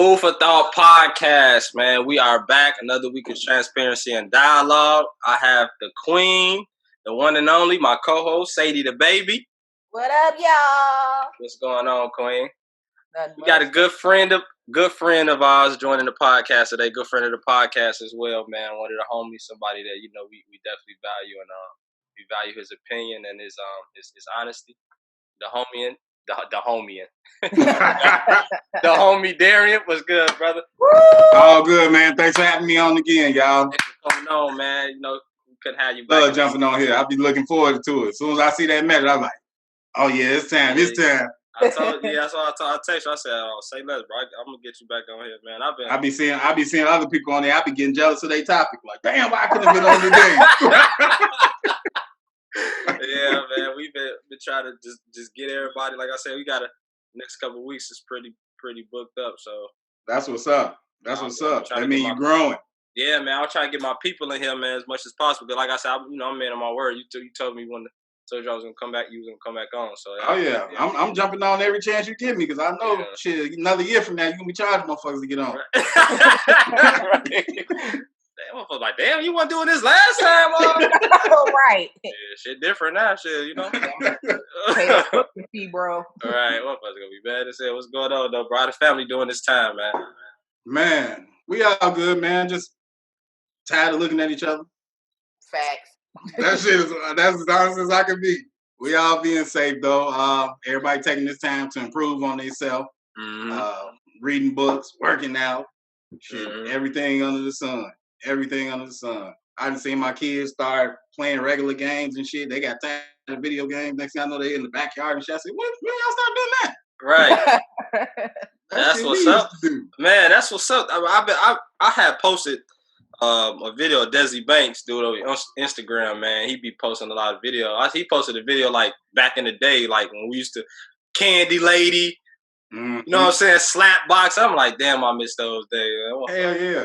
Food for Thought podcast, man. We are back. Another week of transparency and dialogue. I have the queen, the one and only, my co-host, Sadie the baby. What up, y'all? What's going on, queen? Nothing We got a much. good friend of ours joining the podcast today. Good friend of the podcast as well, man. One of the homies, somebody that we definitely value, and we value his opinion and his honesty. The homie. The homie Darian, what's good, brother? All good, man. Thanks for having me on again, y'all. Thanks for coming on, man. You know, we couldn't have you back. Love jumping on here. I'll be looking forward to it. As soon as I see that message, I'm like, oh yeah, it's time. It's time. I told you, that's why I text you. I said, "Oh, say less, bro. I'm gonna get you back on here, man." I be seeing other people on there. I be getting jealous of their topic. Like, damn, why I couldn't have been on today? Yeah, man. We've been trying to just get everybody. Like I said, we got next couple of weeks is pretty booked up. So that's what's up. That's what's up. That means you growing. Yeah, man. I'll try to get my people in here, man, as much as possible. But like I said, I'm man on my word. You told me told you I was gonna come back. You was gonna come back on. So yeah. I'm jumping on every chance you give me because I know shit. Another year from now, you gonna be charging motherfuckers to get on. Damn, motherfuckers like, damn, you weren't doing this last time. Right. Yeah, shit different now, shit. You know. Pay a cooking fee, bro. All right, motherfuckers gonna be bad as hell. What's going on, though, bro? How the family doing this time, man? Man, we all good, man. Just tired of looking at each other. Facts. That's as honest as I can be. We all being safe though. Everybody taking this time to improve on themselves. Mm-hmm. Reading books, working out, shit, Mm-hmm. everything under the sun. Everything under the sun. I done seen my kids start playing regular games and shit. They got tired of video games. Next thing I know, they in the backyard and shit. I said, when y'all start doing that? Right. That's what's up, man. That's what's up. I had posted a video of Desi Banks, dude, on Instagram, man. He be posting a lot of video. He posted a video like back in the day, like when we used to Candy Lady, Mm-hmm. you know what I'm saying, Slap Box. I'm like, damn, I miss those days. Hell yeah.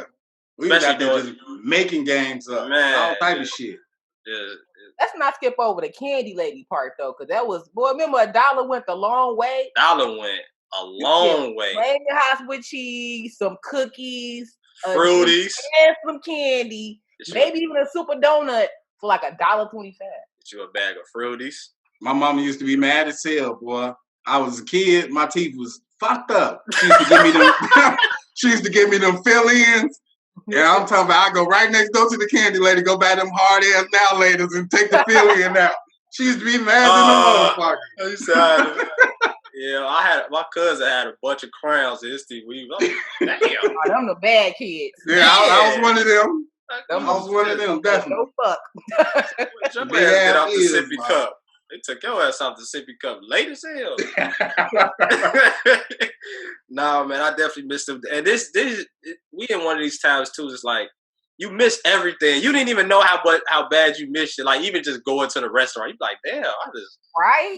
We Especially got there just making games up, man, all type of shit. Yeah. Let's not skip over the Candy Lady part though, because that was, boy, remember $1 went a long way? $1 went a long way. Flaming Hots with cheese, some cookies, Fruities, and some candy, maybe even a super donut for like $1.25. Get you a bag of Fruities. My mama used to be mad as hell, boy. I was a kid, my teeth was fucked up. She used to give me them. She used to give me them fill-ins. Yeah, I'm talking about I go right next door to the Candy Lady, go buy them hard-ass now laters and take the fill-in out. She used to be mad as a motherfucker. Yeah, my cousin had a bunch of crowns in his teeth. Damn. Oh, them the bad kids. Yeah, I was one of them. I was one of them, definitely. No fuck. Your ass get off the sippy cup. They took your ass off the sippy cup late as hell. Nah, man, I definitely missed them. And this we in one of these times too. It's like you miss everything. You didn't even know how bad you missed it. Like even just going to the restaurant, you be like, damn, I just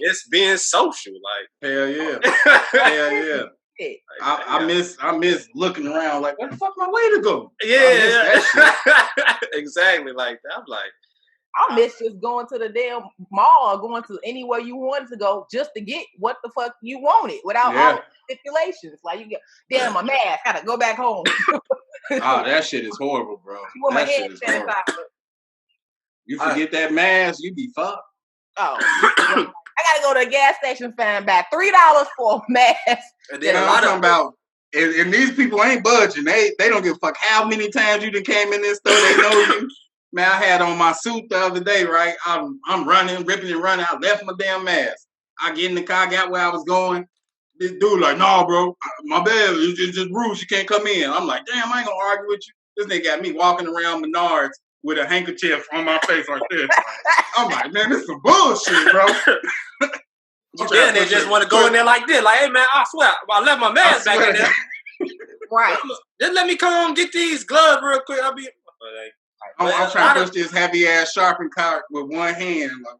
miss being social. Like hell yeah, hell yeah. I miss looking around like, where the fuck my way to go? Yeah. Exactly like that. I'm like, I miss just going to the damn mall or going to anywhere you wanted to go just to get what the fuck you wanted without all stipulations. Like you get, damn, my mask, gotta go back home. That shit is horrible, bro. That shit is horrible. You forget that mask, you be fucked. Oh, I gotta go to a gas station, find back $3 for a mask. And then I'm talking about, and these people ain't budging. They don't give a fuck how many times you done came in this store. They know you. Man, I had on my suit the other day, right? I'm running, ripping and running. I left my damn mask. I get in the car, got where I was going. This dude like, nah, bro, my bad. It's just rules. You can't come in. I'm like, damn, I ain't gonna argue with you. This nigga got me walking around Menards with a handkerchief on my face like this. I'm like, man, this is some bullshit, bro. Then they just want to go in there like this. Like, hey, man, I swear, I left my mask back in there. Right. Just let me come on and get these gloves real quick. I'm trying to push this heavy ass shopping cart with one hand. Like,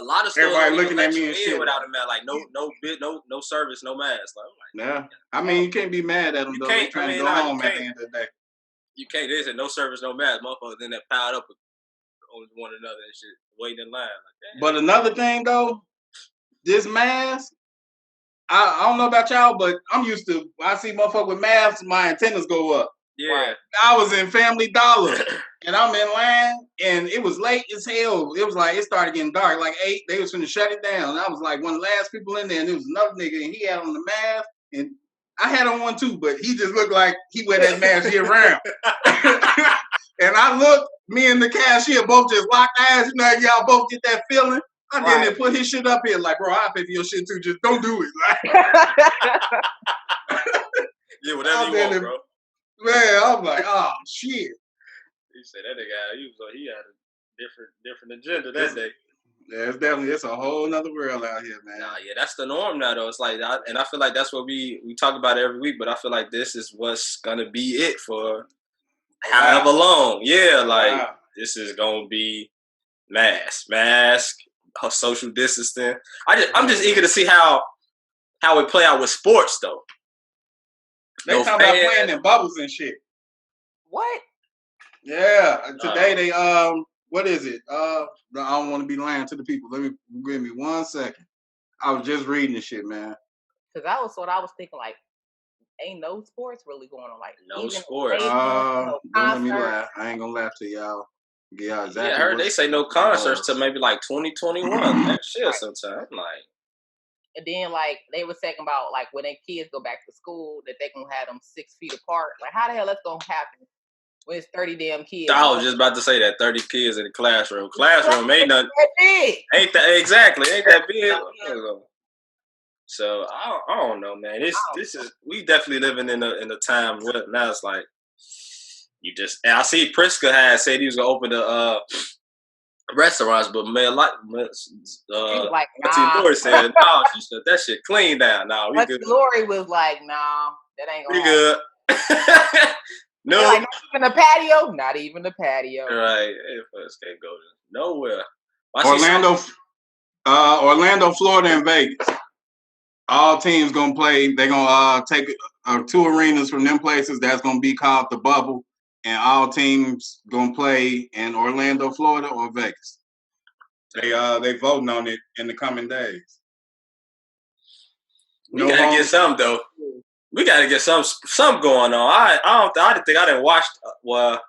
a lot of stores everybody looking at me and shit without a mask, like no service, no mask. Like, nah, I mean you can't be mad at them though. They trying to go home at the end of the day. You can't. They said no service, no mask. Motherfuckers then that piled up on one another and shit, waiting in line. Like, but another thing though, this mask, I don't know about y'all, but I'm used to. I see motherfucker with masks, my antennas go up. Yeah. I was in Family Dollar, and I'm in line, and it was late as hell. It was like it started getting dark, like 8. They was finna shut it down. And I was like one of the last people in there, and there was another nigga, and he had on the mask, and I had on one too, but he just looked like he wear that mask year round. And I looked, me and the cashier both just locked eyes. You know, y'all both get that feeling. I didn't put his shit up here, like, bro, I'll pay for your shit too. Just don't do it. Yeah, whatever you want, bro. Man, I'm like, oh shit. He said that nigga, he had a different agenda that day. Yeah, it's a whole nother world out here, man. Nah, yeah, that's the norm now, though. It's like, and I feel like that's what we talk about every week. But I feel like this is what's gonna be it for however long. Yeah, like this is gonna be mask, social distancing. I'm just eager to see how it play out with sports, though. They talking about playing in bubbles and shit. What? Yeah. Today they what is it? I don't want to be lying to the people. Give me 1 second. I was just reading this shit, man. Because I was thinking like, ain't no sports really going on. Like no sports. Don't let me laugh. I ain't gonna laugh to y'all. Yeah, exactly. Yeah, I heard they say no concerts till maybe like 2021 next year sometime. Like. And then, like, they were talking about, like, when their kids go back to school, that they gonna have them 6 feet apart. Like, how the hell that's gonna happen when it's 30 damn kids? I was just about to say that 30 kids in the classroom. Classroom ain't nothing. Ain't that exactly? Ain't that big? So I don't know, man. This is we definitely living in a time where now it's like you just. And I see Priska had said he was gonna open the restaurants, but man, like Lori said, no, she said that shit clean down. No, we good. Lori was like, no, that ain't gonna happen. Good. No, like, not even the patio. Not even the patio. Right, folks can't go nowhere. Orlando, Florida, and Vegas. All teams gonna play. They're gonna take 2 arenas from them places. That's gonna be called the Bubble. And all teams gonna play in Orlando, Florida, or Vegas. They voting on it in the coming days. We gotta get some though. We gotta get some going on. I didn't watch. Well,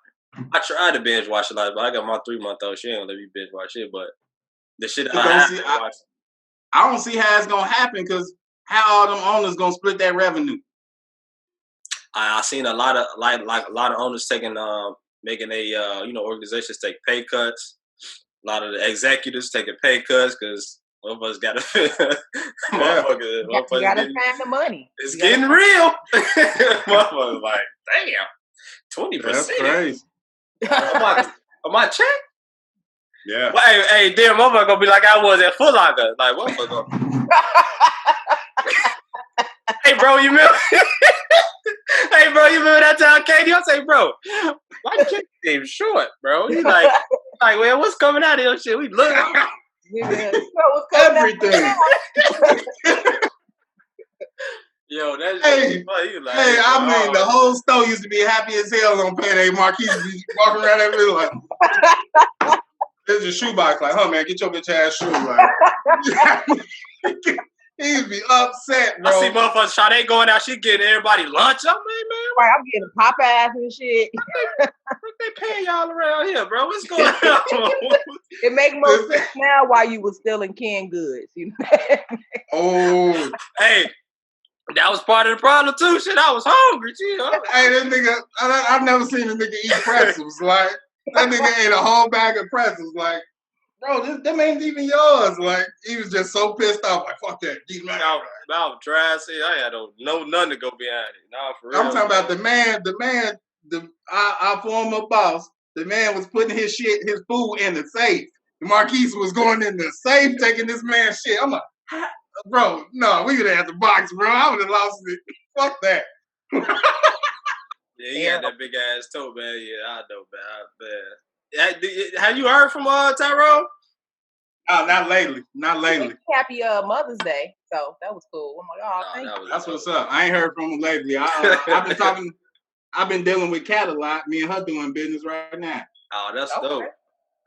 I tried to binge watch a lot, but I got my 3-month-old. She ain't gonna let me binge watch it. But the shit I don't see how it's gonna happen because how all them owners gonna split that revenue? I seen a lot of owners taking making organizations take pay cuts. A lot of the executives taking pay cuts because one of us got to. You gotta find the money. It's getting real. Motherfuckers like, damn, 20%. That's crazy. On my check. Yeah. Well, hey, damn, motherfucker gonna be like I was at Foot Locker. Like, motherfucker. Hey, bro, you remember? Hey, bro, you remember that time, Katie? I say, bro, why you seem short, bro? He's like, man, what's coming out of your shit? We look. Everything. Yo, that's hey, like, I mean, the whole store used to be happy as hell on payday. Marquis be walking around that middle like, there's a shoebox like, man, get your bitch ass shoes. Like, he'd be upset, bro. I see motherfuckers Sade going out, she getting everybody lunch. I'm like, man. Right, I'm getting Popeyes and shit. They paying y'all around here, bro. What's going on? It make more sense now why you was stealing canned goods. You know? Oh. Hey, that was part of the problem too. Shit, I was hungry. Hey, this nigga, I've never seen a nigga eat pretzels. Like, that nigga ate a whole bag of pretzels. Like, bro, them ain't even yours. Like, he was just so pissed off. Like, fuck that. I was dry. See, I had nothing to go behind it. Nah, for real. I'm talking about the man, our former boss. The man was putting his food in the safe. Marquise was going in the safe, taking this man's shit. I'm like, bro, no, we could have had the box, bro. I would have lost it. Fuck that. Yeah, he had that big ass toe, man. Yeah, I know, man. Have you heard from Tyrone? Oh, not lately. Not lately. Happy Mother's Day. So that was cool. I'm like, oh, thank you. That's what's up. I ain't heard from him lately. I've been dealing with Kat a lot. Me and her doing business right now. Oh, that's dope.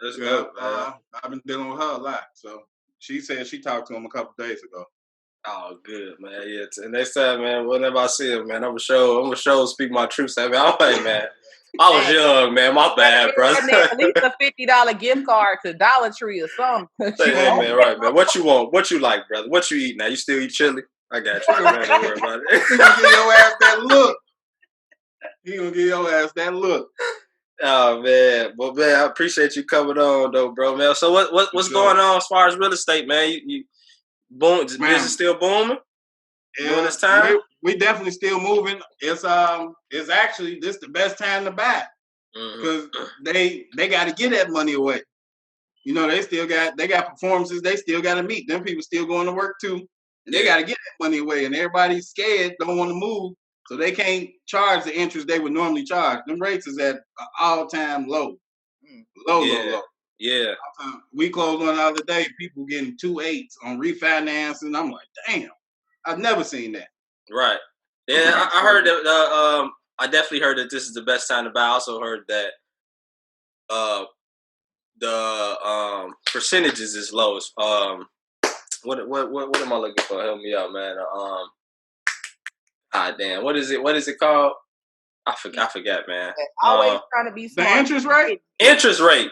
That's good, man. I've been dealing with her a lot. So she said she talked to him a couple days ago. Oh, good, man. Yeah, and next time, man, whenever I see him, man, I'm gonna show speak my truth. Say, man, I'm like, man, I was young, man. My bad, bro. At least a $50 gift card to Dollar Tree or something. Hey, man, right, man. What you want? What you like, brother? What you eat now? You still eat chili? I got you. Man. Don't worry about it. He gonna give your ass that look. He gonna give your ass that look. Oh man, well man, I appreciate you coming on though, bro, man. So what's going on as far as real estate, man? You boom, business still booming? Yeah, during this time? We definitely still moving. It's actually this the best time to buy because they got to get that money away. You know, they got performances they still got to meet. Them people still going to work too, and they got to get that money away. And everybody's scared, don't want to move, so they can't charge the interest they would normally charge. Them rates is at an all-time low. Low. Yeah. We closed one the other day. People getting 2.8s on refinancing. I'm like, damn, I've never seen that. Right. Yeah, I heard that. I definitely heard that this is the best time to buy. I also heard that the percentages is low. What am I looking for? Help me out, man. Damn. What is it called? I forgot, man. Always trying to be smart. The interest rate. Interest rate.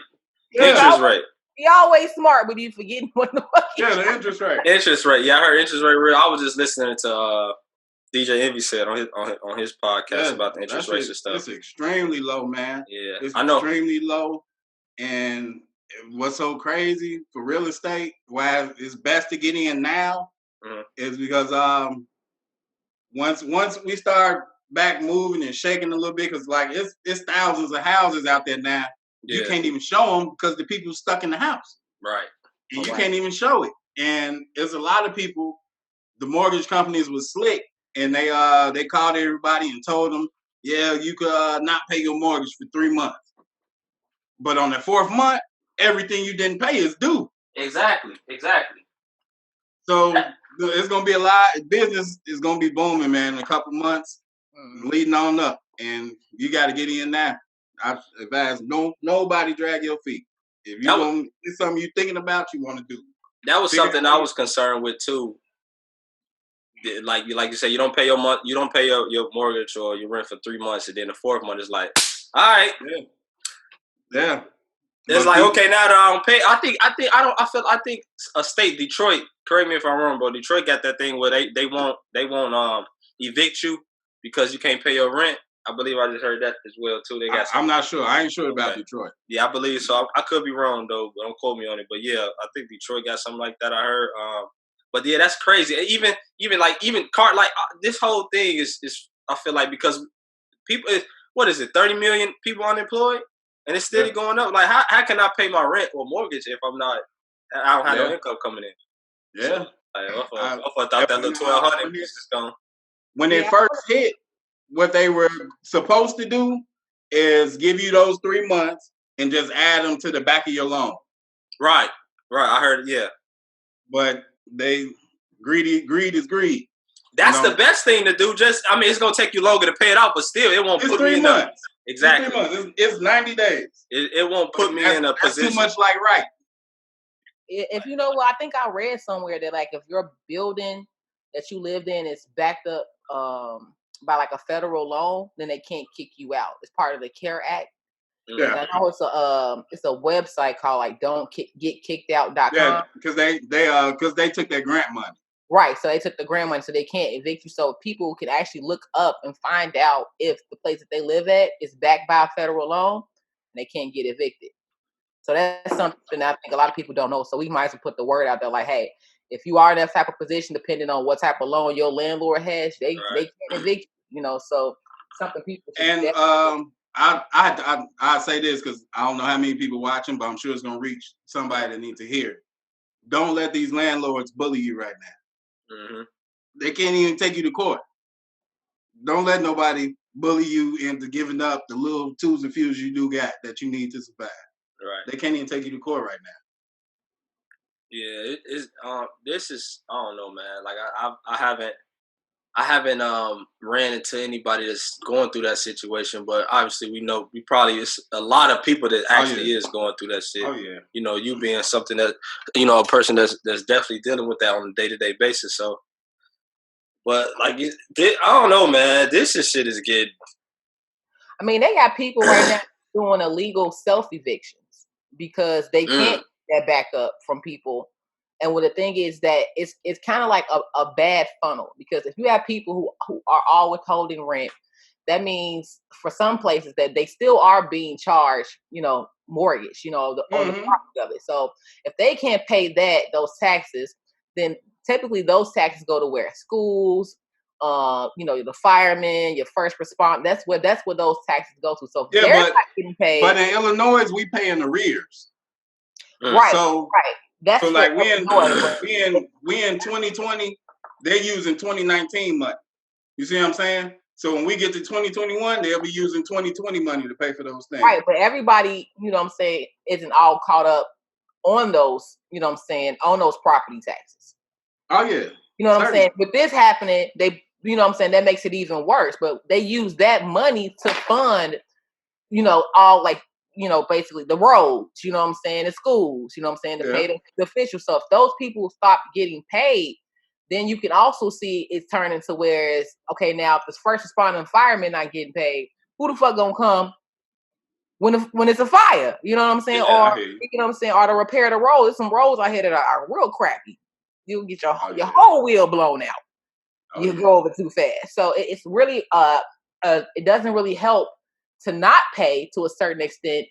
He always smart, but you forgetting what the fuck. The interest rate. Interest rate. Yeah, I heard interest rate real. I was just listening to DJ Envy said on his podcast about the interest rates and stuff. It's extremely low, man. Yeah, it's I know. Extremely low. And what's so crazy for real estate, why it's best to get in now, is because once we start back moving and shaking a little bit, because like it's thousands of houses out there now. Yeah. You can't even show them because the people stuck in the house. Right. And you can't even show it. And there's a lot of people, the mortgage companies was slick, and they called everybody and told them, yeah, you could not pay your mortgage for 3 months. But on the fourth month, everything you didn't pay is due. Exactly. So it's going to be a lot. Business is going to be booming, man, in a couple months, leading on up. And you got to get in now. I advise nobody drag your feet. If it's something you're thinking about, you want to do. That was something I was concerned with too. Like you say, you don't pay your mortgage or your rent for 3 months, and then the fourth month is like, all right, yeah. It's like, okay, now that I don't pay, I think a state, Detroit, correct me if I'm wrong, bro. Detroit got that thing where they won't evict you because you can't pay your rent. I believe I just heard that as well too. They got. I'm not sure. I ain't sure about Detroit. Yeah, I believe so. I could be wrong though, but don't quote me on it. But yeah, I think Detroit got something like that. I heard. But yeah, that's crazy. Even this whole thing is I feel like because people, what is it? 30 million people unemployed, and it's still going up. Like how can I pay my rent or mortgage if I don't have no income coming in? Yeah. So, I thought that little 1,200 was just gone. When it first hit, what they were supposed to do is give you those 3 months and just add them to the back of your loan. Right. I heard it, yeah. But greed is greed. That's the best thing to do. It's going to take you longer to pay it off, but still, it won't put me in a... Exactly. It's 3 months. It's 90 days. It won't put me in a position. That's too much like right. If you know what, I think I read somewhere that like if your building that you lived in is backed up by like a federal loan, then they can't kick you out. It's part of the CARE Act. Yeah. I know it's a website called like don'tgetkickedout.com. Yeah, because they took their grant money. Right, so they took the grant money, so they can't evict you. So people can actually look up and find out if the place that they live at is backed by a federal loan, and they can't get evicted. So that's something I think a lot of people don't know. So we might as well put the word out there, like, hey, if you are in that type of position, depending on what type of loan your landlord has, they can't evict you. So something people should. And I say this because I don't know how many people watching, but I'm sure it's gonna reach somebody that needs to hear it. Don't let these landlords bully you right now. Mm-hmm. They can't even take you to court. Don't let nobody bully you into giving up the little tools and fuels you do got that you need to survive. Right. They can't even take you to court right now. Yeah, this is, I don't know, man. Like I haven't ran into anybody that's going through that situation, but obviously we probably it's a lot of people that actually is going through that shit. Oh yeah. You being something that a person that's definitely dealing with that on a day-to-day basis. So But like, I don't know, man. This shit is getting. I mean, they got people right now doing illegal self-evictions because they can't get that back up from people. And what the thing is that it's kind of like a bad funnel, because if you have people who are all withholding rent, that means for some places that they still are being charged, mortgage, on the profit of it. So if they can't pay those taxes, then typically those taxes go to where? Schools, the firemen, your first responder. That's where those taxes go to. So they're not getting paid. But in Illinois, we pay in arrears. Right. So right. That's so like we in 2020, they're using 2019 money. You see what I'm saying? So when we get to 2021, they'll be using 2020 money to pay for those things. Right, but everybody, isn't all caught up on those, on those property taxes. Oh yeah. You know what I'm saying? With this happening, they, that makes it even worse. But they use that money to fund, all like, basically the roads, the schools, to pay the official stuff. Those people stop getting paid, then you can also see it turn into where it's, okay, now if the first responder and firemen not getting paid, who the fuck gonna come when it's a fire? You know what I'm saying? Yeah, or to repair the road. There's some roads out here that are real crappy. You'll get your whole wheel blown out. You go over too fast. So it's really it doesn't really help to not pay to a certain extent,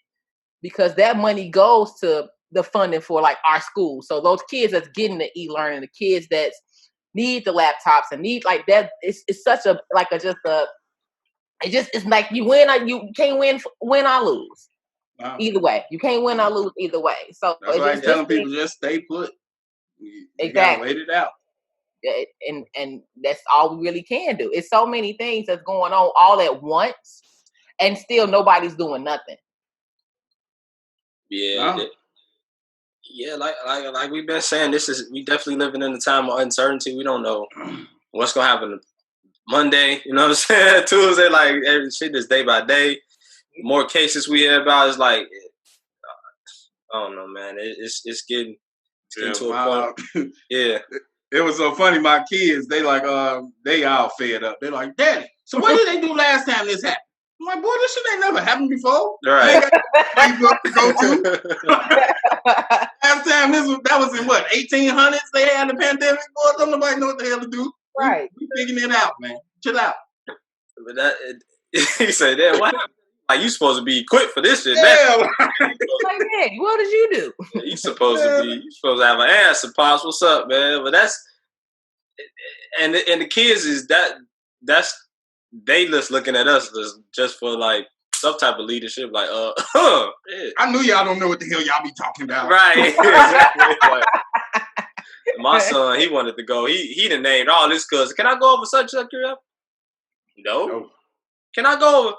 because that money goes to the funding for like our schools. So those kids that's getting the e-learning, the kids that need the laptops and need like that, it's such a it's like you win or you can't win or lose. Wow. Either way. You can't win or lose either way. So that's why I'm telling people just stay put. You exactly. Wait it out. And that's all we really can do. It's so many things that's going on all at once, and still nobody's doing nothing. Yeah. No. Yeah, like we've been saying, we definitely living in a time of uncertainty. We don't know what's gonna happen Monday, you know what I'm saying? Tuesday, like every shit is day by day. The more cases we hear about, it's like I don't know, man. It's getting to a point. Yeah. It was so funny. My kids, they all fed up. They're like, Daddy, so what did they do last time this happened? I'm like, boy, this shit ain't never happened before. Right. To go to. Last time that was in what, 1800s? They had the pandemic. Boy, don't nobody know what the hell to do. Right. We figuring it out, man. Chill out. But he said, "That what happened? Like you supposed to be equipped for this shit." Yeah. Like, hey, what did you do? You supposed to have an answer, Pops. What's up, man? But that's and the kids is that's they just looking at us just for like some type of leadership. Like, yeah. I knew y'all don't know what the hell y'all be talking about. Right. Exactly. Like, my son, he wanted to go. He done named all his cousins. Can I go over such a crib? No. Can I go over?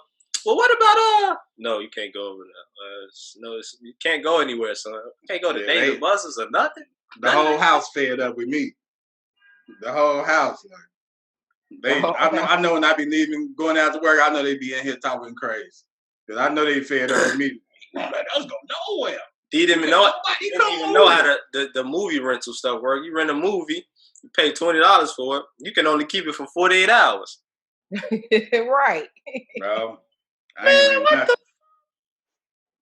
Well, what about No, you can't go over there. You can't go anywhere, son. You can't go to David Buster's or nothing. The whole house fed up with me. The whole house. I know when I be leaving, going out to work, I know they be in here talking crazy. Because I know they fed up with me. Let us go nowhere. He didn't even know how the movie rental stuff work. You rent a movie, you pay $20 for it. You can only keep it for 48 hours. Right. Bro, I ain't what nothing.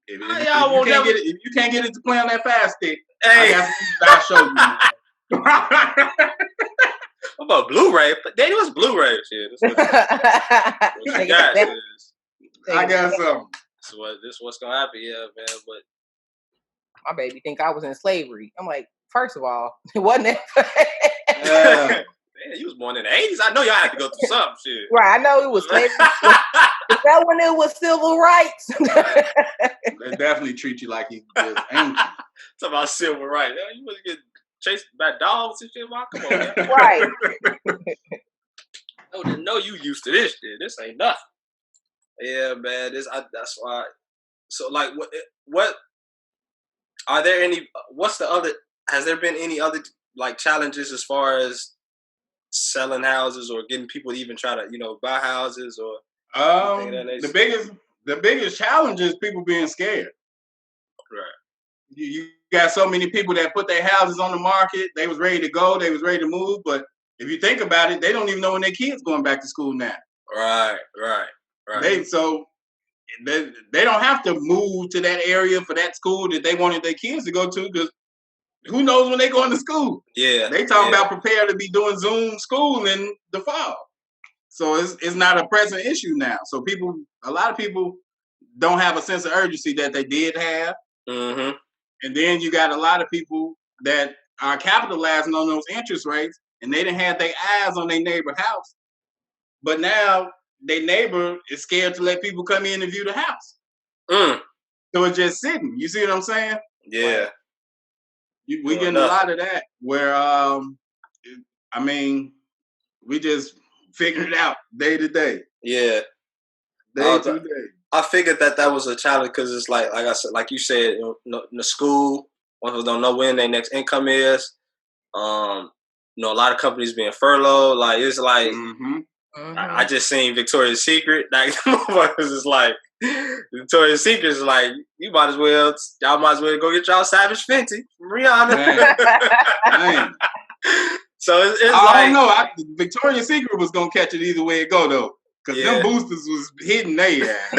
If you can't get it to play on that fast stick, I'll show you. What about Blu-ray? Daddy, what's Blu-ray? Shit. I got something. This what's gonna happen, yeah, man. But my baby think I was in slavery. I'm like, first of all, it wasn't it. Man, you was born in the 80s. I know y'all had to go through some shit. Right, I know it was slavery. Is that when it was civil rights? They definitely treat you like you was ancient. Talking about civil rights. You must get chased by dogs and shit. Come on, man. Right. No, you used to this shit. This ain't nothing. Yeah, man. That's why. So, like, what are there any? What's the other? Has there been any other like challenges as far as selling houses or getting people to even try to buy houses or? The biggest challenge is people being scared. Right. You got so many people that put their houses on the market. They was ready to go. They was ready to move, but if you think about it, they don't even know when their kids going back to school now. Right. They don't have to move to that area for that school that they wanted their kids to go to, because who knows when they going to school? Yeah. They talking about prepare to be doing Zoom school in the fall. So it's not a present issue now. So a lot of people don't have a sense of urgency that they did have. Mm-hmm. And then you got a lot of people that are capitalizing on those interest rates, and they didn't have their eyes on their neighbor's house. But now their neighbor is scared to let people come in and view the house. So it's just sitting. You see what I'm saying? Yeah. We getting a lot of that where, we just figured it out day to day. Yeah. Day to day. I figured that was a challenge because it's like I said, like you said, in the school, one don't know when their next income is. A lot of companies being furloughed. Like, it's like, I just seen Victoria's Secret. Like, motherfuckers is like, Victoria's Secret is like, y'all might as well go get y'all Savage Fenty from Rihanna. Man. So it's I don't know. Victoria's Secret was gonna catch it either way it go though, because them boosters was hitting their ass.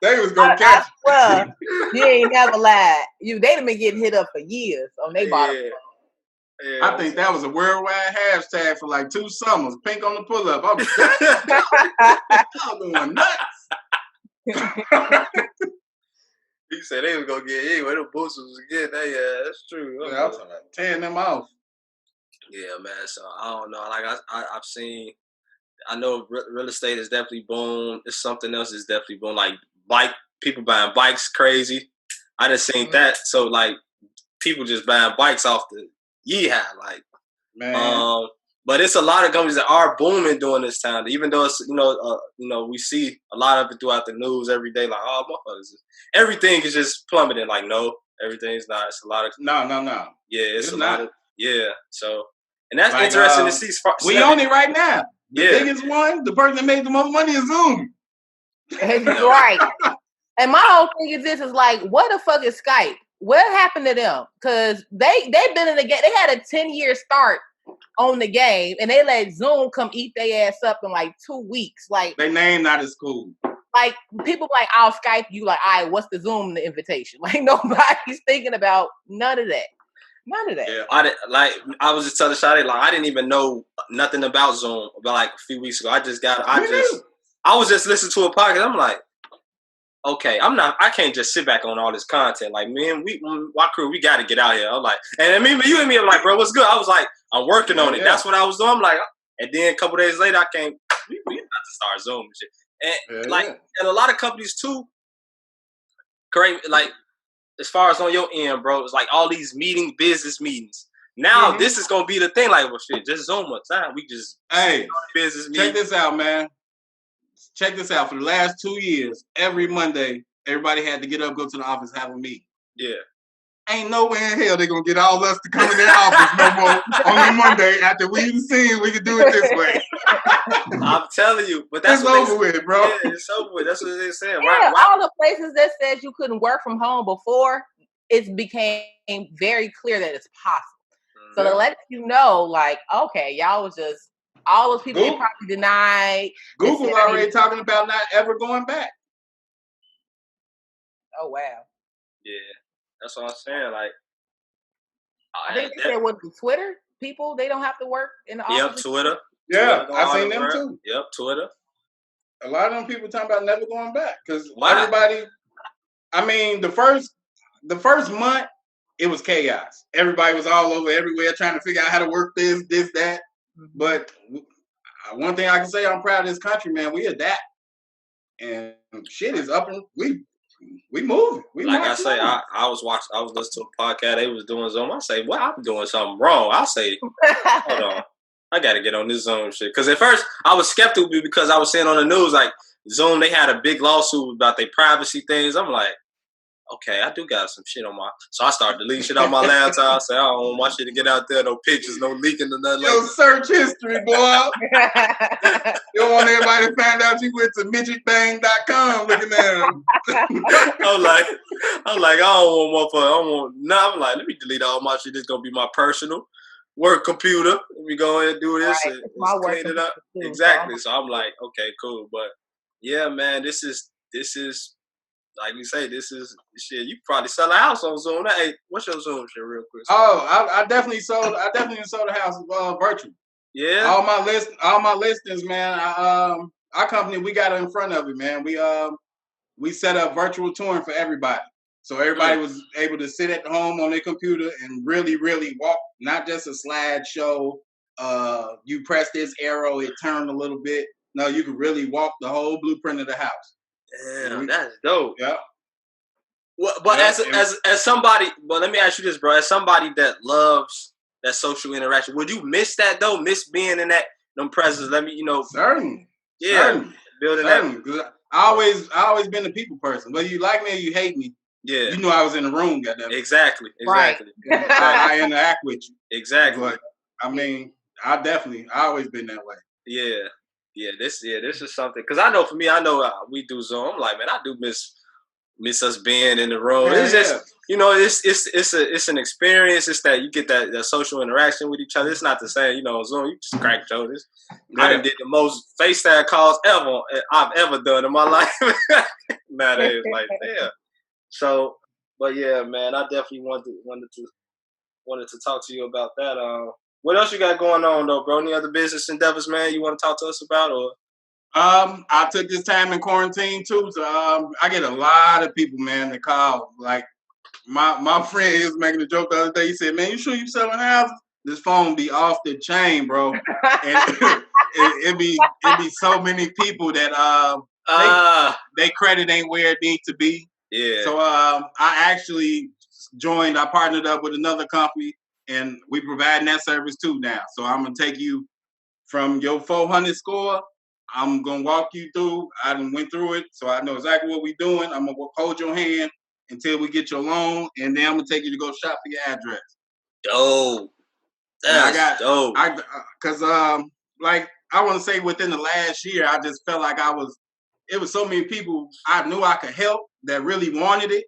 They was gonna catch it. Well, you ain't never lied. They done been getting hit up for years on they bottom. Yeah, I think that was a worldwide hashtag for like 2 summers. Pink on the pull-up. I was going nuts. He said they was gonna get anyway. The boosters was getting that's true. Yeah, I'm talking about tearing them off. Yeah, man. So I don't know. Like I've seen. I know real estate is definitely boom. It's something else is definitely boom. Like people buying bikes crazy. I done seen that. So like people just buying bikes off the yeehaw. Like, man. But it's a lot of companies that are booming during this time. Even though it's we see a lot of it throughout the news every day. Like, oh, motherfuckers, everything is just plummeting. Like, no, everything's not. It's a lot of no. Yeah, it's a not. lot of So, and that's like, interesting to see. We own it right now. The biggest one, the person that made the most money is Zoom. Right. And my whole thing is this: is like, what the fuck is Skype? What happened to them? Because they've been in the game. They had a 10-year start on the game, and they let Zoom come eat their ass up in like 2 weeks. Like, their name not as cool. Like, people like, I'll Skype you. Like, all right, what's the Zoom invitation? Like, nobody's thinking about none of that. None of that. Yeah, I was just telling Shadi, like, I didn't even know nothing about Zoom about like a few weeks ago. I was just listening to a podcast. I'm like, okay, I can't just sit back on all this content. Like, man, my crew, we got to get out here. I'm like, and me, you and me, I'm like, bro, what's good? I was like, I'm working on it. Yeah. That's what I was doing. I'm like, and then a couple days later, I came, we got to start Zoom and shit. And and a lot of companies too, great, like, as far as on your end, bro, it's like all these business meetings. Now this is gonna be the thing. Like, well, shit, just Zoom one time. We just business meetings. Check this out, man. Check this out. For the last 2 years, every Monday, everybody had to get up, go to the office, have a meeting. Yeah. Ain't no way in hell they're gonna get all us to come in their office no more on a Monday after we've seen we can do it this way. I'm telling you, but that's over with, bro. Yeah, it's over with. That's what they're saying. Yeah, all the places that said you couldn't work from home before, it became very clear that it's possible. So to let you know, like, okay, y'all was just all those people probably denied. Google already talking about not ever going back. Oh wow. Yeah, that's what I'm saying. Like, I think they said with Twitter, people they don't have to work in the office. Yep, Twitter. Yeah, I seen them too. Yep, Twitter. A lot of them people talking about never going back because everybody. I mean, the first month it was chaos. Everybody was all over everywhere trying to figure out how to work this, that. But one thing I can say, I'm proud of this country, man. We adapt, and shit is up and we moving. Like I say, I was listening to a podcast. They was doing Zoom. I say, well, I'm doing something wrong. I say, hold on, I got to get on this Zoom shit. Because at first I was skeptical because I was seeing on the news like Zoom, they had a big lawsuit about their privacy things. I'm like, okay, I do got some shit on so I started deleting shit on my laptop. I say, I don't want my shit to get out there, no pictures, no leaking or nothing. Yo, search history, boy. You don't want everybody to find out you went to midgetbang.com looking at them. I'm like, I don't want I'm like, let me delete all my shit. This is gonna be my personal. work computer. Let me go ahead and do this Right. and My work clean it up. too, Exactly. So I'm like, okay, cool. But yeah, man, this is like you say, this is shit. You probably sell a house on Zoom. Hey, what's your Zoom shit, real quick? Oh, I definitely sold the house virtual. Yeah. All my listings, man. Our company, we got it in front of it, man. We set up virtual touring for everybody. So everybody was able to sit at home on their computer and really, really walk, not just a slideshow. You press this arrow, it turned a little bit. No, you could really walk the whole blueprint of the house. Damn, that's dope. Yeah. Well, but as somebody, but let me ask you this, bro. As somebody that loves that social interaction, would you miss that though? Miss being in them presence? Let me, Certainly. Yeah. Certainly. Building Certainly. That. I always been a people person. Whether you like me or you hate me, yeah, you know I was in the room. Goddamn. Exactly. Right. I interact with you. Exactly. But I mean, I always been that way. Yeah. This is something because I know for me, we do Zoom. I'm like, man, I do miss us being in the room. It's just it's an experience. It's that you get that social interaction with each other. It's not the same, on Zoom. You just crack jokes. Yeah. I done did the most FaceTime calls I've ever done in my life. Nowadays, like damn. So, but yeah, man, I definitely wanted to talk to you about that. What else you got going on though, bro? Any other business endeavors, man, you want to talk to us about? Or I took this time in quarantine too, so I get a lot of people, man, that call. Like my friend, he was making a joke the other day. He said, "Man, you sure you selling houses? This phone be off the chain, bro." And it be so many people that they credit ain't where it needs to be. Yeah. So I actually I partnered up with another company, and we providing that service too now. So I'm gonna take you from your 400 score. I'm gonna walk you through. I done went through it, so I know exactly what we're doing. I'm gonna hold your hand until we get your loan, and then I'm gonna take you to go shop for your address. Dope. That's dope. Because like I want to say within the last year, I just felt like it was so many people I knew I could help that really wanted it,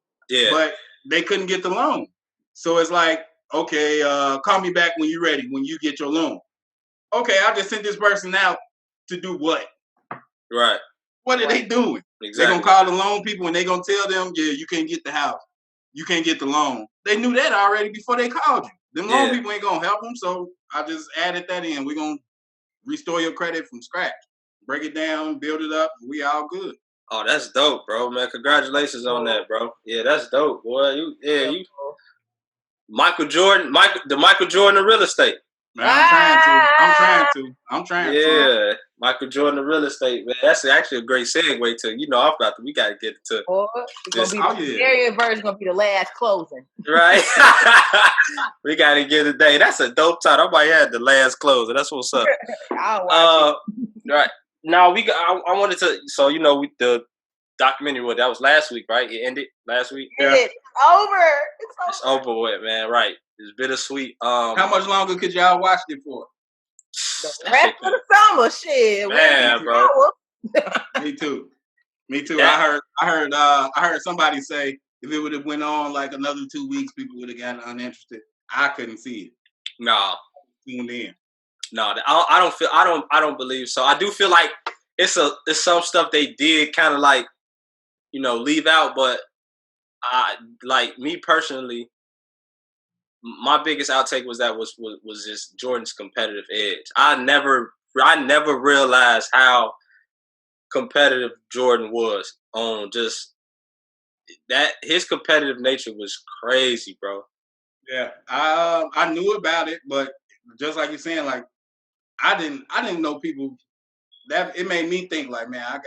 but they couldn't get the loan. So it's like, okay, call me back when you're ready, when you get your loan. Okay, I just sent this person out to do what? Right. What are they doing? Exactly. They're going to call the loan people and they're going to tell them, yeah, you can't get the house. You can't get the loan. They knew that already before they called you. Them loan people ain't going to help them, so I just added that in. We're going to restore your credit from scratch. Break it down, build it up, and we all good. Oh, that's dope, bro, man. Congratulations on that, bro. Yeah, that's dope, boy. You Michael Jordan of real estate. Man, I'm trying to. Yeah, Michael Jordan of real estate, man. That's actually a great segue to, we got to get to this. Area version gonna be the last closing. Right. We got to get a day. That's a dope title. I might have the last closing. That's what's up. Right. Now I wanted to, so the documentary, that was last week, right? It ended last week. It's over. It's over with, man. Right. It's bittersweet. How much longer could y'all watch it for? The rest of the summer, shit. Man, bro. Me too. Yeah. I heard somebody say if it would have went on like another 2 weeks, people would have gotten uninterested. I couldn't see it. No. Tuned in. No, I don't believe so. I do feel like it's some stuff they did kind of like, leave out, but like me personally, my biggest outtake was just Jordan's competitive edge. I never realized how competitive Jordan was on just that. His competitive nature was crazy, bro. Yeah, I knew about it, but just like you're saying, like I didn't know people that it made me think like, man, I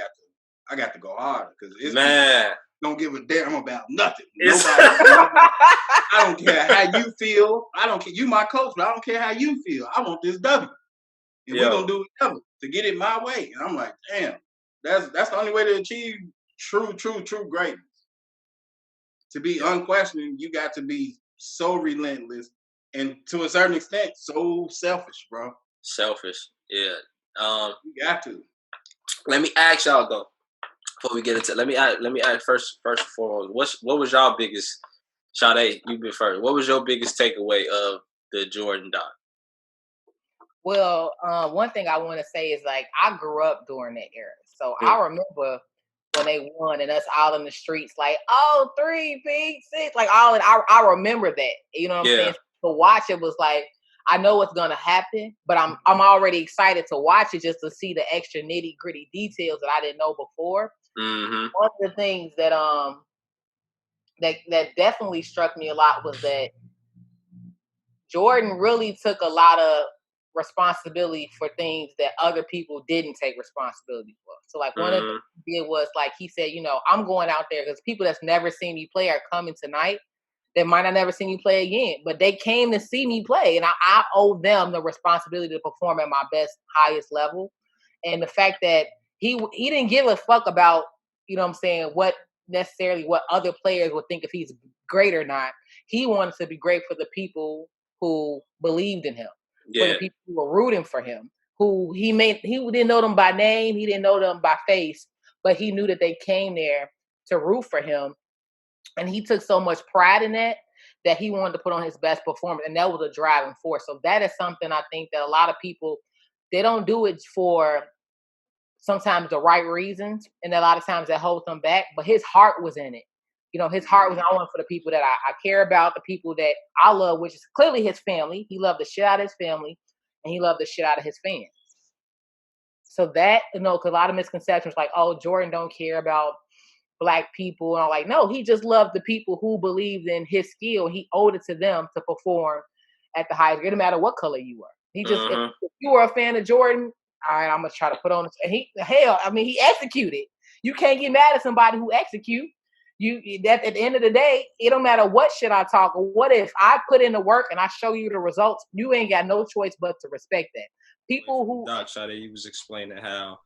got to go harder because it's man. Don't give a damn about nothing. I don't care how you feel. I don't care. You my coach, but I don't care how you feel. I want this W. And we're gonna do it together to get it my way. And I'm like, damn, that's the only way to achieve true greatness. To be unquestioning, you got to be so relentless and to a certain extent, so selfish, bro. Selfish, yeah. You got to. Let me ask y'all though. Before we get into, let me ask first and foremost, what was y'all biggest? Sade, you been first. What was your biggest takeaway of the Jordan doc? Well, one thing I want to say is like I grew up during that era, so Yeah. I remember when they won and us all in the streets like, oh, 3, big 6, like all. And I remember that. You know what I'm saying? To watch it was like I know what's gonna happen, but I'm already excited to watch it just to see the extra nitty gritty details that I didn't know before. Mm-hmm. One of the things that that definitely struck me a lot was that Jordan really took a lot of responsibility for things that other people didn't take responsibility for. So like one of the things he did was like he said, you know, I'm going out there because people that's never seen me play are coming tonight. They might not never see me play again, but they came to see me play, and I owe them the responsibility to perform at my best, highest level. And the fact that he didn't give a fuck about, you know what I'm saying, what other players would think if he's great or not. He wanted to be great for the people who believed in him, for the people who were rooting for him, who he didn't know them by name, he didn't know them by face, but he knew that they came there to root for him. And he took so much pride in that he wanted to put on his best performance. And that was a driving force. So that is something I think that a lot of people, they don't do it for sometimes the right reasons. And a lot of times that holds them back. But his heart was in it. You know, his heart was on for the people that I care about, the people that I love, which is clearly his family. He loved the shit out of his family. And he loved the shit out of his fans. So that, you know, because a lot of misconceptions like, oh, Jordan don't care about Black people. And I'm like, no, he just loved the people who believed in his skill. He owed it to them to perform at the highest grade, no matter what color you were. He just, if you were a fan of Jordan, all right, I'm going to try to put on this. And he executed. You can't get mad at somebody who execute. That at the end of the day, it don't matter what shit I talk or what if I put in the work and I show you the results, you ain't got no choice but to respect that. People who Doc Shade, he was explaining how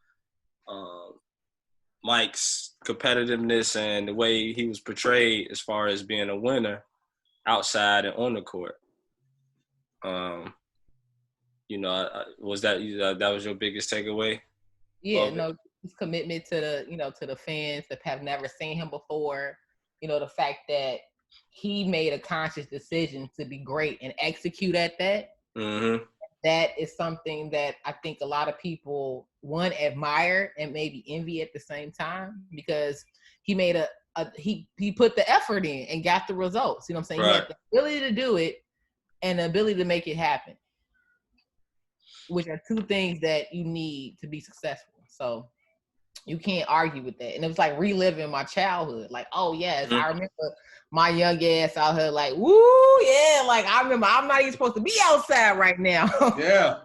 Mike's competitiveness and the way he was portrayed as far as being a winner outside and on the court. You know, was that was your biggest takeaway? Yeah, no, his commitment to the fans that have never seen him before. You know, the fact that he made a conscious decision to be great and execute at that. Mm-hmm. That is something that I think a lot of people, one, admire and maybe envy at the same time, because he made he put the effort in and got the results. You know what I'm saying? Right. He had the ability to do it and the ability to make it happen, which are two things that you need to be successful. So you can't argue with that. And it was like reliving my childhood. Like, oh yes, I remember my young ass out here like, woo, yeah. Like I remember I'm not even supposed to be outside right now. Yeah.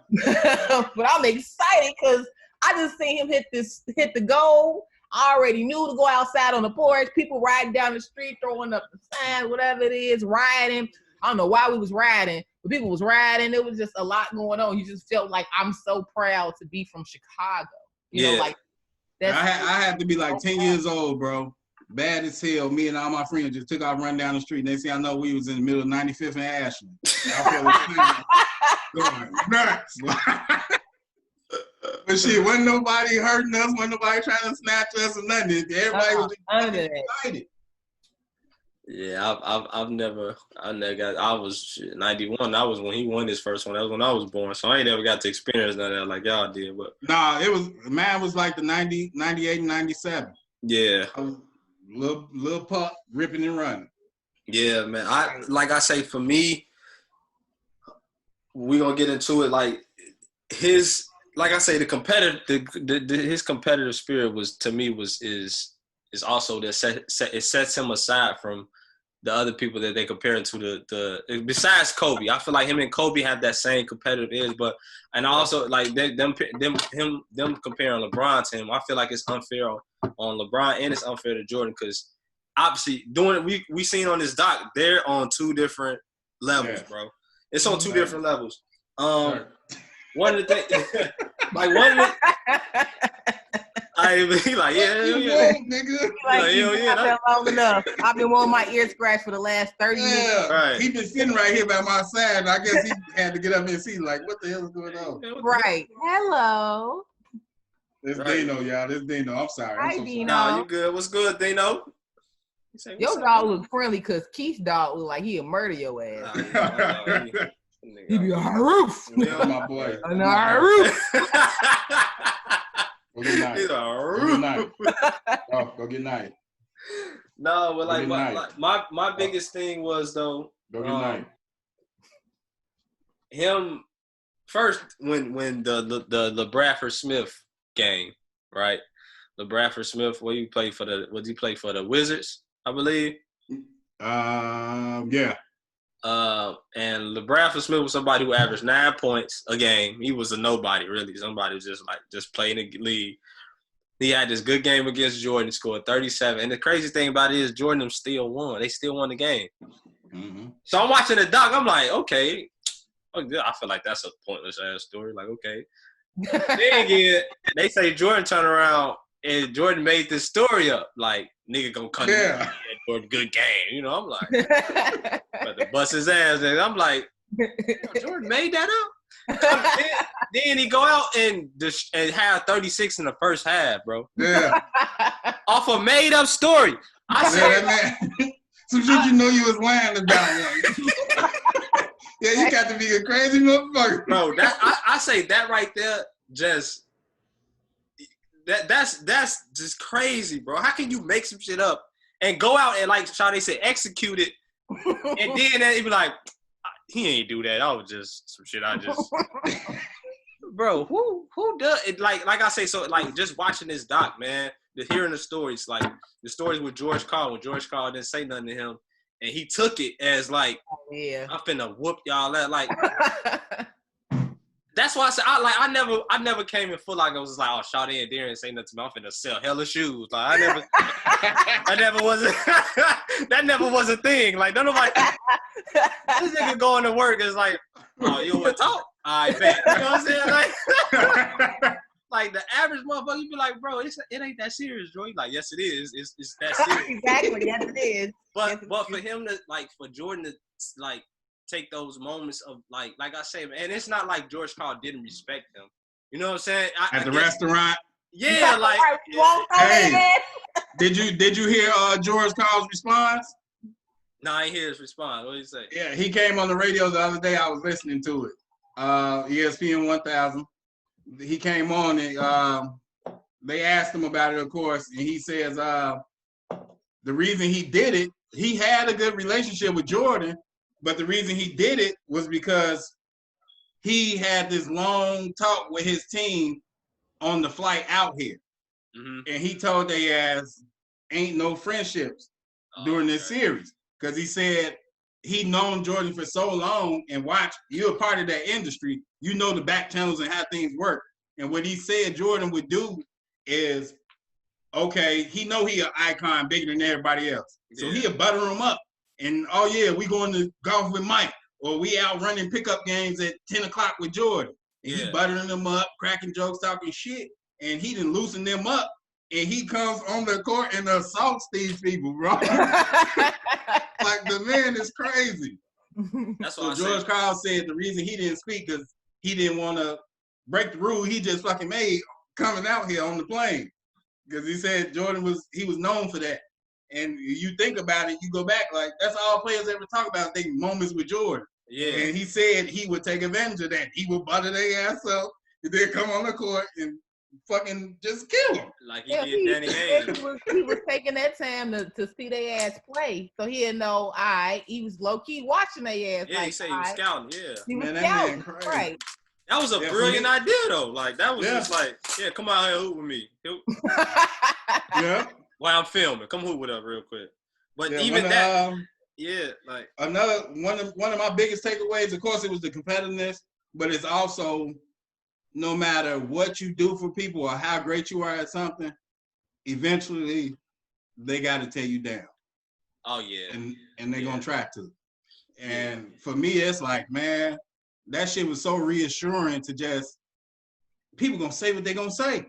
But I'm excited because I just seen him hit the goal. I already knew to go outside on the porch. People riding down the street, throwing up the sign, whatever it is, riding. I don't know why we was riding, but people was riding. It was just a lot going on. You just felt like I'm so proud to be from Chicago. You know, like I had to be like 10 years old, bro. Bad as hell. Me and all my friends just took off, run down the street. Next thing I know, we was in the middle of 95th and Ashland. Going nuts. But shit, wasn't nobody hurting us. Wasn't nobody trying to snatch us or nothing. Everybody was just excited. Yeah, I was 91. That was when he won his first one. That was when I was born. So I ain't never got to experience none of that like y'all did. But nah, mine was like the 90, 98, and 97. Yeah. Little pup ripping and running. Yeah, man. I say for me, we gonna get into it. Like his, like I say, his competitive spirit was, to me, is also that it sets him aside from the other people that they compare to the besides Kobe. I feel like him and Kobe have that same competitive edge, and also like them comparing LeBron to him, I feel like it's unfair on LeBron and it's unfair to Jordan, because obviously doing it, we seen on this doc, they're on two different levels, bro. It's on two different levels. One of the things, like one of the. He like, yeah. Nigga. Like, long enough. I've been wanting my ear scratched for the last 30 years. Right. He been sitting right here by my side, and I guess he had to get up and see, like, what the hell is going on? Right. Hello. This Dino, y'all. This Dino. I'm sorry. Hi, Dino. Nah, you good? What's good, Dino? Your dog look friendly because Keith's dog look like he'll murder your ass. He be on the roof. Yeah, my boy. On the roof. Go get night. Go get night. Oh, go get night. No, but like my biggest thing was though. Go get night. Him first when the LeBradford Smith game, right? LeBradford Smith, what did he play for the Wizards, I believe? Yeah. And LeBradford Smith was somebody who averaged 9 points a game. He was a nobody, really. Somebody who just playing the league. He had this good game against Jordan, scored 37. And the crazy thing about it is Jordan still won. They still won the game. Mm-hmm. So I'm watching the doc. I'm like, okay. I feel like that's a pointless ass story. Like, okay. Then again, they say Jordan turned around and Jordan made this story up. Like, nigga gonna cut him. Jordan, good game. You know, I'm like, but to bust his ass. And I'm like, Jordan made that up? then he go out and have 36 in the first half, bro. Yeah. Off a made up story. I said, man. Some shit you know you was lying about. Yeah, you got to be a crazy motherfucker. Bro, I say that right there that's just crazy, bro. How can you make some shit up and go out and, like Sade said, execute it, and then he be like, he ain't do that. I was just some shit. Bro, who does it? Like I say, so like just watching this doc, man, hearing the stories, like the stories with George Karl, when George Karl didn't say nothing to him, and he took it as like, I'm finna whoop y'all that, like. That's why I said I never came in full like I was like, oh, Sade and Darren say nothing to me. I'm finna sell hella shoes. Like I never was that never was a thing. Like don't nobody this nigga going to work is like, oh, you wanna talk? I bet. You know what I'm saying? Like the average motherfucker, you be like, bro, it ain't that serious, Joe. Like, yes, it is. It's that serious. Exactly, yes it is. But for him to for Jordan to like take those moments of like I say, and it's not like George Karl didn't respect him. You know what I'm saying? At the restaurant. Yeah, like. Hey, did you hear George Karl's response? No, I ain't hear his response. What did he say? Yeah, he came on the radio the other day. I was listening to it. ESPN 1000. He came on and they asked him about it, of course, and he says the reason he did it, he had a good relationship with Jordan. But the reason he did it was because he had this long talk with his team on the flight out here. Mm-hmm. And he told they ass ain't no friendships during this series. Because he said he known Jordan for so long and watch, you're a part of that industry. You know the back channels and how things work. And what he said Jordan would do is, okay, he know he an icon bigger than everybody else. So he'll butter him up. And, oh, yeah, we going to golf with Mike. Or we out running pickup games at 10 o'clock with Jordan. And he buttering them up, cracking jokes, talking shit. And he done loosen them up. And he comes on the court and assaults these people, bro. Like, the man is crazy. That's what George Karl said the reason he didn't speak because he didn't want to break the rule he just fucking made coming out here on the plane. Because he said Jordan was known for that. And you think about it, you go back, like, that's all players ever talk about, they moments with Jordan. Yeah. And he said he would take advantage of that. He would butter their ass up, and then come on the court and fucking just kill them. Like he did Danny Hayes. He was taking that time to see their ass play. So he'd know, he was low-key watching their ass. Yeah, like, he said he was scouting, yeah. He was scouting, right. That was a brilliant idea, though. Like, that was just like, come out here and hoop with me. Yeah. While I'm filming, come hoop with us real quick. But even that, like another one of my biggest takeaways. Of course, it was the competitiveness, but it's also no matter what you do for people or how great you are at something, eventually they got to tear you down. Oh yeah, and they're gonna try to. And for me, it's like, man, that shit was so reassuring to just people gonna say what they gonna say.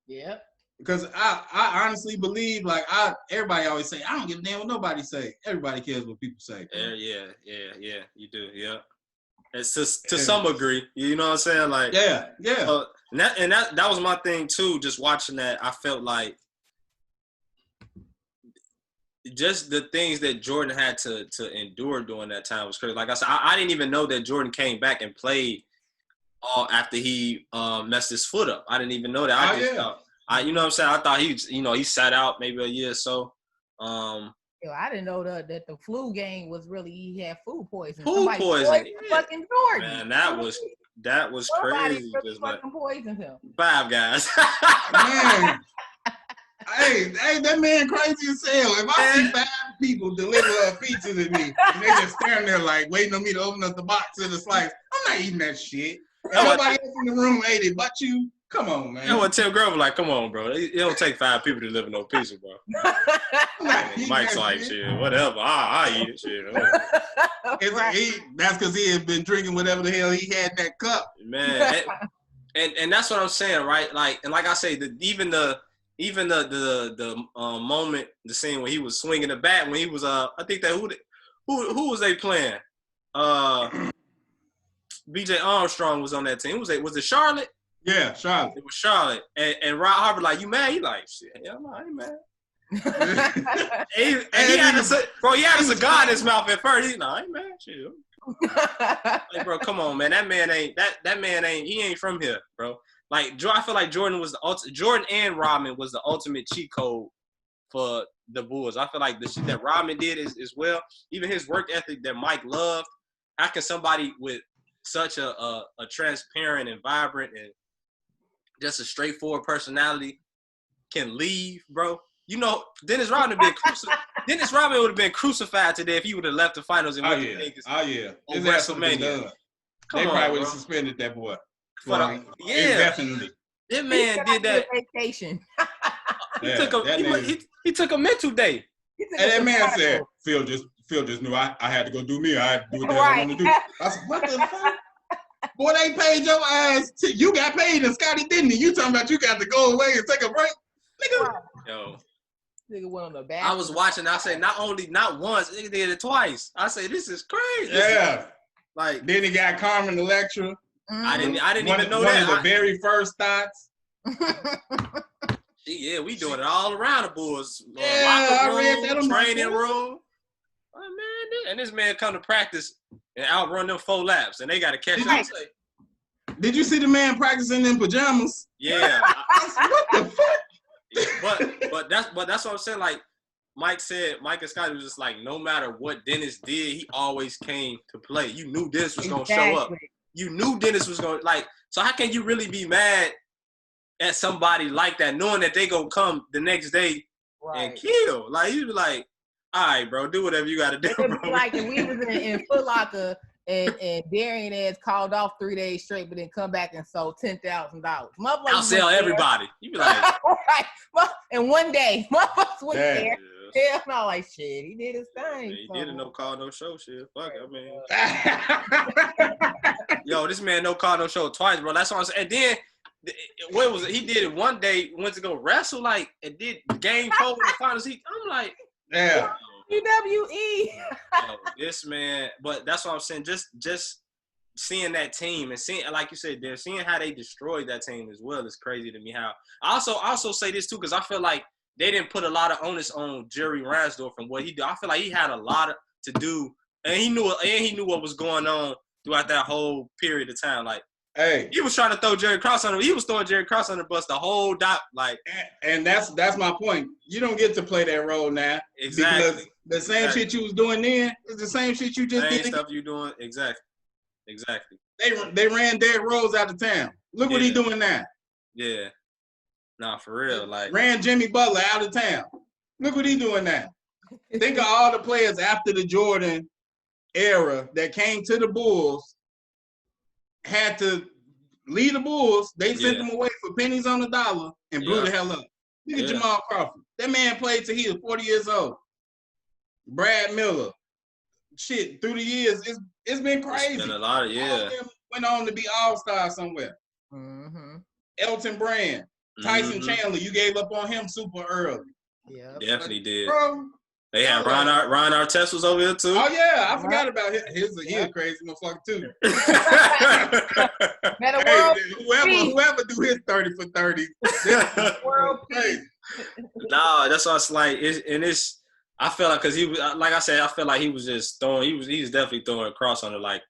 Yeah. Because I honestly believe, like, everybody always say, I don't give a damn what nobody say. Everybody cares what people say. Yeah, you do, yeah. It's just to some degree, you know what I'm saying? Like, yeah. That was my thing too. Just watching that, I felt like just the things that Jordan had to endure during that time was crazy. Like I said, I didn't even know that Jordan came back and played all after he messed his foot up. I didn't even know that. I just thought, you know what I'm saying? I thought he sat out maybe a year or so. I didn't know that the flu game was really he had food poisoning. Food poisoning. Yeah. Fucking Jordan. Man, that was crazy. Really fucking poisoned him. Five Guys. Man. Hey, that man crazy as hell. If I see 5 people deliver a pizza to me, and they just standing there like waiting on me to open up the box of the slice, I'm not eating that shit. And nobody else in the room ate it but you. Come on, man. You know what Tim Grover like? Come on, bro. It don't take 5 people to deliver no pizza, bro. Mike's like, shit, whatever. I eat it, shit. That's because he had been drinking whatever the hell he had in that cup, man. And that's what I'm saying, right? Like, and like I say, even the moment, the scene when he was swinging the bat, when he was I think that who was they playing? B.J. Armstrong was on that team. Was it Charlotte? Yeah, Charlotte. It was Charlotte. And Ron Harper like, you mad? He like, shit, hell no, I ain't mad. he had a cigar in his mouth at first. He's like, I ain't mad, shit. Like, bro, come on, man. That man ain't he ain't from here, bro. Like, I feel like Jordan and Rodman was the ultimate cheat code for the Bulls. I feel like the shit that Rodman did is well, even his work ethic that Mike loved. How can somebody with such a transparent and vibrant and just a straightforward personality can leave, bro? You know, Dennis Rodman would have been crucified today if he would have left the finals and went to Vegas. Oh yeah, on WrestleMania. They probably would have suspended that boy. Definitely. That man did that. Vacation. He took a mental day. And that man said, Phil just knew I had to go do me. I had to do what I wanted to do. I said, what the fuck? Boy, they paid your ass. You got paid and Scotty didn't. You talking about you got to go away and take a break? Nigga. Yo. Nigga went on the back. I was watching. I said, not once, nigga did it twice. I said, this is crazy. Yeah. Like, then he got Carmen Electra. Mm-hmm. I didn't even know that. One of the very first thoughts. Yeah, we doing it all around the Bulls. Yeah, locker room, I read that on training room. Oh, man, and this man come to practice and outrun them 4 laps, and they got to catch up. Did you see the man practicing in pajamas? Yeah. What the fuck? But that's what I'm saying. Like Mike and Scotty was just like, no matter what Dennis did, he always came to play. You knew Dennis was gonna show up. You knew Dennis was gonna so how can you really be mad at somebody like that, knowing that they gonna come the next day and kill? Like, you be like, all right, bro, do whatever you gotta do, bro. Like if we was in Foot Locker and Darian ass called off 3 days straight, but then come back and sold $10,000. I'll sell everybody. You be like, right. Well, in one day, motherfuckers went there. Yeah, not like shit. He did his thing. Yeah, he did a no call, no show shit. Fuck it, I mean. Yo, this man no call, no show twice, bro. That's what I'm saying. And then what was it? He did it one day, went to go wrestle, like, and did game 4 in the finals. I'm like, yeah. WWE. Yo, this man, but that's what I'm saying. Just seeing that team and seeing, like you said, they're seeing how they destroyed that team as well is crazy to me. How I also say this too, because I feel like they didn't put a lot of onus on Jerry Reinsdorf and what he did. I feel like he had a lot to do, and he knew what was going on throughout that whole period of time. Like, hey, he was trying to throw Jerry Krause on him. He was throwing Jerry Krause on the bus the whole dot. Like, and that's my point. You don't get to play that role now. Exactly. Because the same shit you was doing then is the same shit you just did. Same stuff you doing. Exactly. They ran Derrick Rose out of town. Look what he doing now. Yeah. Nah, for real. Like, ran Jimmy Butler out of town. Look what he doing now. Think of all the players after the Jordan era that came to the Bulls, had to leave the Bulls. They sent them away for pennies on the dollar and blew the hell up. Look at Jamal Crawford. That man played till he was 40 years old. Brad Miller. Shit, through the years, it's been crazy. It's been a lot of, went on to be all-star somewhere. Mm-hmm. Elton Brand. Tyson Chandler, you gave up on him super early. Yeah, definitely did. Bro, they had Ron Artest was over here too. Oh yeah, I forgot about him. He's a crazy motherfucker too. Whoever do his 30 for 30. World crazy. Nah, that's what it's like. It's I felt like because he was like I said, I felt like he was just throwing. He was definitely throwing Cross on it,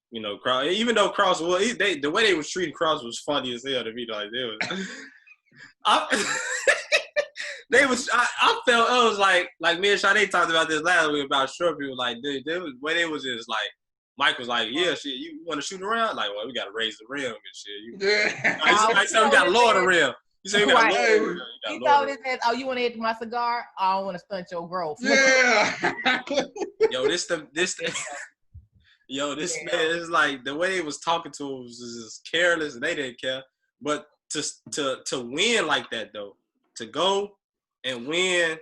Cross. Even though Cross was, the way they was treating Cross was funny as hell to me. Like they was, I felt it was like me and Sade talked about this last week about short people. Like they was way they was just like Mike was like, yeah, shit, you want to shoot around? Like, well, we got to raise the rim and shit. I said we got to lower the rim. You say we got to lower the rim. He told his ass, oh, you want to hit my cigar? I don't want to stunt your growth. Yeah. Yo, this man is like the way he was talking to him was just careless and they didn't care. But to win like that though, to go and win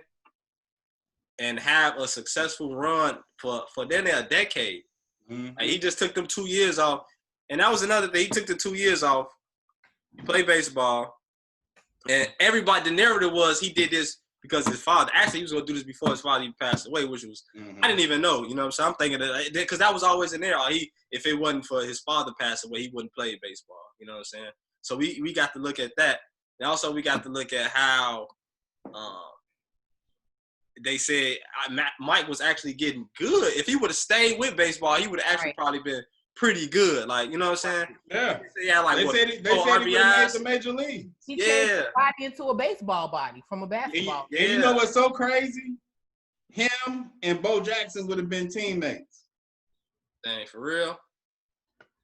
and have a successful run for then a decade. Mm-hmm. Like he just took them 2 years off. And that was another thing. He took the 2 years off, played baseball. And everybody, the narrative was he did this because his father, actually he was going to do this before his father even passed away, which was, I didn't even know, you know what I'm saying? I'm thinking that, because that was always in there. If it wasn't for his father passing away, he wouldn't play baseball, you know what I'm saying? So we got to look at that. And also we got to look at how they said Mike was actually getting good. If he would have stayed with baseball, he would have actually probably been pretty good. Like, you know what I'm saying? Yeah. They said he would have made the major league. He changed his body into a baseball body from a basketball. And you know what's so crazy? Him and Bo Jackson would have been teammates. Dang, for real?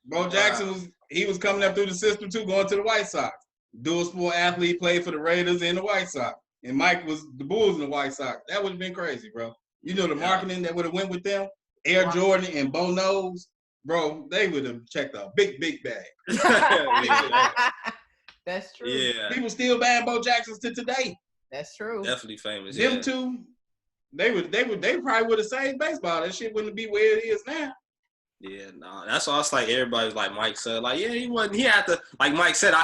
Bo Jackson was coming up through the system too, going to the White Sox. Dual sport athlete, played for the Raiders and the White Sox. And Mike was the Bulls and the White Sox. That would have been crazy, bro. You know the marketing that would have went with them? Air Jordan and Bo Nose. Bro, they would have checked a big bag. That's true. Yeah. People still buying Bo Jacksons to today. That's true. Definitely famous. Them two, they probably would have saved baseball. That shit wouldn't be where it is now. Yeah, no, that's why it's like everybody's like Mike said, like, yeah, he had to, like Mike said,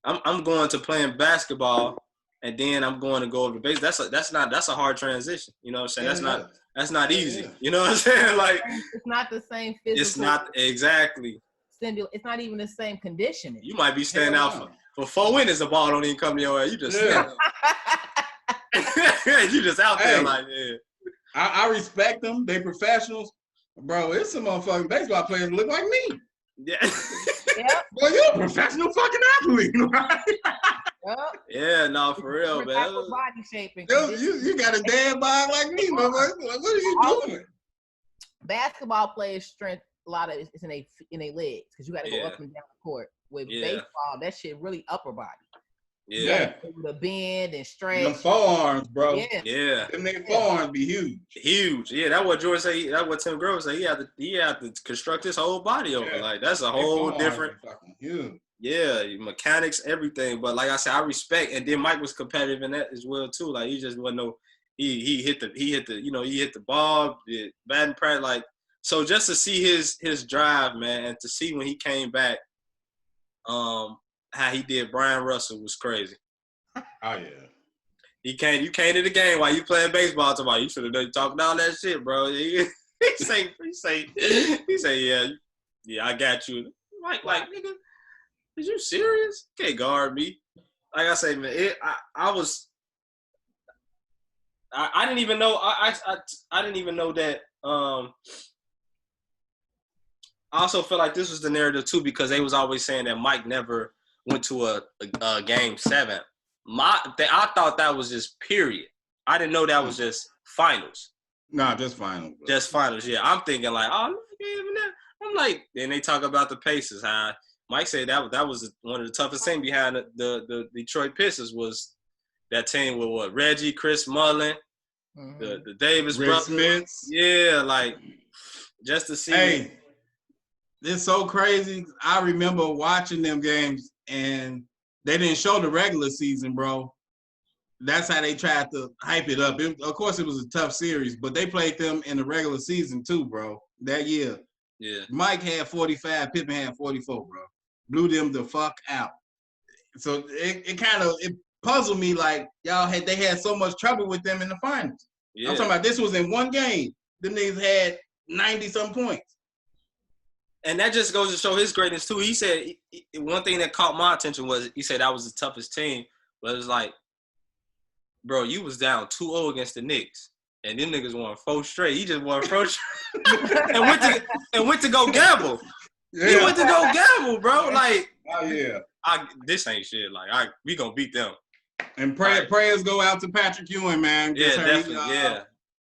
I'm going to playing basketball and then I'm going to go over the base. That's a hard transition. You know what I'm saying? That's not easy. Yeah. You know what I'm saying? Like, it's not the same physical. It's not exactly. It's not even the same conditioning. You might be standing out for 4 innings, the ball don't even come to your head. You just you just out there like, yeah. I respect them. They professionals. Bro, it's some motherfucking baseball players that look like me. Yeah. Boy, you're a professional fucking athlete, right? Yeah, no, for real, man. Body shaping. You got a damn body like me, motherfucker. Like, what are you doing? Basketball players' strength, a lot of it's in their legs because you got to go up and down the court. With baseball, that shit really upper body. Yeah. The bend and stretch. Them forearms, bro. Yeah. Them nigga forearms be huge. Huge. Yeah, that's what George said. That's what Tim Grover said. He had to construct his whole body over. Like, that's a whole different. Huge. Yeah, mechanics, everything. But like I said, I respect. And then Mike was competitive in that as well too. Like, he just wasn't he hit the ball, did batting practice. Like, so just to see his drive, man, and to see when he came back, how he did Brian Russell was crazy. Oh yeah. You came to the game while you playing baseball. Tomorrow, you should have done talking all that shit, bro. He say, yeah, I got you. Like, nigga, is you serious? You can't guard me. Like I say, man, I didn't even know. I didn't even know that. I also feel like this was the narrative too because they was always saying that Mike never went to a game 7. I thought that was just period. I didn't know that was just finals. Nah, just finals. Bro. Just finals, yeah. I'm thinking like, oh, I'm like, then they talk about the Pacers. How Mike said that was one of the toughest things behind the Detroit Pistons was that team with what Reggie, Chris Mullin, the Davis brothers. Smiths. Yeah, like just to see. Hey, it's so crazy. I remember watching them games and they didn't show the regular season, bro. That's how they tried to hype it up. Of course, it was a tough series, but they played them in the regular season too, bro, that year. Yeah. Mike had 45, Pippen had 44, bro. Blew them the fuck out. So it kind of puzzled me like they had so much trouble with them in the finals. Yeah. I'm talking about this was in one game. Them niggas had 90-some points. And that just goes to show his greatness too. He said one thing that caught my attention was he said that was the toughest team. But it was like, bro, you was down 2-0 against the Knicks. And them niggas won 4 straight. He just won 4 straight. and went to go gamble. Yeah. He went to go gamble, bro. Like, oh yeah. This ain't shit. Like, we gonna beat them. And prayers go out to Patrick Ewing, man. Yeah, definitely.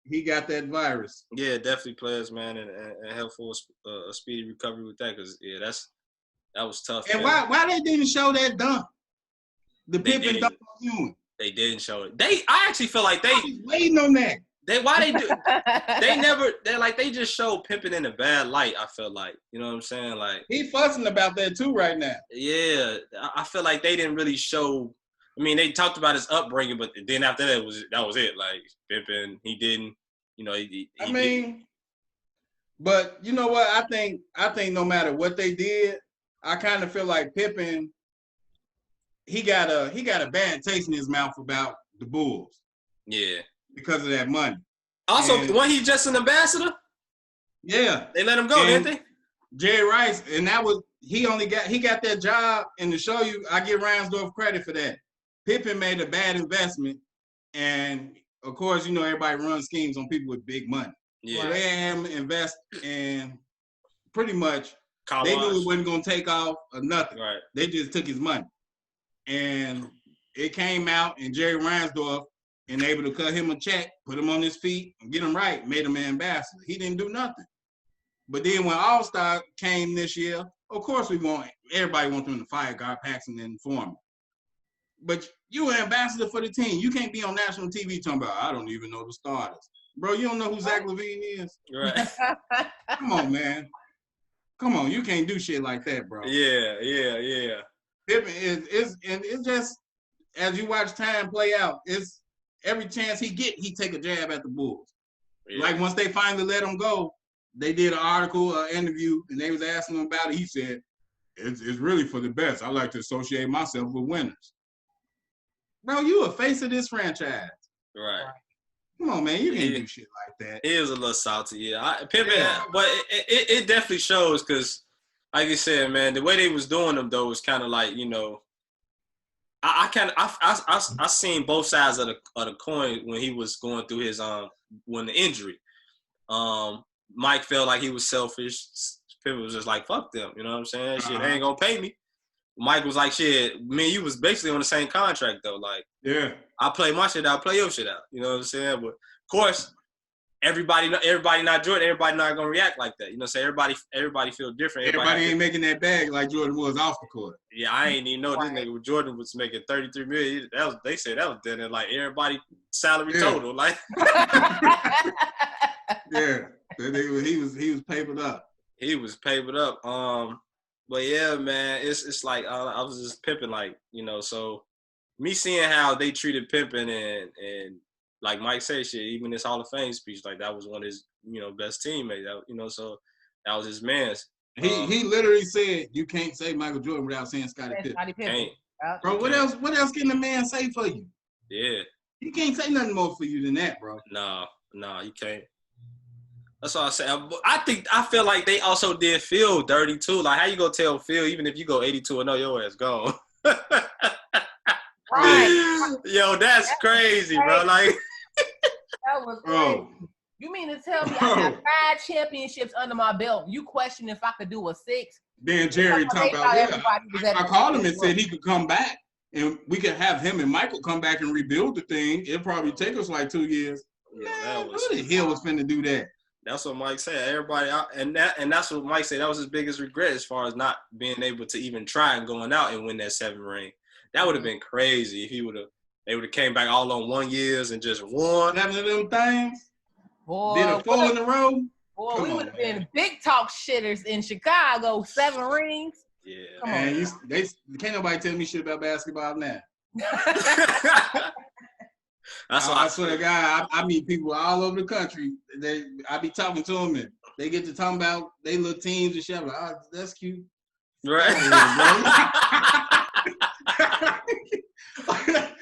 He got that virus. Yeah, definitely players, man, and help for a speedy recovery with that, because that was tough. And man. why they didn't show that dunk? The Pippen dunk on Ewing. They didn't show it. I actually feel like I was waiting on that. They just showed Pippen in a bad light. I feel like, you know what I'm saying? Like, he fussing about that too right now. Yeah, I feel like they didn't really show. I mean, they talked about his upbringing, but then after that was it. Like, Pippen, he didn't, you know. But you know what? I think no matter what they did, I kind of feel like Pippen, he got a bad taste in his mouth about the Bulls. Yeah. Because of that money. Also, when he just an ambassador? Yeah. They let him go, didn't they? Jerry Rice, and that was he got that job, and to show you, I give Reinsdorf credit for that. Pippen made a bad investment, and of course, you know, everybody runs schemes on people with big money. Yeah. So they had him invest, and pretty much they knew it wasn't going to take off or nothing. Right. They just took his money. And it came out, and Jerry Reinsdorf, and able to cut him a check, put him on his feet, and get him right, made him an ambassador. He didn't do nothing. But then when All-Star came this year, of course everybody wants them to fire Gar Paxson and Foreman. But you an ambassador for the team. You can't be on national TV talking about, I don't even know the starters. Bro, you don't know who Zach LaVine is? Right. Come on, man. Come on, you can't do shit like that, bro. Yeah. It's just, as you watch time play out, it's every chance he take a jab at the Bulls. Yeah. Like, once they finally let him go, they did an article, interview, and they was asking him about it. He said, it's really for the best. I like to associate myself with winners. Bro, you a face of this franchise. Right. Come on, man. You can't do shit like that. He is a little salty, yeah. Pippen, but it definitely shows, because, like you said, man, the way they was doing them, though, was kind of like, you know, I seen both sides of the coin when he was going through his when the injury. Mike felt like he was selfish. Pippen was just like, fuck them, you know what I'm saying? Shit, they ain't gonna pay me. Mike was like, shit, man, you was basically on the same contract though. Like, yeah, I play my shit out, play your shit out. You know what I'm saying? But of course, everybody not Jordan. Everybody not gonna react like that. You know, so everybody feel different. Everybody ain't making that bag like Jordan was off the court. Yeah, I ain't even know this nigga with Jordan was making $33 million. They said that was then like everybody salary total. Like, yeah, he was papered up. He was papered up. But yeah, man, it's like I was just Pippen, like, you know. So me seeing how they treated Pippen and like Mike said, shit, even his Hall of Fame speech, like that was one of his, you know, best teammates. That, you know, so that was his man's. He literally said, "You can't say Michael Jordan without saying Scottie Pippen." Bro, what else can the man say for you? Yeah, he can't say nothing more for you than that, bro. No, you can't. That's all I say. I feel like they also did Phil dirty too. Like, how you gonna tell Phil, even if you go 82-0, your ass gone? Right. Yo, that's crazy, bro. Like, that was crazy. You mean to tell me I got 5 championships under my belt? You question if I could do a 6? Then Jerry talked about, I called him and said he could come back, and we could have him and Michael come back and rebuild the thing. It'll probably take us like 2 years. Yeah, man, who the hell was finna do that? That's what Mike said. Everybody out, and that's what Mike said. That was his biggest regret as far as not being able to even try and going out and win that 7th ring. That would have been crazy if they would have came back all on 1 years and just won. 7 of them things. Boy, did a 4 in a row. Boy, we would have been big talk shitters in Chicago. 7 rings. Yeah, man. Can't nobody tell me shit about basketball now. I swear to God, I meet people all over the country. I be talking to them, and they get to talking about they little teams and shit. I'm like, oh, that's cute. Right.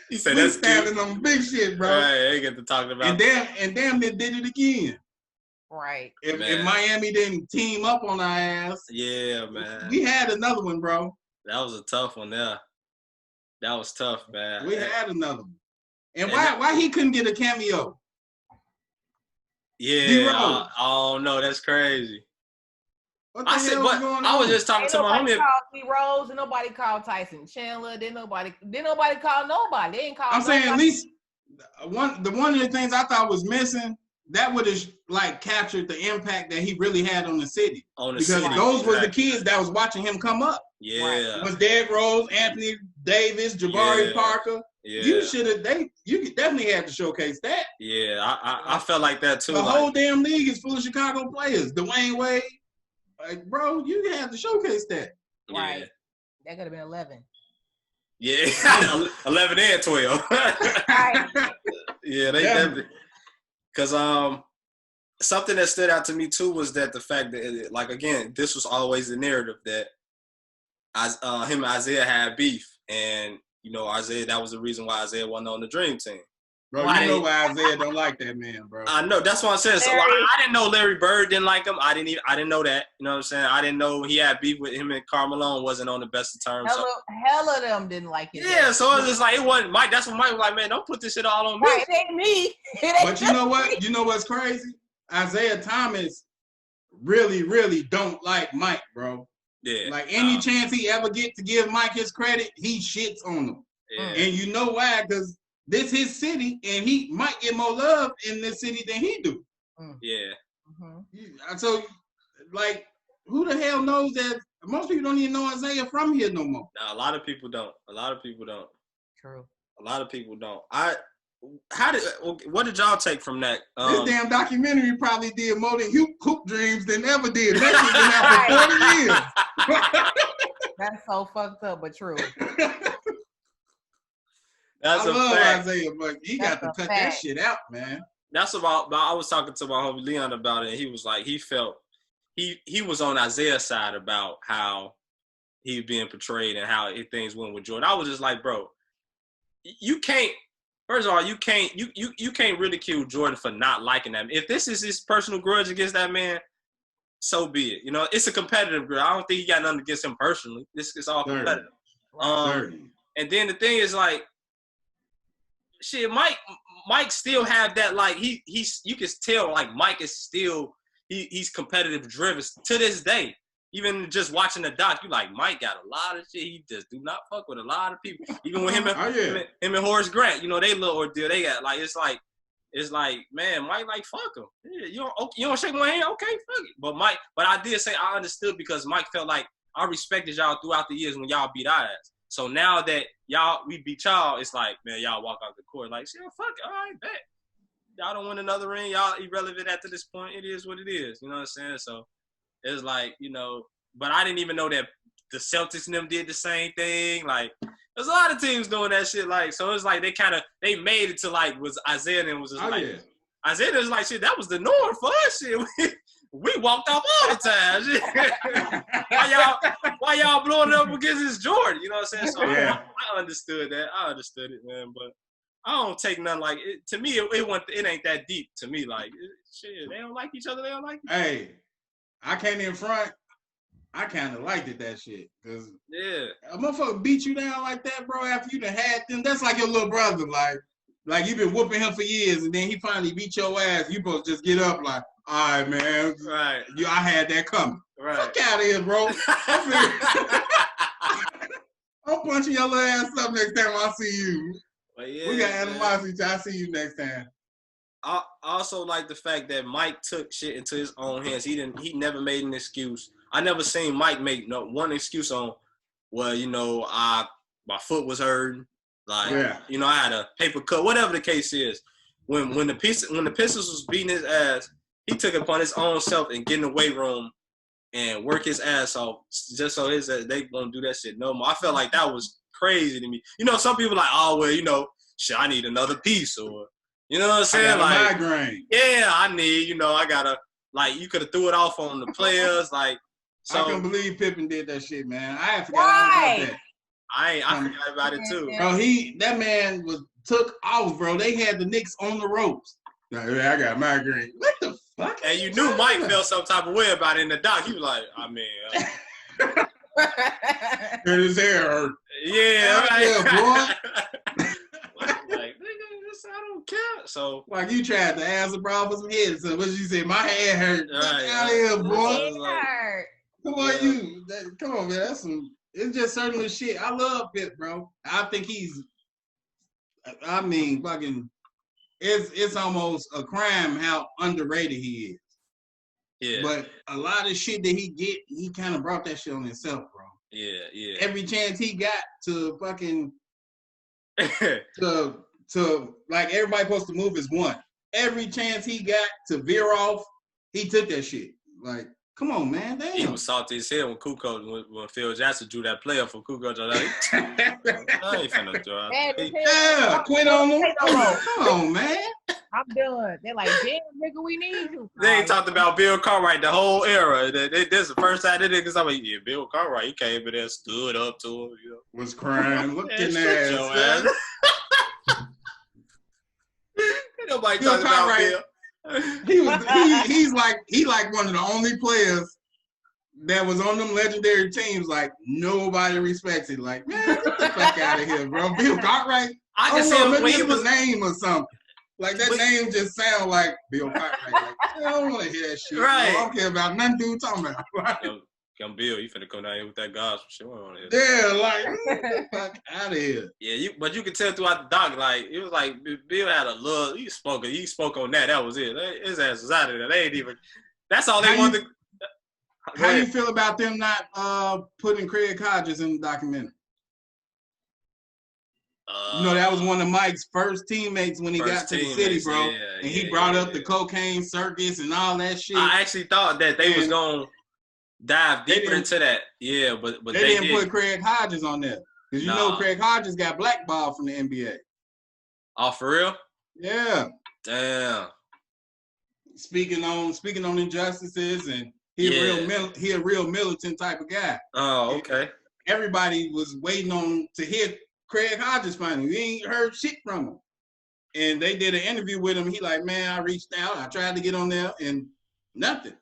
He said that's standing on big shit, bro. Right, they get to talking about and damn, they did it again. Right. If Miami didn't team up on our ass, yeah, man. We had another one, bro. That was a tough one there. That was tough, man. We had another one. And why he couldn't get a cameo? Yeah, I don't know. That's crazy. What the hell was going on? I was just talking to my homie. Called D-Rose, and nobody called Tyson Chandler. Didn't nobody call nobody. They ain't called. I'm saying at least one of the things I thought was missing, that would have like captured the impact that he really had on the city. Those were the kids that was watching him come up. Yeah, it was Derrick Rose, Anthony Davis, Jabari Parker. Yeah. You definitely had to showcase that. Yeah, I felt like that too. The whole damn league is full of Chicago players. Dwayne Wade, like, bro, you have to showcase that. Right. Yeah. That could have been 11. Yeah, 11 and 12. Right. Yeah, they definitely. Because something that stood out to me too was that the fact that, like, again, this was always the narrative that him and Isaiah had beef, and you know, Isaiah, that was the reason why Isaiah wasn't on the Dream Team. Bro, you know why Isaiah don't like that man, bro. I know. That's what I'm saying. So I didn't know Larry Bird didn't like him. I didn't know that. You know what I'm saying? I didn't know he had beef with him, and Karl Malone wasn't on the best of terms. Hell of them didn't like it. Yeah, so it was just like, it wasn't Mike. That's what Mike was like, man, don't put this shit all on me. Right, it ain't me. But you know what? You know what's crazy? Isaiah Thomas really, really don't like Mike, bro. Yeah. Like, any chance he ever get to give Mike his credit, he shits on him. Yeah. And you know why? Because this his city, and he might get more love in this city than he do. Yeah. Mm-hmm. So, like, who the hell knows that? Most people don't even know Isaiah from here no more. Nah, a lot of people don't. True. A lot of people don't. What did y'all take from that? This damn documentary probably did more than Hoop Dreams than ever did. That shit been out for 40 years. That's so fucked up, but true. I love Isaiah, but he got to cut that shit out, man. That's about. I was talking to my homie Leon about it, and he was like, he felt he was on Isaiah's side about how he was being portrayed and how things went with Jordan. I was just like, bro, you can't. First of all, you can't ridicule Jordan for not liking that. If this is his personal grudge against that man, so be it. You know, it's a competitive grudge. I don't think he got nothing against him personally. This is all competitive. And then the thing is, like, shit, Mike still have that, like, you can tell, like, Mike is still he's competitive driven to this day. Even just watching the doc, you like, Mike got a lot of shit. He just do not fuck with a lot of people. Even with him and him and Horace Grant, you know, they little ordeal they got. Like, it's like, man, Mike, like, fuck him. Yeah, you don't shake my hand? Okay, fuck it. But I did say I understood because Mike felt like I respected y'all throughout the years when y'all beat our ass. So now that we beat y'all, it's like, man, y'all walk out the court like, shit, fuck it, all right, bet. Y'all don't win another ring. Y'all irrelevant at this point. It is what it is. You know what I'm saying? So it's like, you know, but I didn't even know that the Celtics and them did the same thing. Like, there's a lot of teams doing that shit. Like, so it's like they made it to, like, was Isaiah and was just Isaiah was like, shit, that was the norm for us. Shit, we walked off all the time. Why y'all blowing up against this Jordan? You know what I'm saying? So I understood that. I understood it, man. But I don't take nothing like it. To me, it ain't that deep. To me, like, shit, they don't like each other. They don't like each other. Hey, I came in front. I kind of liked it, that shit. Cause a motherfucker beat you down like that, bro, after you done had them. That's like your little brother. Like you've been whooping him for years, and then he finally beat your ass. You supposed to just get up like, all right, man. Right. I had that coming. Right. Fuck out of here, bro. I'm punching your little ass up next time I see you. Yeah, we got animosity. I see you next time. I also like the fact that Mike took shit into his own hands. He never made an excuse. I never seen Mike make one excuse on, well, you know, my foot was hurting. Like, you know, I had a paper cut, whatever the case is. When the Pistons was beating his ass, he took it upon his own self and get in the weight room and work his ass off just so they won't do that shit no more. I felt like that was crazy to me. You know, some people like, oh, well, you know, shit, I need another piece, or, you know what I'm saying? Like, migraine. Yeah, I need, you know, I gotta, like, you could have threw it off on the players, like. So, I can't believe Pippen did that shit, man. I forgot all about that. I forgot about it too. Bro, that man took off, bro. They had the Knicks on the ropes. I got migraine. What the fuck? And you knew Mike felt some type of way about it in the doc. He was like, I mean, and his hair hurt. Yeah, right. Yeah, boy. like, nigga, I don't care. So like you tried to ask a bro for some head. So what you say? My head hurt. Right, out of here, boy. Come on, you. Come on, man. That's some. It's just certain shit. I love Pip, bro. I think he's. I mean, fucking. It's almost a crime how underrated he is. Yeah. But a lot of shit that he kind of brought that shit on himself, bro. Yeah. Every chance he got to fucking to like everybody supposed to move as one. Every chance he got to veer off, he took that shit. Like, come on, man. Damn. He was salty as hell when Phil Jackson drew that player for Kukoc. I ain't finna draw. Yeah, quit on him. Come on, man. I'm done. They're like, damn, nigga, we need you. They ain't talked about Bill Cartwright the whole era. This is the first time they niggas I'm like, yeah, Bill Cartwright, he came in there, stood up to him. You know? Was crying, looking ass. Ain't nobody Bill talking Cartwright, about Bill. He's like one of the only players that was on them legendary teams. Like nobody respects it. Like, man, get the fuck out of here, bro. Bill Cartwright. I can say maybe it's the name or something. Like that name just sound like Bill Cartwright. Like, I don't want to hear that shit. Right. I don't care about nothing dude talking about. Come Bill, you finna come down here with that gospel shit. Yeah, like get the fuck out of here. Yeah, but you could tell throughout the doc, like it was like Bill had a love. He spoke on that. That was it. His ass was out of there. They ain't even. That's all they wanted. How do you feel about them not putting Craig Hodges in the documentary? You know, that was one of Mike's first teammates when he got to the city, bro. Yeah, and he brought up the cocaine circus and all that shit. I actually thought that they was going to dive deeper into that. Yeah, but they didn't put Craig Hodges on there. Because you know Craig Hodges got blackballed from the NBA. Oh, for real? Yeah. Damn. Speaking on injustices, and he a real militant type of guy. Oh, okay. Everybody was waiting on to hear Craig Hodges finally. We ain't heard shit from him. And they did an interview with him. He like, man, I reached out. I tried to get on there and nothing.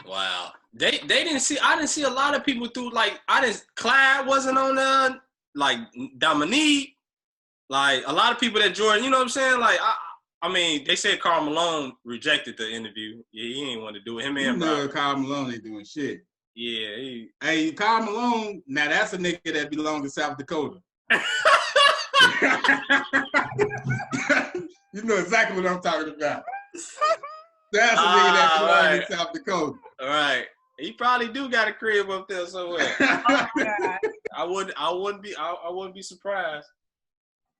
Wow. They didn't see, I didn't see a lot of people through, like, Clyde wasn't on there, like, Dominique, like, a lot of people that Jordan, you know what I'm saying? Like, I mean, they said Karl Malone rejected the interview. Yeah, he ain't want to do it. Him and Karl Malone ain't doing shit. Yeah. Hey, Karl Malone, now that's a nigga that belongs to South Dakota. You know exactly what I'm talking about. That's a nigga that belongs to South Dakota. All right. He probably do got a crib up there somewhere. I wouldn't be surprised.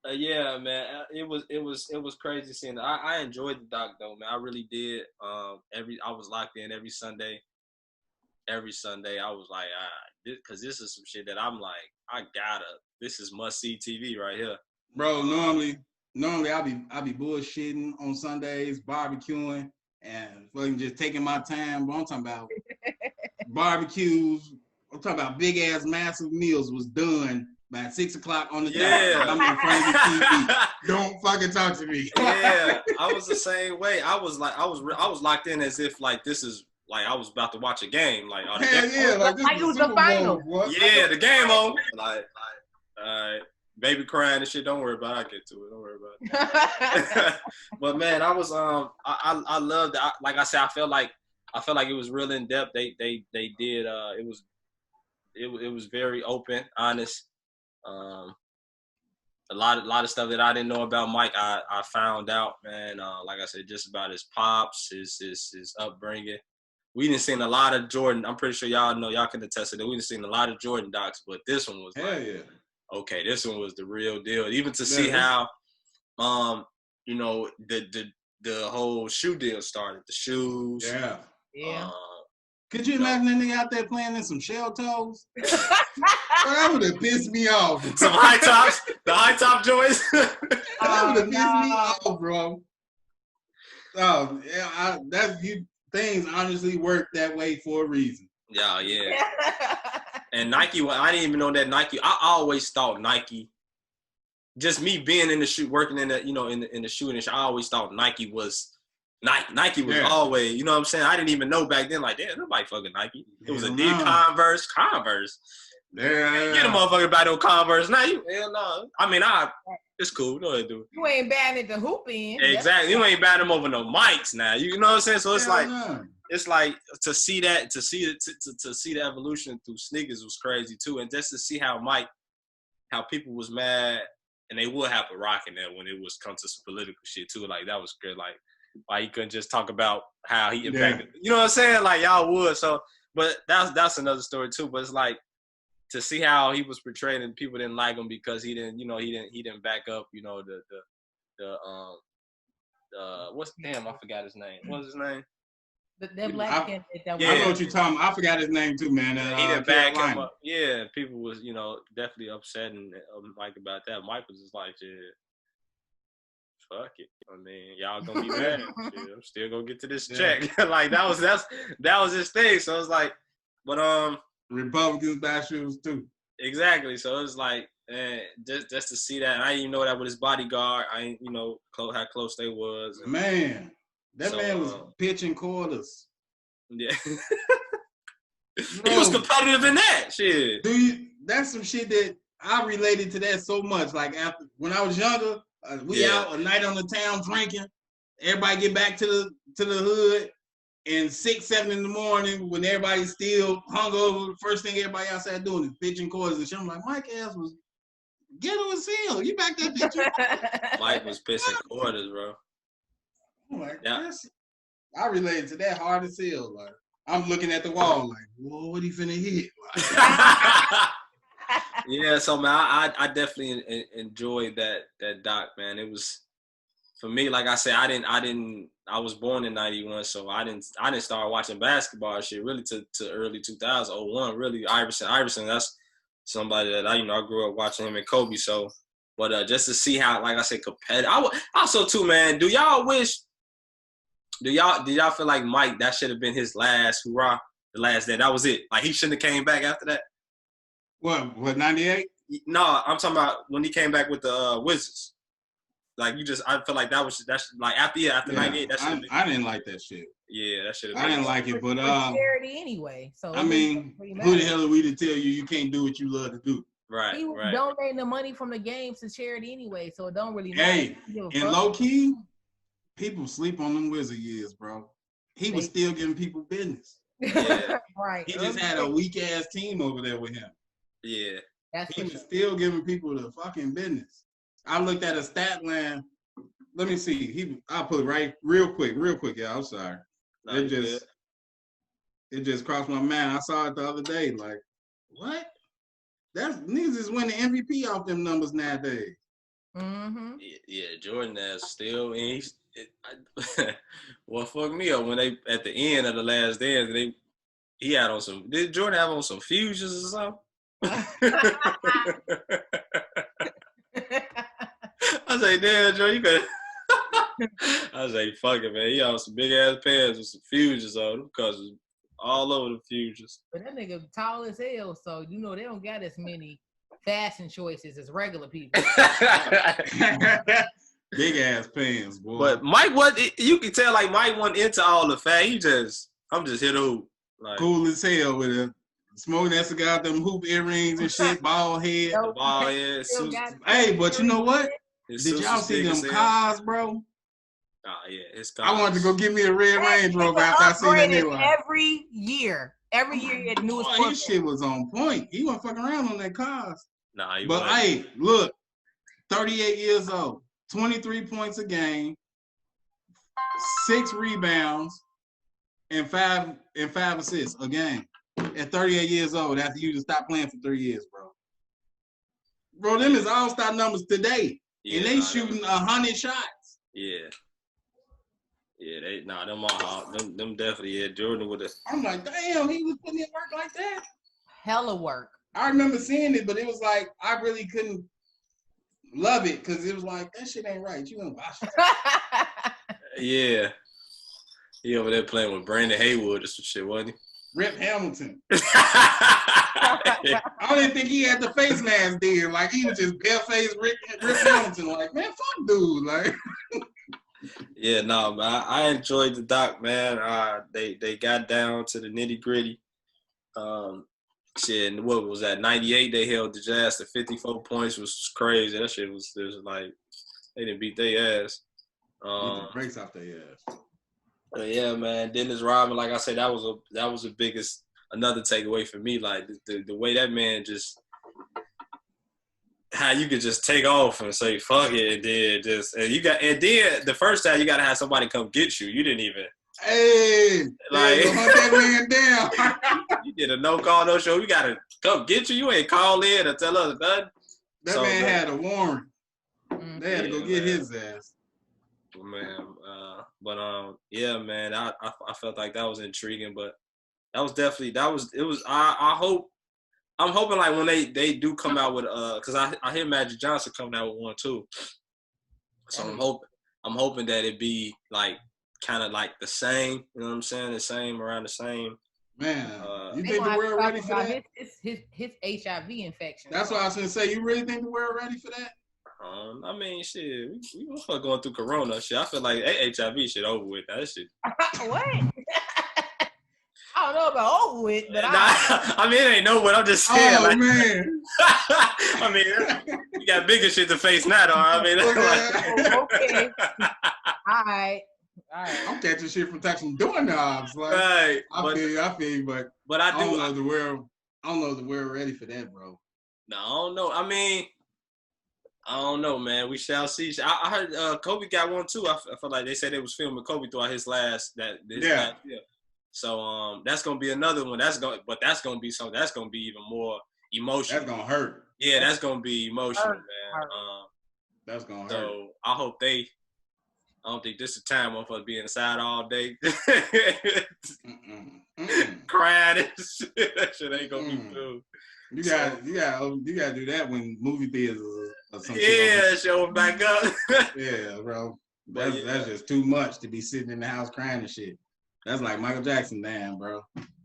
Yeah, man. It was crazy seeing it. I enjoyed the doc though, man. I really did. I was locked in every Sunday. Every Sunday, I was like, because this is some shit that I'm like, this is must-see TV right here. Bro, normally I'll be bullshitting on Sundays, barbecuing, and fucking just taking my time. But I'm talking about barbecues. I'm talking about big-ass, massive meals was done by 6 o'clock on the day. I'm in front of the TV. Don't fucking talk to me. Yeah, I was the same way. I was locked in as if like this is, like I was about to watch a game, like like this was the final. Yeah, the game on. Like, all right, baby crying and shit. Don't worry about it. I'll get to it. Don't worry about it. But man, I was I loved it. Like I said, I felt like it was real in depth. They did. It was very open, honest. A lot of stuff that I didn't know about Mike, I found out, man. Like I said, just about his pops, his upbringing. We didn't seen a lot of Jordan. I'm pretty sure y'all can attest to that. We didn't seen a lot of Jordan docs, but this one was okay, this one was the real deal. Even to see how, you know, the whole shoe deal started, the shoes. Yeah. Could you imagine that nigga out there playing in some shell toes? That would have pissed me off. Some high tops, the high top joints. That would have pissed me off, bro. Oh, yeah, things honestly work that way for a reason. Yeah. And Nike, I didn't even know that Nike. I always thought Nike. Just me being in the shoe, working in the, you know, in the shoe industry, I always thought Nike was Nike. Nike was always, you know what I'm saying? I didn't even know back then, like, damn, nobody fucking Nike. It was Adidas, Converse. Yeah. Get a motherfucker buy no Converse. Nah, hell no. I mean, it's cool. Go ahead, do it. You ain't banning the hoop in. Exactly. You ain't buying them over no mics now. You know what I'm saying? So it's like, no. it's like to see that, to see the evolution through sneakers was crazy too, and just to see how people was mad, and they would have a rock in there when it was come to some political shit too. Like that was good. Like why he couldn't just talk about how he impacted. You know what I'm saying? Like y'all would. So, but that's another story too. But it's like to see how he was portrayed and people didn't like him because he didn't back up. You know the what's damn I forgot his name. What was his name? That black kid. I know what you're talking about. I forgot his name too, man. He didn't back him up. Yeah, people was, definitely upset and Mike about that. Mike was just like, yeah, fuck it. I mean, y'all gonna be mad. Shit, I'm still gonna get to this check. Like that was his thing. So it's like, but Republicans buy shoes too. Exactly. So it's like, just to see that. I didn't even know that with his bodyguard. I ain't, how close they was. And, man. That man was pitching quarters. Yeah. He was competitive in that shit. That's some shit that I related to that so much. Like when I was younger, we out a night on the town drinking. Everybody get back to the hood, and 6, 7 in the morning when everybody's still hungover. The first thing everybody outside doing is pitching quarters and shit. I'm like, Mike ass was ghetto as hell. You back there pitching? Mike was pitching quarters, bro. Like, I related to that hard as hell. Like, I'm looking at the wall, like, whoa, what he finna hit? Yeah, so man, I definitely enjoyed that doc, man. It was for me, like I said, I was born in '91, so I didn't start watching basketball shit really to early 2001. Really, Iverson, that's somebody that I grew up watching him and Kobe. So, but just to see how, like I said, competitive. Also too, man. Did y'all feel like Mike, that should have been his last hurrah, the last day? That was it. Like he shouldn't have came back after that. What 98? No, I'm talking about when he came back with the Wizards. Like I feel like that's like after 98. That should. I didn't like that shit. Yeah, that should have. I didn't like it, but charity anyway. So I mean, who the hell are we to tell you can't do what you love to do? Right. He was donating the money from the games to charity anyway, so it don't really matter. Hey, and low key, people sleep on them Wizard years, bro. He was still giving people business. Yeah. Right. He just had a weak ass team over there with him. Yeah. He was still giving people the fucking business. I looked at a stat line. Let me see. I'll put it right real quick, y'all. I'm sorry. It just crossed my mind. I saw it the other day. Like, what? Niggas is winning MVP off them numbers nowadays. Mm-hmm. Yeah, Jordan has still, and well, fuck me up when they at the end of the last dance, he had on some. Did Jordan have on some fusions or something? I was like, damn, Jordan, you better. I was like, fuck it, man. He had on some big ass pants with some fusions on them because it's all over the fusions. But that nigga tall as hell, so they don't got as many fashion choices as regular people. Big ass pants, boy. But Mike you can tell like Mike wasn't into all the fat. I'm just here to hoop. Like, cool as hell with it. Smoking that cigar, them hoop earrings and shit, bald head. Bald head. Hey, but you know what? Did y'all see them cars, bro? Oh, yeah, his cars. I wanted to go get me a red Range Rover after I seen that new one. Every year he had newest. His shit was on point. He wasn't fucking around on that cars. Nah, but wasn't. Hey, look, 38 years old, 23 points a game, 6 rebounds, and 5 assists a game. At 38 years old, after you just stopped playing for 3 years, bro. Bro, them is all-star numbers today. Yeah, and they shooting 100 shots. Yeah. Yeah, them all them definitely, yeah, Jordan with us. I'm like, damn, he was putting in work like that? Hella work. I remember seeing it, but it was like, I really couldn't love it, because it was like, that shit ain't right. You don't watch it. Yeah. He over there playing with Brandon Haywood or some shit, wasn't he? Rip Hamilton. I don't even think he had the face mask then. Like, he was just bare-faced Rip Hamilton. Like, man, fuck dude. Like, yeah, no, man. I enjoyed the doc, man. They got down to the nitty-gritty. shit, and what was that? 98, they held the Jazz to 54 points, was crazy. That shit was like they didn't beat their ass. Get the breaks off their ass. Yeah, man. Dennis Rodman, like I said, that was the biggest another takeaway for me. Like the way that man just how you could just take off and say fuck it, and then the first time you gotta have somebody come get you. You didn't even. Hey, like hunt that man down. You did a no call, no show. We gotta come get you. You ain't call in or tell us nothing. That man had a warrant. They had to go get his ass. Man, yeah, man. I felt like that was intriguing, but that was definitely it was. I'm hoping like when they do come out with because I hear Magic Johnson coming out with one too. So I'm hoping that it be like kind of like the same, you know what I'm saying? The same, around the same. Man, you think the world ready for that? His HIV infection. That's what I was gonna say. You really think the world ready for that? I mean, shit, we going through Corona. Shit, I feel like HIV shit over with. That shit. What? I don't know about over with, but I mean, it ain't no what. I'm just saying. Oh, like, man. I mean, you got bigger shit to face now, though. I mean, okay. All right. I'm catching shit from touching doorknobs. Like, right. I feel you, but I don't know the world. I don't know if the world ready for that, bro. No, I don't know. I mean, I don't know, man. We shall see. I heard Kobe got one too. I feel like they said they was filming Kobe throughout his last year. So that's gonna be another one. That's gonna be something. That's gonna be even more emotional. That's gonna hurt. Yeah, that's gonna be emotional, man. That's gonna hurt. So I don't think this is the time for us being inside all day, crying and shit. That shit ain't gonna be through. You gotta do that when movie theaters or something. Yeah, show back up. Yeah, bro. That's just too much to be sitting in the house crying and shit. That's like Michael Jackson, damn, bro.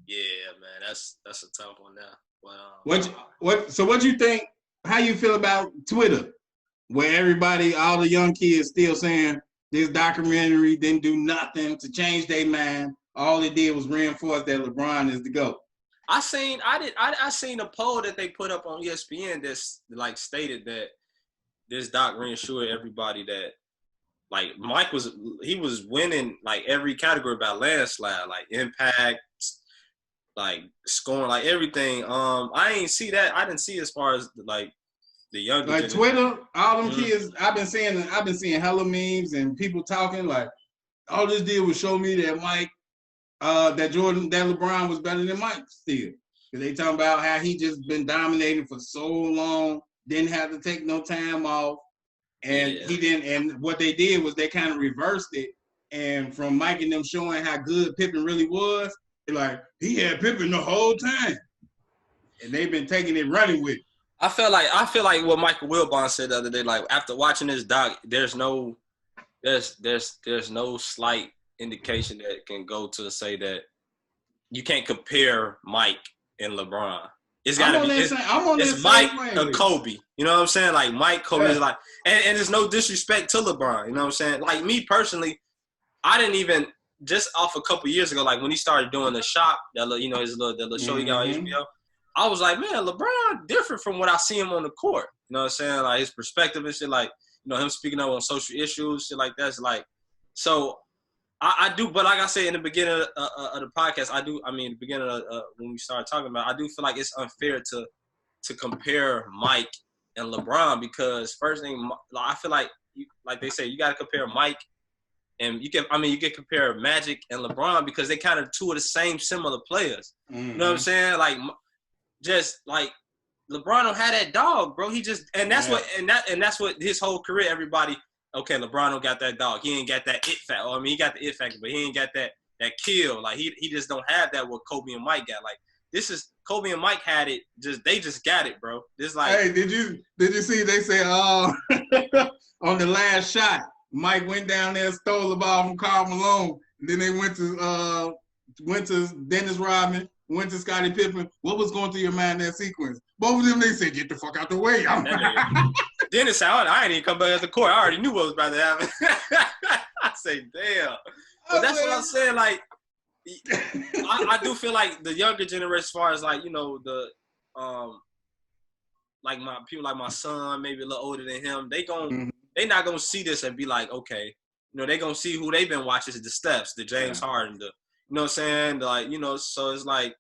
Yeah, man, that's a tough one now. What you think? How you feel about Twitter, where everybody, all the young kids, still saying this documentary didn't do nothing to change their mind. All it did was reinforce that LeBron is the GOAT. I seen a poll that they put up on ESPN that's like stated that this doc reassured everybody that like Mike was winning like every category by landslide, like impact, like scoring, like everything. I ain't see that. I didn't see as far as like the younger like Twitter, all them kids. I've been seeing hella memes and people talking like all this did was show me that Mike. That LeBron was better than Mike still. Because they talking about how he just been dominating for so long, didn't have to take no time off. And he didn't, and what they did was they kind of reversed it. And from Mike and them showing how good Pippen really was, they're like, he had Pippen the whole time. And they've been taking it running with it. I feel like what Michael Wilbon said the other day, like after watching this doc, there's no slight indication that can go to say that you can't compare Mike and LeBron. It's gotta be it's Mike and Kobe. You know what I'm saying? Like Mike, Kobe is like, and there's no disrespect to LeBron. You know what I'm saying? Like me personally, I didn't even just off a couple years ago, like when he started doing the shop, his little show he got on HBO. I was like, man, LeBron different from what I see him on the court. You know what I'm saying? Like his perspective and shit, like him speaking up on social issues, shit like that's like so. I do, but like I said in the beginning of the podcast, the beginning of when we started talking about it, I do feel like it's unfair to compare Mike and LeBron because first thing, I feel like they say, you got to compare Mike and you can compare Magic and LeBron because they kind of two of the same similar players. Mm-hmm. You know what I'm saying? Like, just like LeBron don't have that dog, bro. He just, and that's what his whole career, everybody. Okay, LeBron don't got that dog. He ain't got that it factor. I mean, he got the it factor, but he ain't got that kill. Like he just don't have that what Kobe and Mike got. Like this is Kobe and Mike had it. They just got it, bro. This like. Hey, did you see? They say on the last shot, Mike went down there, stole the ball from Karl Malone, and then they went to Dennis Rodman, went to Scottie Pippen. What was going through your mind in that sequence? Both of them, they said, "Get the fuck out the way." Dennis said, I ain't even come back at the court. I already knew what was about to happen. I say, damn. But that's what I'm saying. Like, I do feel like the younger generation, as far as like, like my people like my son, maybe a little older than him, they not gonna see this and be like, okay, they gonna see who they've been watching, the Stephs, the James Harden, the you know what I'm saying, like so it's like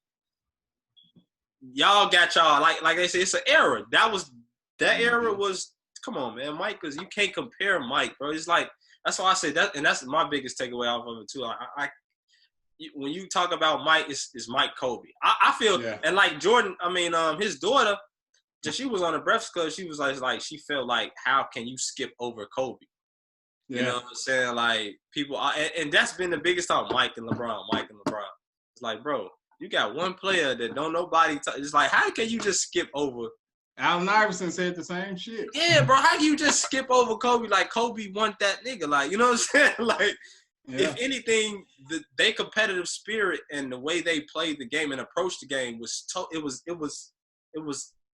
y'all got y'all like they say it's an era. That era was come on man, Mike, because you can't compare Mike, bro. It's like that's why I say that, and that's my biggest takeaway off of it too. When you talk about Mike, it's Mike Kobe. I feel and like Jordan, I mean his daughter. She was on the Breakfast Club. She was like she felt like, how can you skip over Kobe? You know what I'm saying? Like people, and that's been the biggest talk. Mike and LeBron. It's like, bro, you got one player that don't nobody. It's like, how can you just skip over? Allen Iverson said the same shit. Yeah, bro. How can you just skip over Kobe? Like Kobe want that nigga. Like you know what I'm saying? Like if anything, their competitive spirit and the way they played the game and approached the game was it was.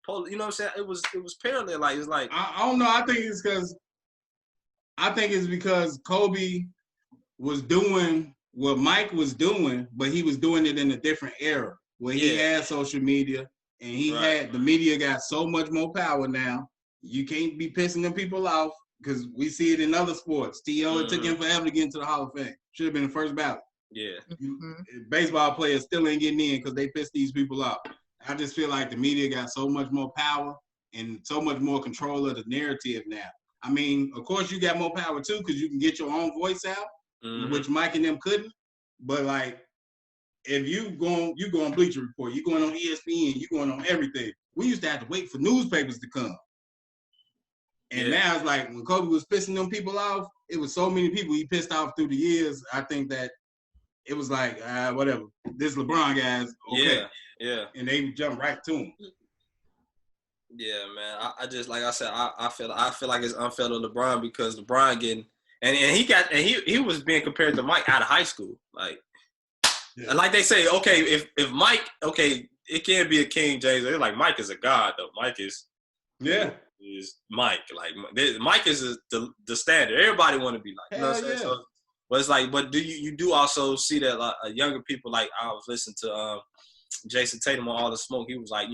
You know what I'm saying? It was parallel. Like it's like I don't know. I think it's because Kobe was doing what Mike was doing, but he was doing it in a different era where he had social media and he had the media got so much more power now. You can't be pissing them people off because we see it in other sports. T.O. It took him forever to get into the Hall of Fame. Should have been the first ballot. Yeah. Baseball players still ain't getting in because they piss these people off. I just feel like the media got so much more power and so much more control of the narrative now. I mean, of course, you got more power too because you can get your own voice out, which Mike and them couldn't. But like, if you go on Bleacher Report, you going on ESPN, you going on everything. We used to have to wait for newspapers to come, and now it's like when Kobe was pissing them people off, it was so many people he pissed off through the years. I think that it was like whatever. This LeBron guy's okay. Yeah, and they jump right to him. Yeah, man. I just like I said, I feel like it's unfair to LeBron because LeBron getting and he was being compared to Mike out of high school. Like they say, okay, if Mike, okay, it can't be a King James. They're like Mike is a god though. Mike is is Mike. Like Mike is the standard. Everybody want to be like. You know what I'm saying? So, but it's like, but you do also see that like, younger people like I was listening to Jason Tatum on All the Smoke. He was like,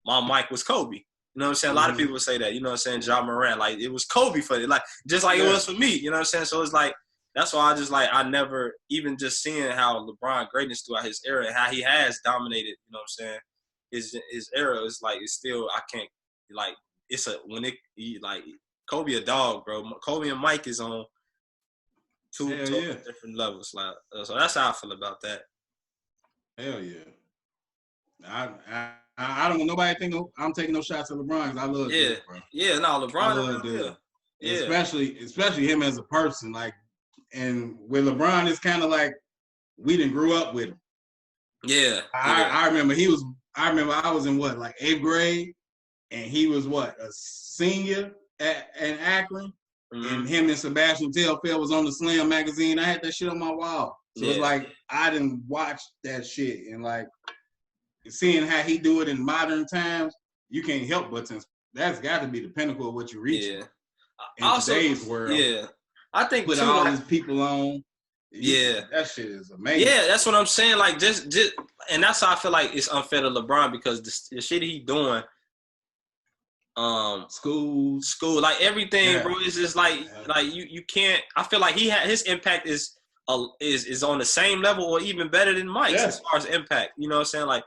my Mike was Kobe. You know what I'm saying? A lot of people say that. You know what I'm saying? Ja Morant, like it was Kobe for it, like just like it was for me. You know what I'm saying? So it's like that's why I just like I never even just seeing how LeBron greatness throughout his era and how he has dominated. You know what I'm saying? His era is like it's still I can't like it's a when it like Kobe a dog, bro. Kobe and Mike is on two different levels. Like so that's how I feel about that. Hell yeah. I don't want nobody think I'm taking no shots at LeBron because I love dude, bro. Yeah, no, LeBron. I love dude. Yeah. Especially him as a person. Like, and with LeBron, it's kind of like we didn't grew up with him. Yeah. I remember I was in what, like 8th grade, and he was what, a senior in Akron, and him and Sebastian Telfair was on the Slam magazine. I had that shit on my wall. So it's like I didn't watch that shit and like. Seeing how he do it in modern times, you can't help but that's got to be the pinnacle of what you reach. Yeah. In today's world. Yeah. I think put all these people on. Yeah. That shit is amazing. Yeah, that's what I'm saying. Like just and that's how I feel like it's unfair to LeBron because the shit he doing. School, like everything, bro. It's just like you can't. I feel like his impact is on the same level or even better than Mike's as far as impact. You know what I'm saying? Like.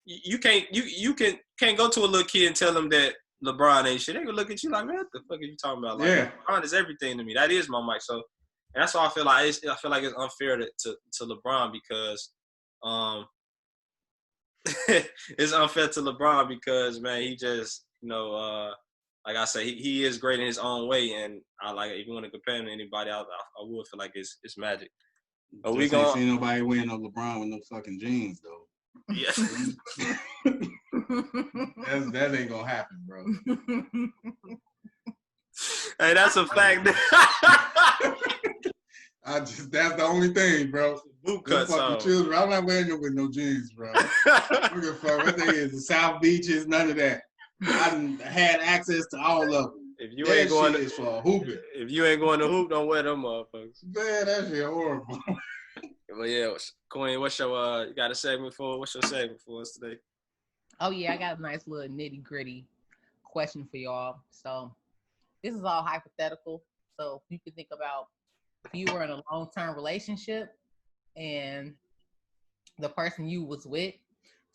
You can't go to a little kid and tell them that LeBron ain't shit. They gonna look at you like, man, what the fuck are you talking about? Like LeBron is everything to me. That is my Mike. So and that's why I feel like it's unfair to LeBron because it's unfair to LeBron because man he just like I say he is great in his own way and I like if you want to compare him to anybody else I would feel like it's magic. But we gonna see nobody wearing no LeBron with no fucking jeans though. Yeah. that ain't gonna happen, bro. Hey, that's a fact. That's the only thing, bro. Boot cuts fucking children. I'm not wearing them with no jeans, bro. What they is the South Beaches, none of that. I had access to all of them. If you ain't going to for hooping. If you ain't going to hoop, don't wear them motherfuckers. Man, that shit horrible. Well, yeah, Queen, what's your segment for us today? Oh yeah, I got a nice little nitty gritty question for y'all. So this is all hypothetical. So you can think about if you were in a long-term relationship and the person you was with.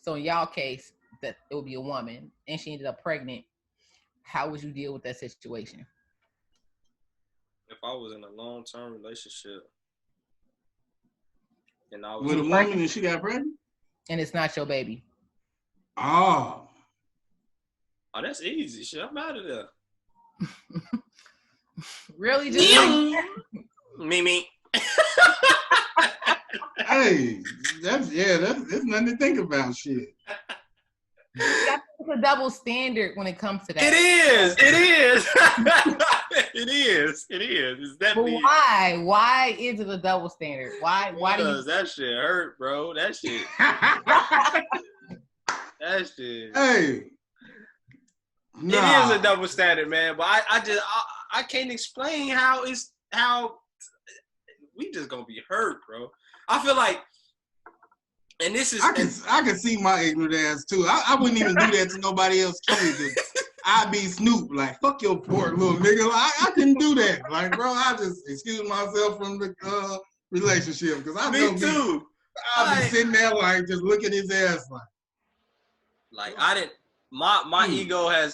So in y'all case, that it would be a woman, and she ended up pregnant. How would you deal with that situation? If I was in a long-term relationship and I was with a woman and she got pregnant, and it's not your baby. Oh, that's easy. Shit, I'm out of there. Really? Just me. Hey, that's nothing to think about. Shit. It's a double standard when it comes to that. It is. It is. It's definitely. But why? Why is it a double standard? Why? Because that shit hurt, bro. That shit. That shit. Hey. It is a double standard, man. But I can't explain how we just gonna be hurt, bro. I feel like, and this is. I can see my ignorant ass too. I wouldn't even do that to nobody else. I'd be Snoop, like, fuck your poor little nigga. Like, I couldn't do that. Like, bro, I just excuse myself from the relationship because I'd be sitting there like just looking at his ass like I didn't. My ego I've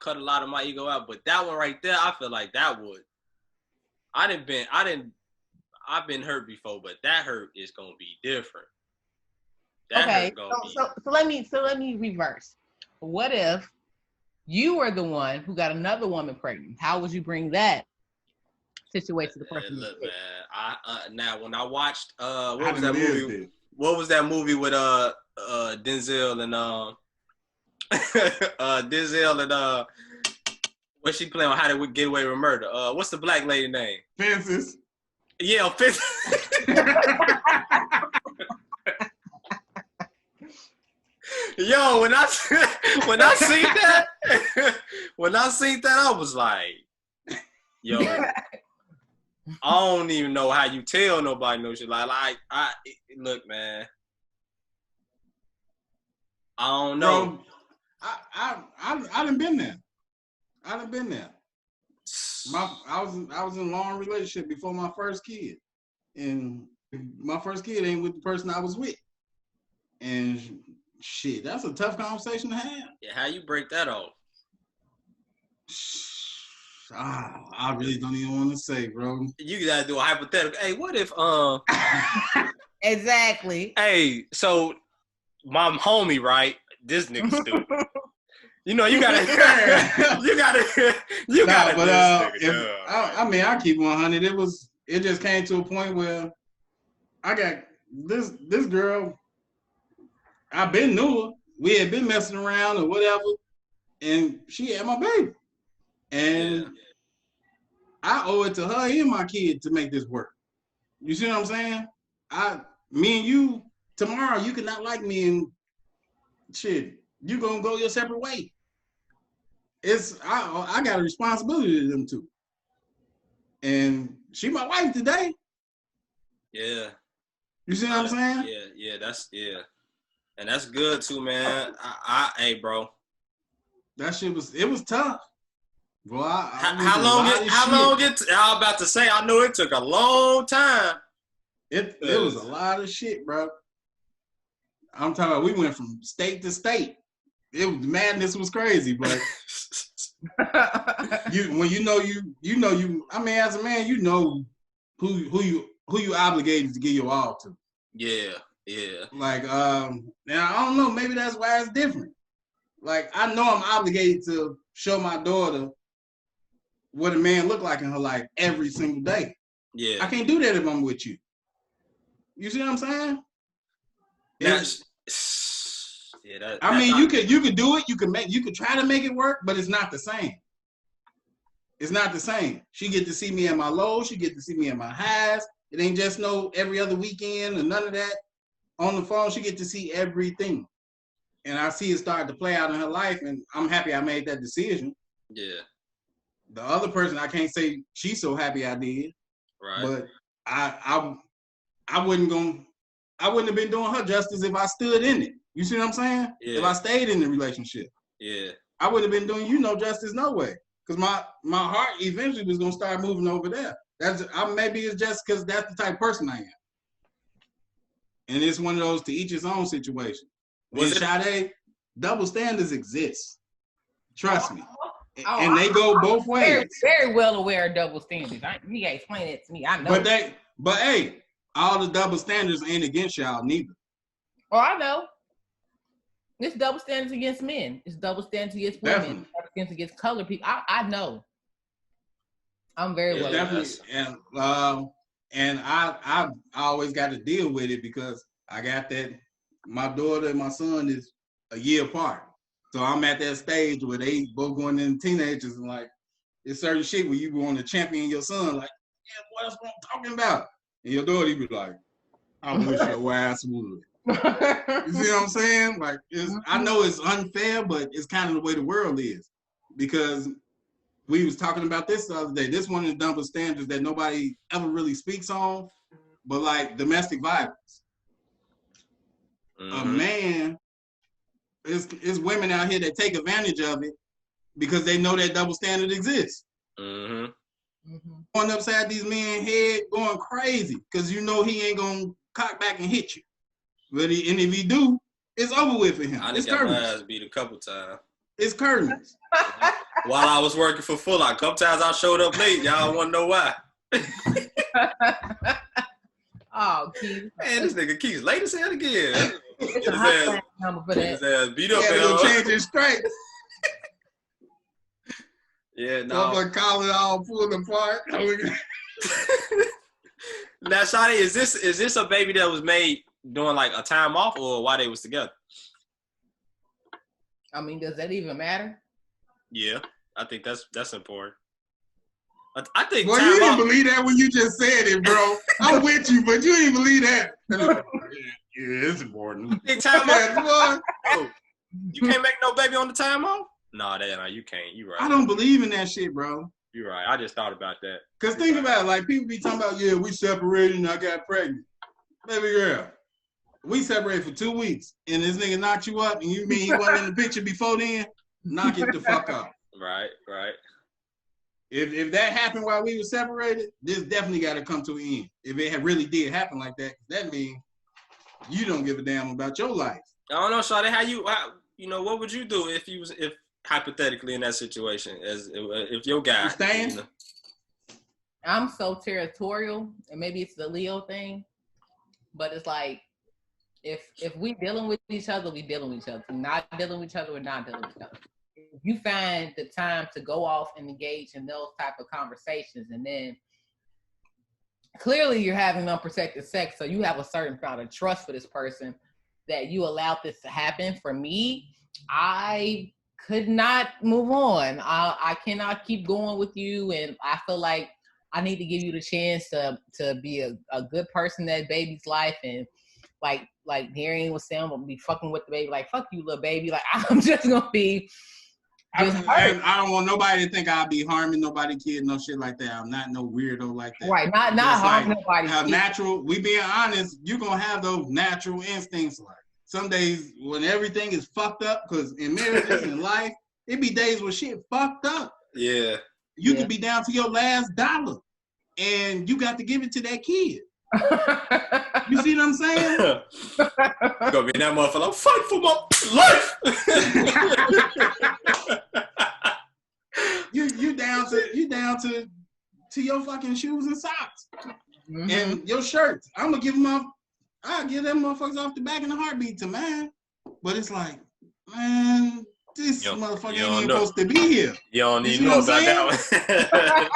cut a lot of my ego out, but that one right there, I feel like that would. I've been hurt before, but that hurt is gonna be different. So let me reverse. What if you were the one who got another woman pregnant? How would you bring that situation to the person? Look, man, now when I watched what was that movie? What was that movie with Denzel and Denzel and what's she playing on How to Get Away with Murder? What's the black lady name? Fences. Yeah, Fences. Yo, when I seen that, I was like, yo, I don't even know how you tell nobody no shit. Like look, man, I don't know. Bro, I done been there. I was in a long relationship before my first kid, and my first kid ain't with the person I was with, and shit, that's a tough conversation to have. Yeah, how you break that off? I really don't even want to say, bro. You gotta do a hypothetical. Hey, what if Exactly. Hey, so my homie, right? This nigga stupid. You know, you gotta. I mean, I keep 100. It just came to a point where I got this girl. I been knew her. We had been messing around or whatever, and she had my baby, and I owe it to her and my kid to make this work. You see what I'm saying? Me and you tomorrow, you cannot like me and shit. You gonna go your separate way. I got a responsibility to them too. And she my wife today. Yeah. You see what I'm saying? Yeah. And that's good too, man. Hey, bro. That shit was tough. Bro, how long I was about to say, I know it took a long time. It was a lot of shit, bro. I'm talking about we went from state to state. Madness was crazy, but I mean, as a man, you know who you obligated to give your all to. Yeah. Like, now I don't know, maybe that's why it's different. Like, I know I'm obligated to show my daughter what a man look like in her life every single day. Yeah. I can't do that if I'm with you. You see what I'm saying? I mean, you could do it. You could try to make it work, but it's not the same. It's not the same. She get to see me at my lows. She get to see me at my highs. It ain't just no every other weekend or none of that. On the phone, she get to see everything. And I see it start to play out in her life, and I'm happy I made that decision. Yeah. The other person, I can't say she's so happy I did. Right. But I wouldn't have been doing her justice if I stood in it. You see what I'm saying? Yeah. If I stayed in the relationship, I would have been doing you no justice, no way. Because my heart eventually was gonna start moving over there. Maybe it's just because that's the type of person I am. And it's one of those to each his own situation. Sade, double standards exist. Trust me. And they go both ways. Very, very well aware of double standards. You gotta explain it to me. I know. But hey, all the double standards ain't against y'all neither. Oh, I know. It's double standards against men. It's double standards against women. Definitely. Double standards against colored people. I know. I'm very well aware. And I always got to deal with it because I got that. My daughter and my son is a year apart, so I'm at that stage where they both going into teenagers and like it's certain shit where you want to champion your son. Like, yeah, what else I'm talking about? And your daughter, you be like, I wish your ass would. You see what I'm saying? Like, I know it's unfair, but it's kind of the way the world is. Because we was talking about this the other day. This one of the double standards that nobody ever really speaks on, but like domestic violence. A man, is women out here that take advantage of it because they know that double standard exists. Going upside these men's head, going crazy because you know he ain't gonna cock back and hit you. But and if he do, it's over with for him. I just got my ass beat a couple times. It's curtains. While I was working for Full Lock, a couple times I showed up late. Y'all want to know why? Oh, Keith. Man, this nigga Keith's late as hell again. It's a hot number for that. His ass beat up. Yeah, go change his stripes. Yeah, no. I'm gonna call it all pulled apart. Now, Shadi, is this a baby that was made during like a time off or while they was together? I mean, does that even matter? Yeah, I think that's important. I think. Well, you didn't believe that when you just said it, bro. I'm with you, but you didn't believe that. Yeah, it's important. I think time off. Oh, you can't make no baby on the time off? No, you can't. You right. I don't believe in that shit, bro. You're right. I just thought about that. Cause think about it, like people be talking about, yeah, we separated and I got pregnant. Baby girl, we separated for 2 weeks and this nigga knocked you up and you mean he wasn't in the picture before then? Knock it the fuck off. Right. If that happened while we were separated, this definitely got to come to an end. If it really did happen like that, that means you don't give a damn about your life. I don't know, Shawty, how what would you do if hypothetically in that situation, as if your guy? You know? I'm so territorial, and maybe it's the Leo thing, but it's like if we dealing with each other, we dealing with each other. If we're not dealing with each other, we're not dealing with each other. If you find the time to go off and engage in those type of conversations, and then clearly you're having unprotected sex, so you have a certain amount of trust for this person that you allowed this to happen. For me, I could not move on. I cannot keep going with you, and I feel like I need to give you the chance to be a good person in that baby's life. And like Darian was saying, I'm gonna be fucking with the baby. Like, fuck you, little baby. Like, I'm just gonna be. I don't want nobody to think I'll be harming nobody, kid, no shit like that. I'm not no weirdo like that. Right, not harming nobody. Natural. We being honest, you're gonna have those natural instincts. Like some days when everything is fucked up, because in marriages and life, it be days when shit fucked up. Yeah. You could be down to your last dollar, and you got to give it to that kid. You see what I'm saying? You're gonna be that motherfucker. I'm fighting for my life. you down to your fucking shoes and socks and your shirts. I'm gonna give them up. I'll give them motherfuckers off the back in a heartbeat to man. But it's like, man, this motherfucker ain't even supposed to be here. You don't need to know about that one.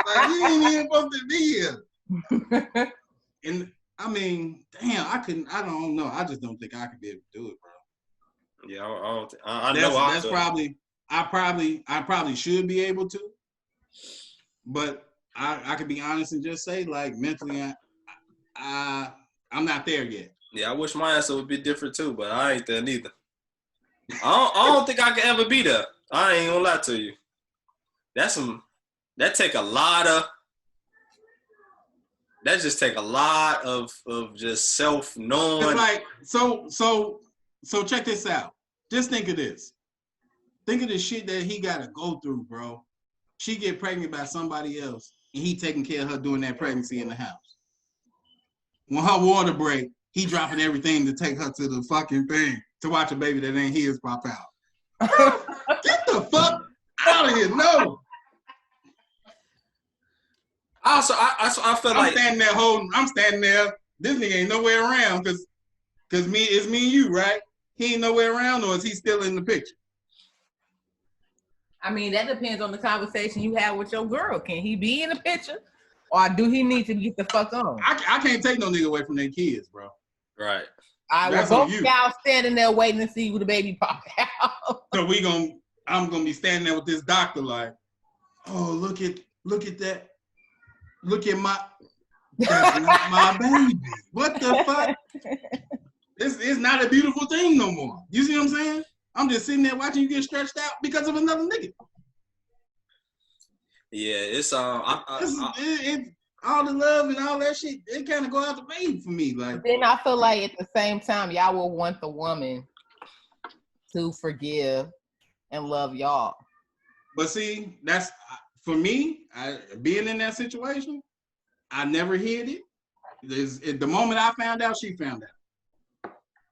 Like, he ain't even supposed to be here. And I mean, damn, I don't know. I just don't think I could be able to do it, bro. Yeah, I know. That's probably, I probably should be able to, but I could be honest and just say, like, mentally, I'm not there yet. Yeah, I wish my answer would be different too, but I ain't there neither. I don't think I could ever be there. I ain't gonna lie to you. That just take a lot of just self-knowing. Like, so So check this out. Just think of this. Think of the shit that he got to go through, bro. She get pregnant by somebody else, and he taking care of her during that pregnancy in the house. When her water break, he dropping everything to take her to the fucking thing to watch a baby that ain't his pop out. Get the fuck out of here! No. Also, I feel like I'm standing there. This nigga ain't nowhere around because it's me and you, right? He ain't nowhere around, or is he still in the picture? I mean, that depends on the conversation you have with your girl. Can he be in the picture, or do he need to get the fuck on? I can't take no nigga away from their kids, bro. Right. I will both y'all standing there waiting to see who the baby pop out. So I'm gonna be standing there with this doctor like, oh, look at that. Look at that's not my baby. What the fuck? It's not a beautiful thing no more. You see what I'm saying? I'm just sitting there watching you get stretched out because of another nigga. Yeah, it's all the love and all that shit. It kind of go out the way for me. Like, then I feel like at the same time, y'all will want the woman to forgive and love y'all. But see, that's for me. Being in that situation, I never hid it. The moment I found out, she found out,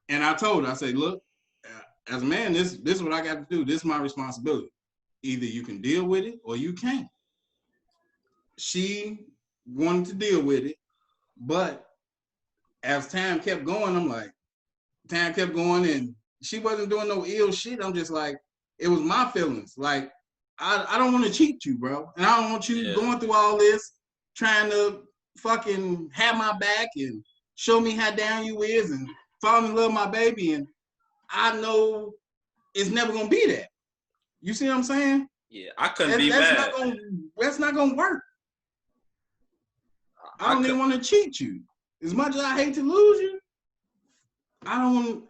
and I told her, I said, look. As a man, this is what I got to do. This is my responsibility. Either you can deal with it or you can't. She wanted to deal with it, but as time kept going, and she wasn't doing no ill shit. I'm just like, it was my feelings. Like, I don't want to cheat you, bro. And I don't want you going through all this, trying to fucking have my back and show me how down you is and fall in love with my baby. And I know it's never gonna be that. You see what I'm saying? Yeah, I couldn't be mad. That's not gonna work. I don't even want to cheat you. As much as I hate to lose you, I'm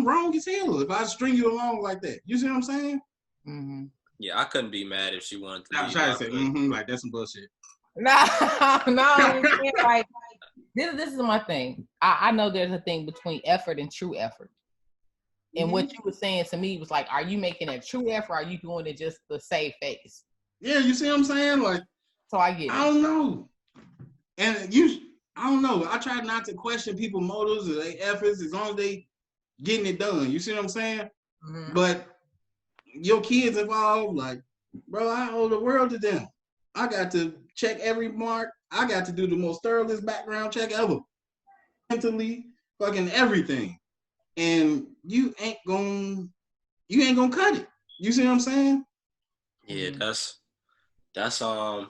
wrong as hell if I string you along like that. You see what I'm saying? Mm-hmm. Yeah, I couldn't be mad if she wanted to. I'm trying to say, like that's some bullshit. No. Like this is my thing. I know there's a thing between effort and true effort. And what you were saying to me was like, are you making a true effort? Or are you doing it just to save face? Yeah, you see what I'm saying? Like, so I get it. I don't know. And I don't know. I try not to question people's motives or their efforts as long as they getting it done. You see what I'm saying? Mm-hmm. But your kids involved, like, bro, I owe the world to them. I got to check every mark. I got to do the most thoroughest background check ever. Mentally, fucking everything. And you ain't gonna cut it. You see what I'm saying? Yeah, that's a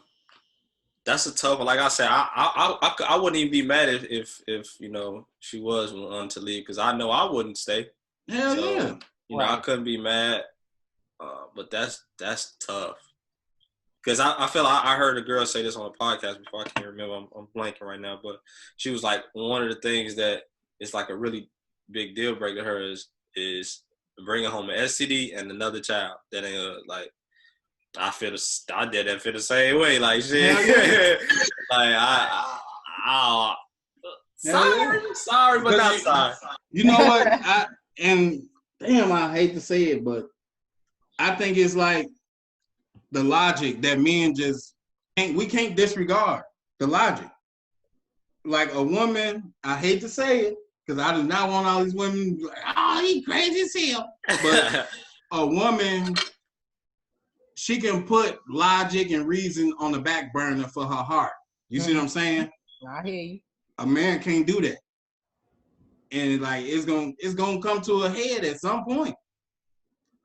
tough one. Like I said, I wouldn't even be mad if you know she was wanting to leave because I know I wouldn't stay. Hell yeah. You know, I couldn't be mad. But that's tough. Because I feel like I heard a girl say this on a podcast before. I can't remember. I'm blanking right now. But she was like, one of the things that is like a really big deal breaker to her is bringing home an STD and another child. That ain't like I did that feel the same way. Like shit. Yeah. Like sorry, but not sorry. You know what? I hate to say it, but I think it's like the logic that men we can't disregard the logic. Like a woman, I hate to say it, because I do not want all these women like, oh, he crazy as hell. But a woman, she can put logic and reason on the back burner for her heart. You see what I'm saying? I hear you. A man can't do that. And like it's gonna come to a head at some point.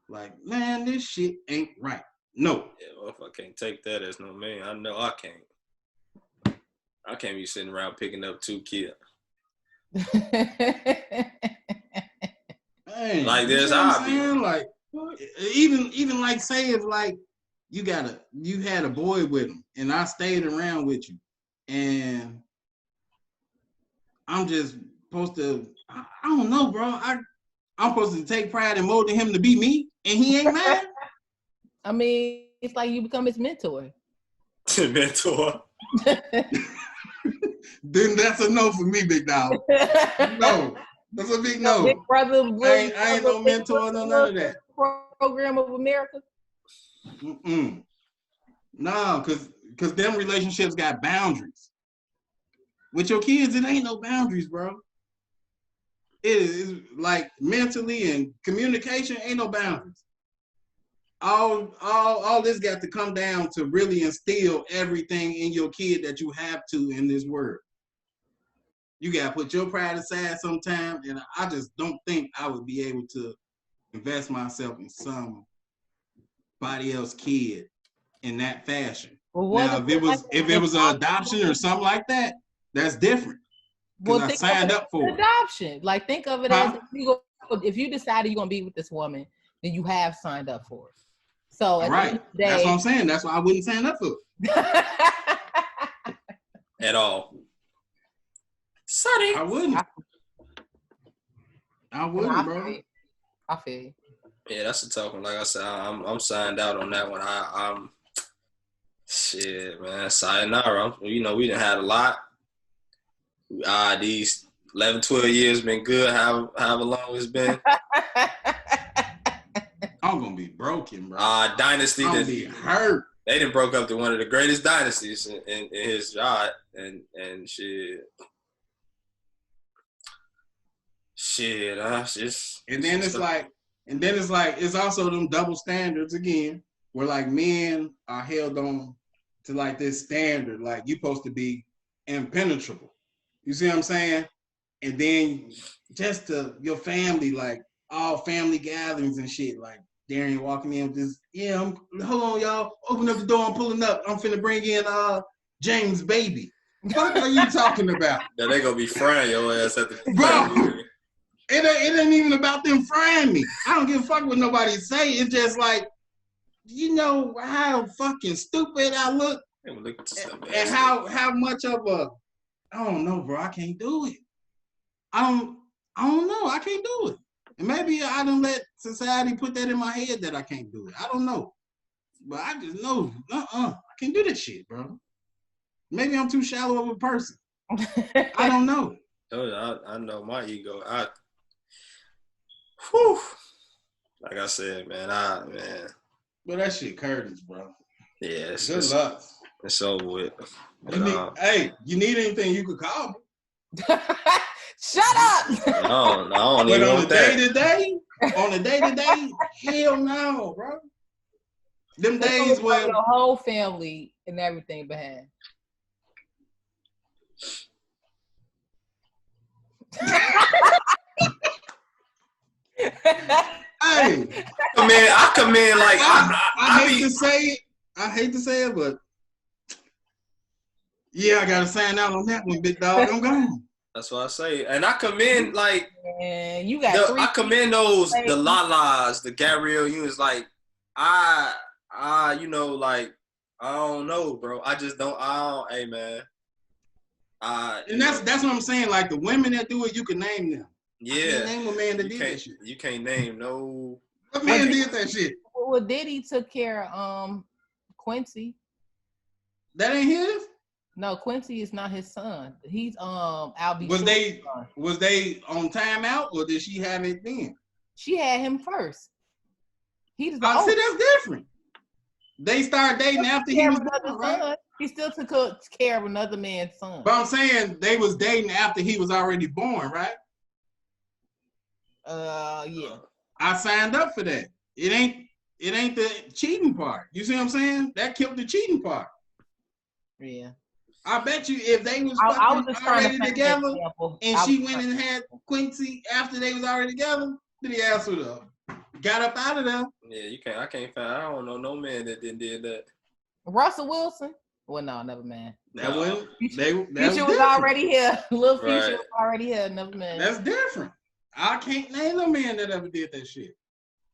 Like, man, this shit ain't right. No. Yeah, well, if I can't take that as no man, I know I can't. I can't be sitting around picking up 2 kids. Man, like this, like even like say if like you had a boy with him and I stayed around with you and I'm just supposed to I don't know, bro. I'm supposed to take pride in molding him to be me and he ain't mad. I mean, it's like you become his mentor. Mentor. Then that's a no for me, big dog. No. That's a big no. Big Brother, I ain't no mentor, no none of that. Program of America. No, because them relationships got boundaries. With your kids, it ain't no boundaries, bro. It is like mentally and communication ain't no boundaries. All this got to come down to really instill everything in your kid that you have to in this world. You gotta put your pride aside sometime, and I just don't think I would be able to invest myself in somebody else's kid in that fashion. Well, now, if it was an adoption or something like that, that's different. Because I signed up for adoption. Like, think of it as if you decided you're gonna be with this woman, then you have signed up for it. So right, that's what I'm saying. That's why I wouldn't sign up for it at all. Sorry, I wouldn't, bro. I feel you. Yeah, that's a tough one. Like I said, I'm signed out on that one. I'm shit, man. Sayonara. You know, we done had a lot. These 11, 12 years been good. However long it's been. I'm gonna be broken, bro. Dynasty. I'm gonna be hurt. They done broke up to one of the greatest dynasties in his yard, and shit. Shit, just. And then it's like, it's also them double standards again, where like men are held on to like this standard, like you supposed to be impenetrable. You see what I'm saying? And then just to your family, like all family gatherings and shit, like Darian walking in with this, hold on, y'all, open up the door, I'm pulling up. I'm finna bring in James Baby. What are you talking about? Yeah, they gonna be frying your ass at the bro. It ain't even about them frying me. I don't give a fuck what nobody say. It's just like, you know how fucking stupid I look, and how much of a, I don't know, bro. I can't do it. I don't know. I can't do it. And maybe I done let society put that in my head that I can't do it. I don't know. But I just know, I can't do this shit, bro. Maybe I'm too shallow of a person. I don't know. I know my ego. Like I said, man, But that shit curtains, bro. Yeah, good luck. It's over with. Hey, you need anything, you could call me. Shut up. No, I don't even want that. On the day-to-day, hell no, bro. Them days when your whole family and everything behind. Hey, I come in like I hate to say it, but yeah, I gotta sign out on that one, big dog. I'm gone. That's what I say, and I come in like, and you got I commend those the Lalas, the Gabrielle Unions. Like you know, like I don't know, bro. I just don't. Hey, man. And that's what I'm saying. Like the women that do it, you can name them. Yeah. Name a man that did that shit. You can't name no. What man did that shit? Well, Diddy took care of Quincy. That ain't his? No, Quincy is not his son. He's Albie. Was they on timeout or did she have it then? She had him first. He's the see, that's different. They started dating after he was born, right? He still took care of another man's son. But I'm saying they was dating after he was already born, right? Yeah. I signed up for that. It ain't the cheating part. You see what I'm saying? That killed the cheating part. Yeah. I bet you if they was already together and she went and had Quincy after they was already together, then he asked her to got up out of there. Yeah, you can't. I can't find. I don't know no man that did that. Russell Wilson. Well, no, never mind. That was Future was already here. Little Future was already here. Never mind. That's different. I can't name no man that ever did that shit.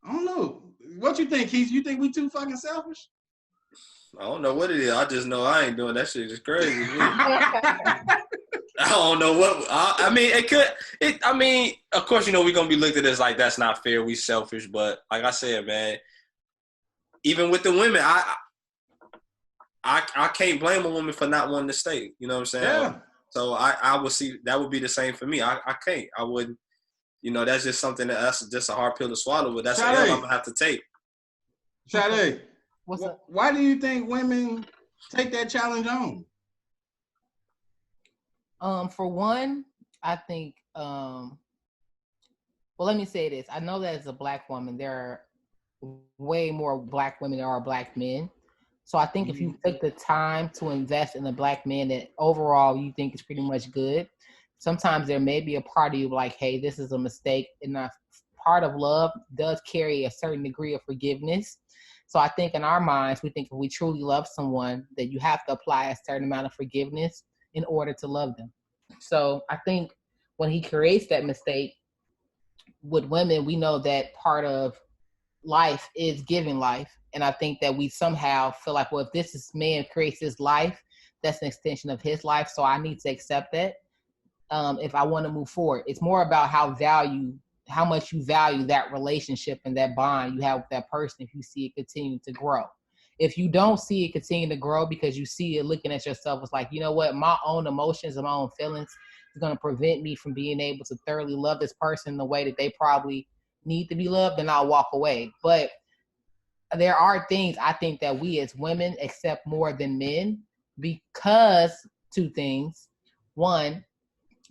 I don't know. What you think, Keith? You think we too fucking selfish? I don't know what it is. I just know I ain't doing that shit. It's crazy. I don't know what. I mean, it could. I mean, of course, you know, we're gonna be looked at as like that's not fair. We selfish, but like I said, man, even with the women, I can't blame a woman for not wanting to stay. You know what I'm saying? Yeah. So I would see that would be the same for me. I can't. I wouldn't. you know, that's just something that's just a hard pill to swallow, but that's an L I'm gonna have to take. Sade, what's up? Why do you think women take that challenge on? For one, I think, well, let me say this. I know that as a Black woman, there are way more Black women than there are Black men. So I think if you took the time to invest in a Black man that overall you think is pretty much good, sometimes there may be a part of you like, hey, this is a mistake. And a part of love does carry a certain degree of forgiveness. So I think in our minds, we think if we truly love someone, that you have to apply a certain amount of forgiveness in order to love them. So I think when he creates that mistake with women, we know that part of life is giving life. And I think that we somehow feel like, well, if this man creates his life, that's an extension of his life. So I need to accept that if I want to move forward. It's more about how much you value that relationship and that bond you have with that person if you see it continue to grow. If you don't see it continue to grow because you see it looking at yourself as like, you know what, my own emotions and my own feelings is going to prevent me from being able to thoroughly love this person the way that they probably need to be loved, then I'll walk away. But there are things I think that we as women accept more than men because two things. One,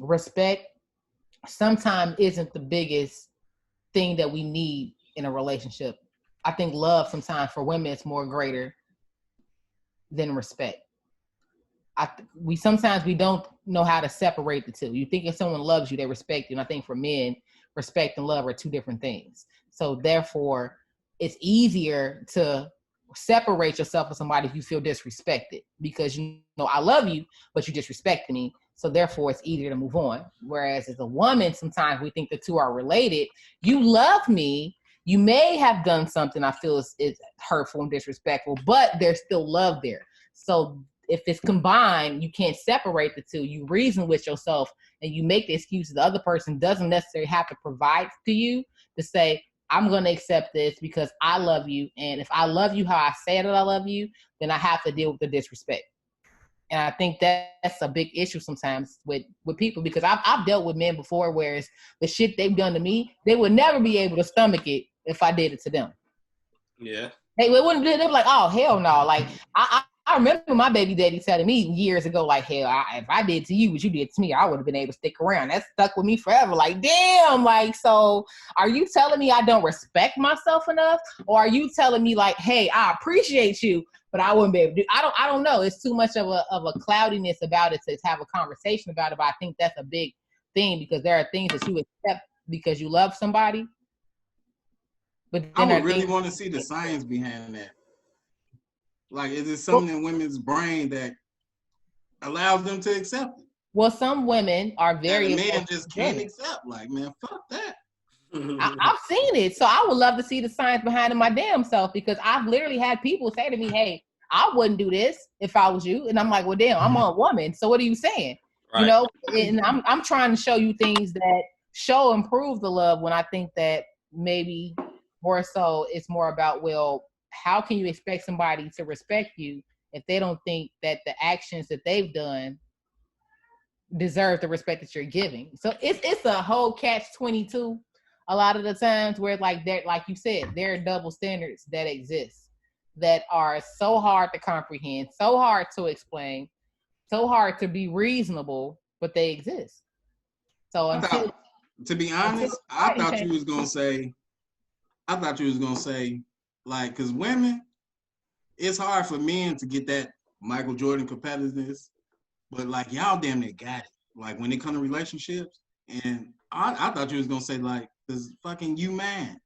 respect sometimes isn't the biggest thing that we need in a relationship. I think love sometimes for women is more greater than respect. We sometimes don't know how to separate the two. You think if someone loves you, they respect you. And I think for men, respect and love are two different things. So therefore, it's easier to separate yourself from somebody if you feel disrespected because you know I love you, but you disrespected me. So therefore, it's easier to move on. Whereas as a woman, sometimes we think the two are related. You love me. You may have done something I feel is hurtful and disrespectful, but there's still love there. So if it's combined, you can't separate the two. You reason with yourself and you make the excuses. The other person doesn't necessarily have to provide to you to say, I'm going to accept this because I love you. And if I love you how I say that I love you, then I have to deal with the disrespect. And I think that's a big issue sometimes with people because I've dealt with men before where it's the shit they've done to me, they would never be able to stomach it if I did it to them. Yeah. They wouldn't. They were like, oh, hell no. Like, I remember my baby daddy telling me years ago, like, hell, if I did to you what you did to me, I would have been able to stick around. That stuck with me forever. Like, damn, like, so are you telling me I don't respect myself enough? Or are you telling me like, hey, I appreciate you, but I wouldn't be able to do? I don't know. It's too much of a cloudiness about it to have a conversation about it. But I think that's a big thing because there are things that you accept because you love somebody. But I would really want to see the science behind that. Like, is it something in women's brain that allows them to accept it? Well, some women are very... men just can't accept. Like, man, fuck that. I've seen it. So I would love to see the science behind it my damn self because I've literally had people say to me, hey, I wouldn't do this if I was you. And I'm like, well, damn, I'm a woman. So what are you saying? Right. You know, and I'm trying to show you things that show and prove the love when I think that maybe more so it's more about, well, how can you expect somebody to respect you if they don't think that the actions that they've done deserve the respect that you're giving? So it's a whole catch-22 a lot of the times where like you said, there are double standards that exist that are so hard to comprehend, so hard to explain, so hard to be reasonable, but they exist. So to be honest, I thought you was gonna say, like, because women, it's hard for men to get that Michael Jordan competitiveness, but like y'all damn near got it. Like when it comes to relationships, and I thought you was gonna say like, cause fucking you man,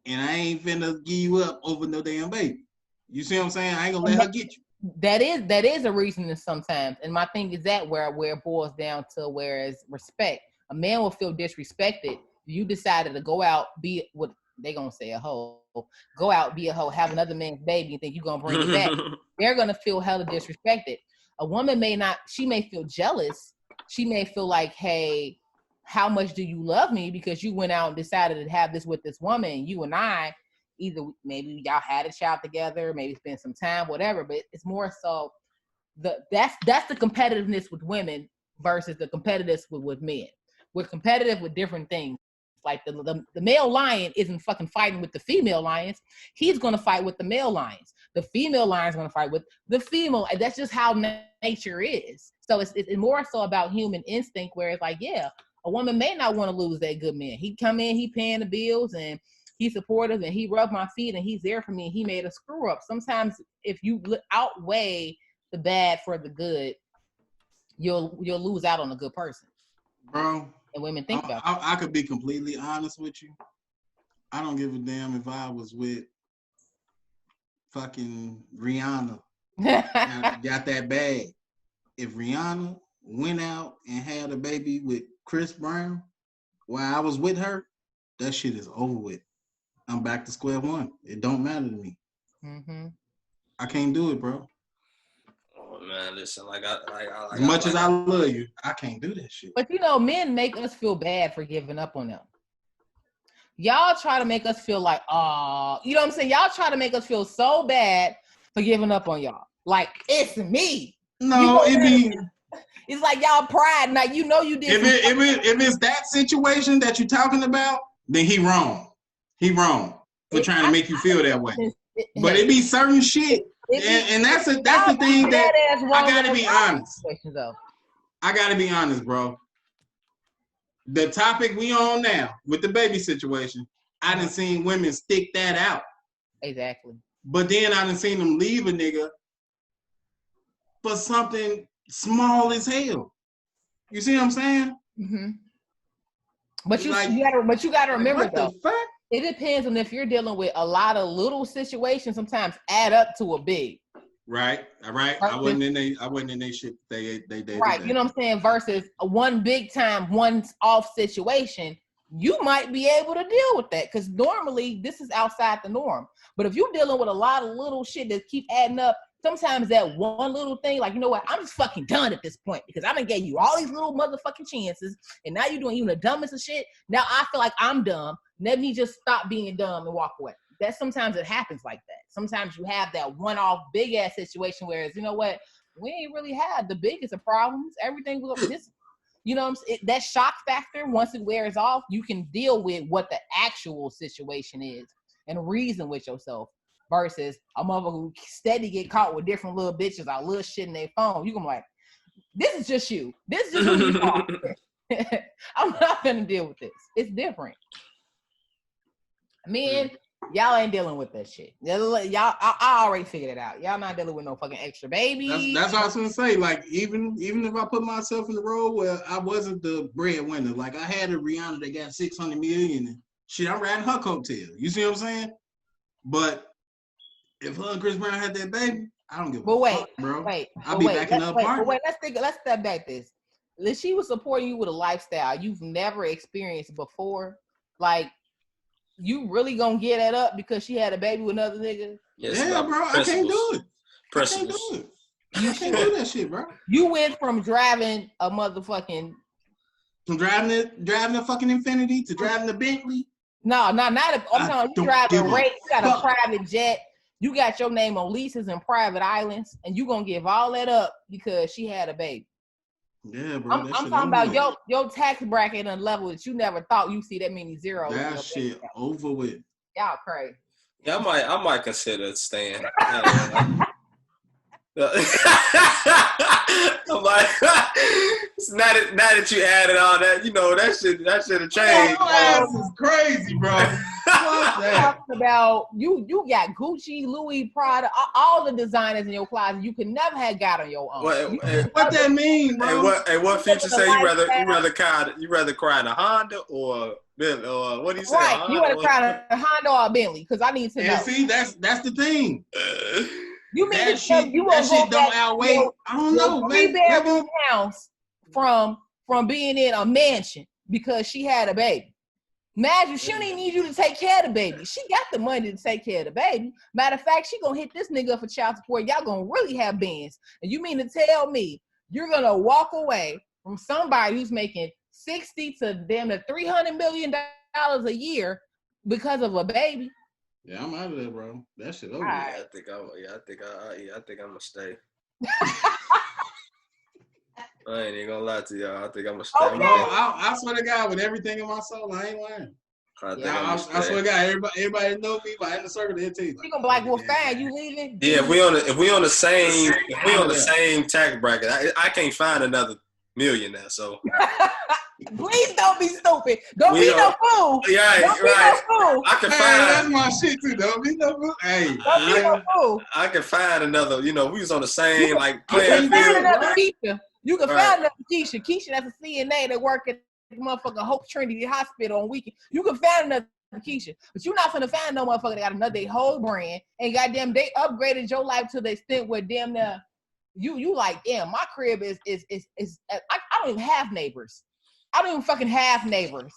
and I ain't finna give you up over no damn baby. You see what I'm saying? I ain't gonna let her get you. That is a reason sometimes, and my thing is that where it boils down to whereas respect. A man will feel disrespected. You decided to go out, be what they gonna say a hoe, go out, be a hoe, have another man's baby, and think you're gonna bring it back. They're gonna feel hella disrespected. A woman she may feel jealous. She may feel like, hey, how much do you love me? Because you went out and decided to have this with this woman. You and I, either maybe y'all had a child together, maybe spend some time, whatever. But it's more so that's the competitiveness with women versus the competitiveness with men. We're competitive with different things. Like the male lion isn't fucking fighting with the female lions. He's gonna fight with the male lions. The female lion's gonna fight with the female. And that's just how nature is. So it's more so about human instinct, where it's like, yeah, a woman may not want to lose that good man. He come in, he paying the bills, and he's supportive, and he rubbed my feet, and he's there for me. And he made a screw up. Sometimes if you outweigh the bad for the good, you'll lose out on a good person. Bro, and women think about I could be completely honest with you. I don't give a damn if I was with fucking Rihanna. got that bag. If Rihanna went out and had a baby with Chris Brown while I was with her, that shit is over with. I'm back to square one. It don't matter to me. Mm-hmm. I can't do it, bro. Oh man, listen, as much as I love you, I can't do that shit. But you know, men make us feel bad for giving up on them. Y'all try to make us feel like, you know what I'm saying? Y'all try to make us feel so bad for giving up on y'all. Like, it's me. No, it's like y'all pride. Like, you know you did. If it's that situation that you're talking about, then he wrong. He wrong for trying to make you feel that way. But it be certain shit. And that's the thing that I gotta be honest. I gotta be honest, bro. The topic we on now with the baby situation, I done seen women stick that out. Exactly. But then I done seen them leave a nigga for something small as hell. You see what I'm saying? Mm-hmm. But you gotta remember though. The fuck? It depends on if you're dealing with a lot of little situations. Sometimes add up to a big. Right. All right. I wasn't in their shit. They right. You know what I'm saying? Versus one big time, one off situation, you might be able to deal with that because normally this is outside the norm. But if you're dealing with a lot of little shit that keep adding up, sometimes that one little thing, like, you know what? I'm just fucking done at this point because I done gave you all these little motherfucking chances, and now you're doing even the dumbest of shit. Now I feel like I'm dumb. Let me just stop being dumb and walk away. That sometimes it happens like that. Sometimes you have that one-off big-ass situation where it's, you know what? We ain't really had the biggest of problems. Everything was this, you know what I'm saying? That shock factor, once it wears off, you can deal with what the actual situation is and reason with yourself versus a mother who steady get caught with different little bitches or little shit in their phone. You can be like, this is just you. This is just who you are. I'm not gonna deal with this. It's different. Men, y'all ain't dealing with that shit. Y'all, I already figured it out. Y'all not dealing with no fucking extra baby. That's what I was gonna say. Like, even if I put myself in the role where I wasn't the breadwinner, like I had a Rihanna that got 600 million and shit, I'm riding her coattail. You see what I'm saying? But if her and Chris Brown had that baby, I don't give a fuck, bro. I'll be back in the apartment. Let's step back this. She was supporting you with a lifestyle you've never experienced before. Like, you really gonna get that up because she had a baby with another nigga? Yeah, bro. I can't do it. I can't do it. You can't do that shit, bro. You went from driving a motherfucking driving a fucking Infiniti to driving a Bentley. No, not a. I'm talking. You driving a Ray. You got a private jet. You got your name on leases and private islands, and you gonna give all that up because she had a baby. Yeah, bro. I'm talking about your tax bracket and level that you never thought you see that many zeros. That shit over with. Y'all crazy. Yeah, I might consider staying. I'm like, now that you added all that, you know, that should have changed. This is crazy, bro. What's that? Talking about you got Gucci, Louis, Prada, all the designers in your closet you could never have got on your own. What that mean, bro? And what Future say? You rather cry in a Honda or Bentley, or what do you say? Right, you rather cry in a Honda or a Bentley? Because I need to know. See, that's the thing. You mean that shit don't outweigh? I don't know, man. 3-bedroom house from being in a mansion because she had a baby. Imagine she don't even need you to take care of the baby. She got the money to take care of the baby. Matter of fact, she gonna hit this nigga up for child support. Y'all gonna really have bands. And you mean to tell me you're gonna walk away from somebody who's making $60 to damn near $300 million a year because of a baby? Yeah, I'm out of there, bro. That shit over. Right. I think I'm gonna stay. I ain't even gonna lie to y'all. I think I'm gonna stay. Okay. I swear to God, with everything in my soul, I ain't lying. I swear to God, everybody know me by the circle. They'll tell you. You gonna be like, well, fine, you leaving? Yeah, if we on the same tax bracket, I can't find another millionaire. So please don't be stupid. Don't be no fool. Yeah, don't be no fool. I can find. That's my shit too. Don't be no fool. Hey, don't be no fool. I can find another. We was on the same like playing field. Keisha. You can find another Keisha. Keisha, that's a CNA that work at motherfucking Hope Trinity Hospital on weekend. You can find another Keisha, but you're not finna find no motherfucker that got another whole brand and goddamn they upgraded your life to the extent where damn near you like damn my crib is I don't even have neighbors. I don't even fucking have neighbors.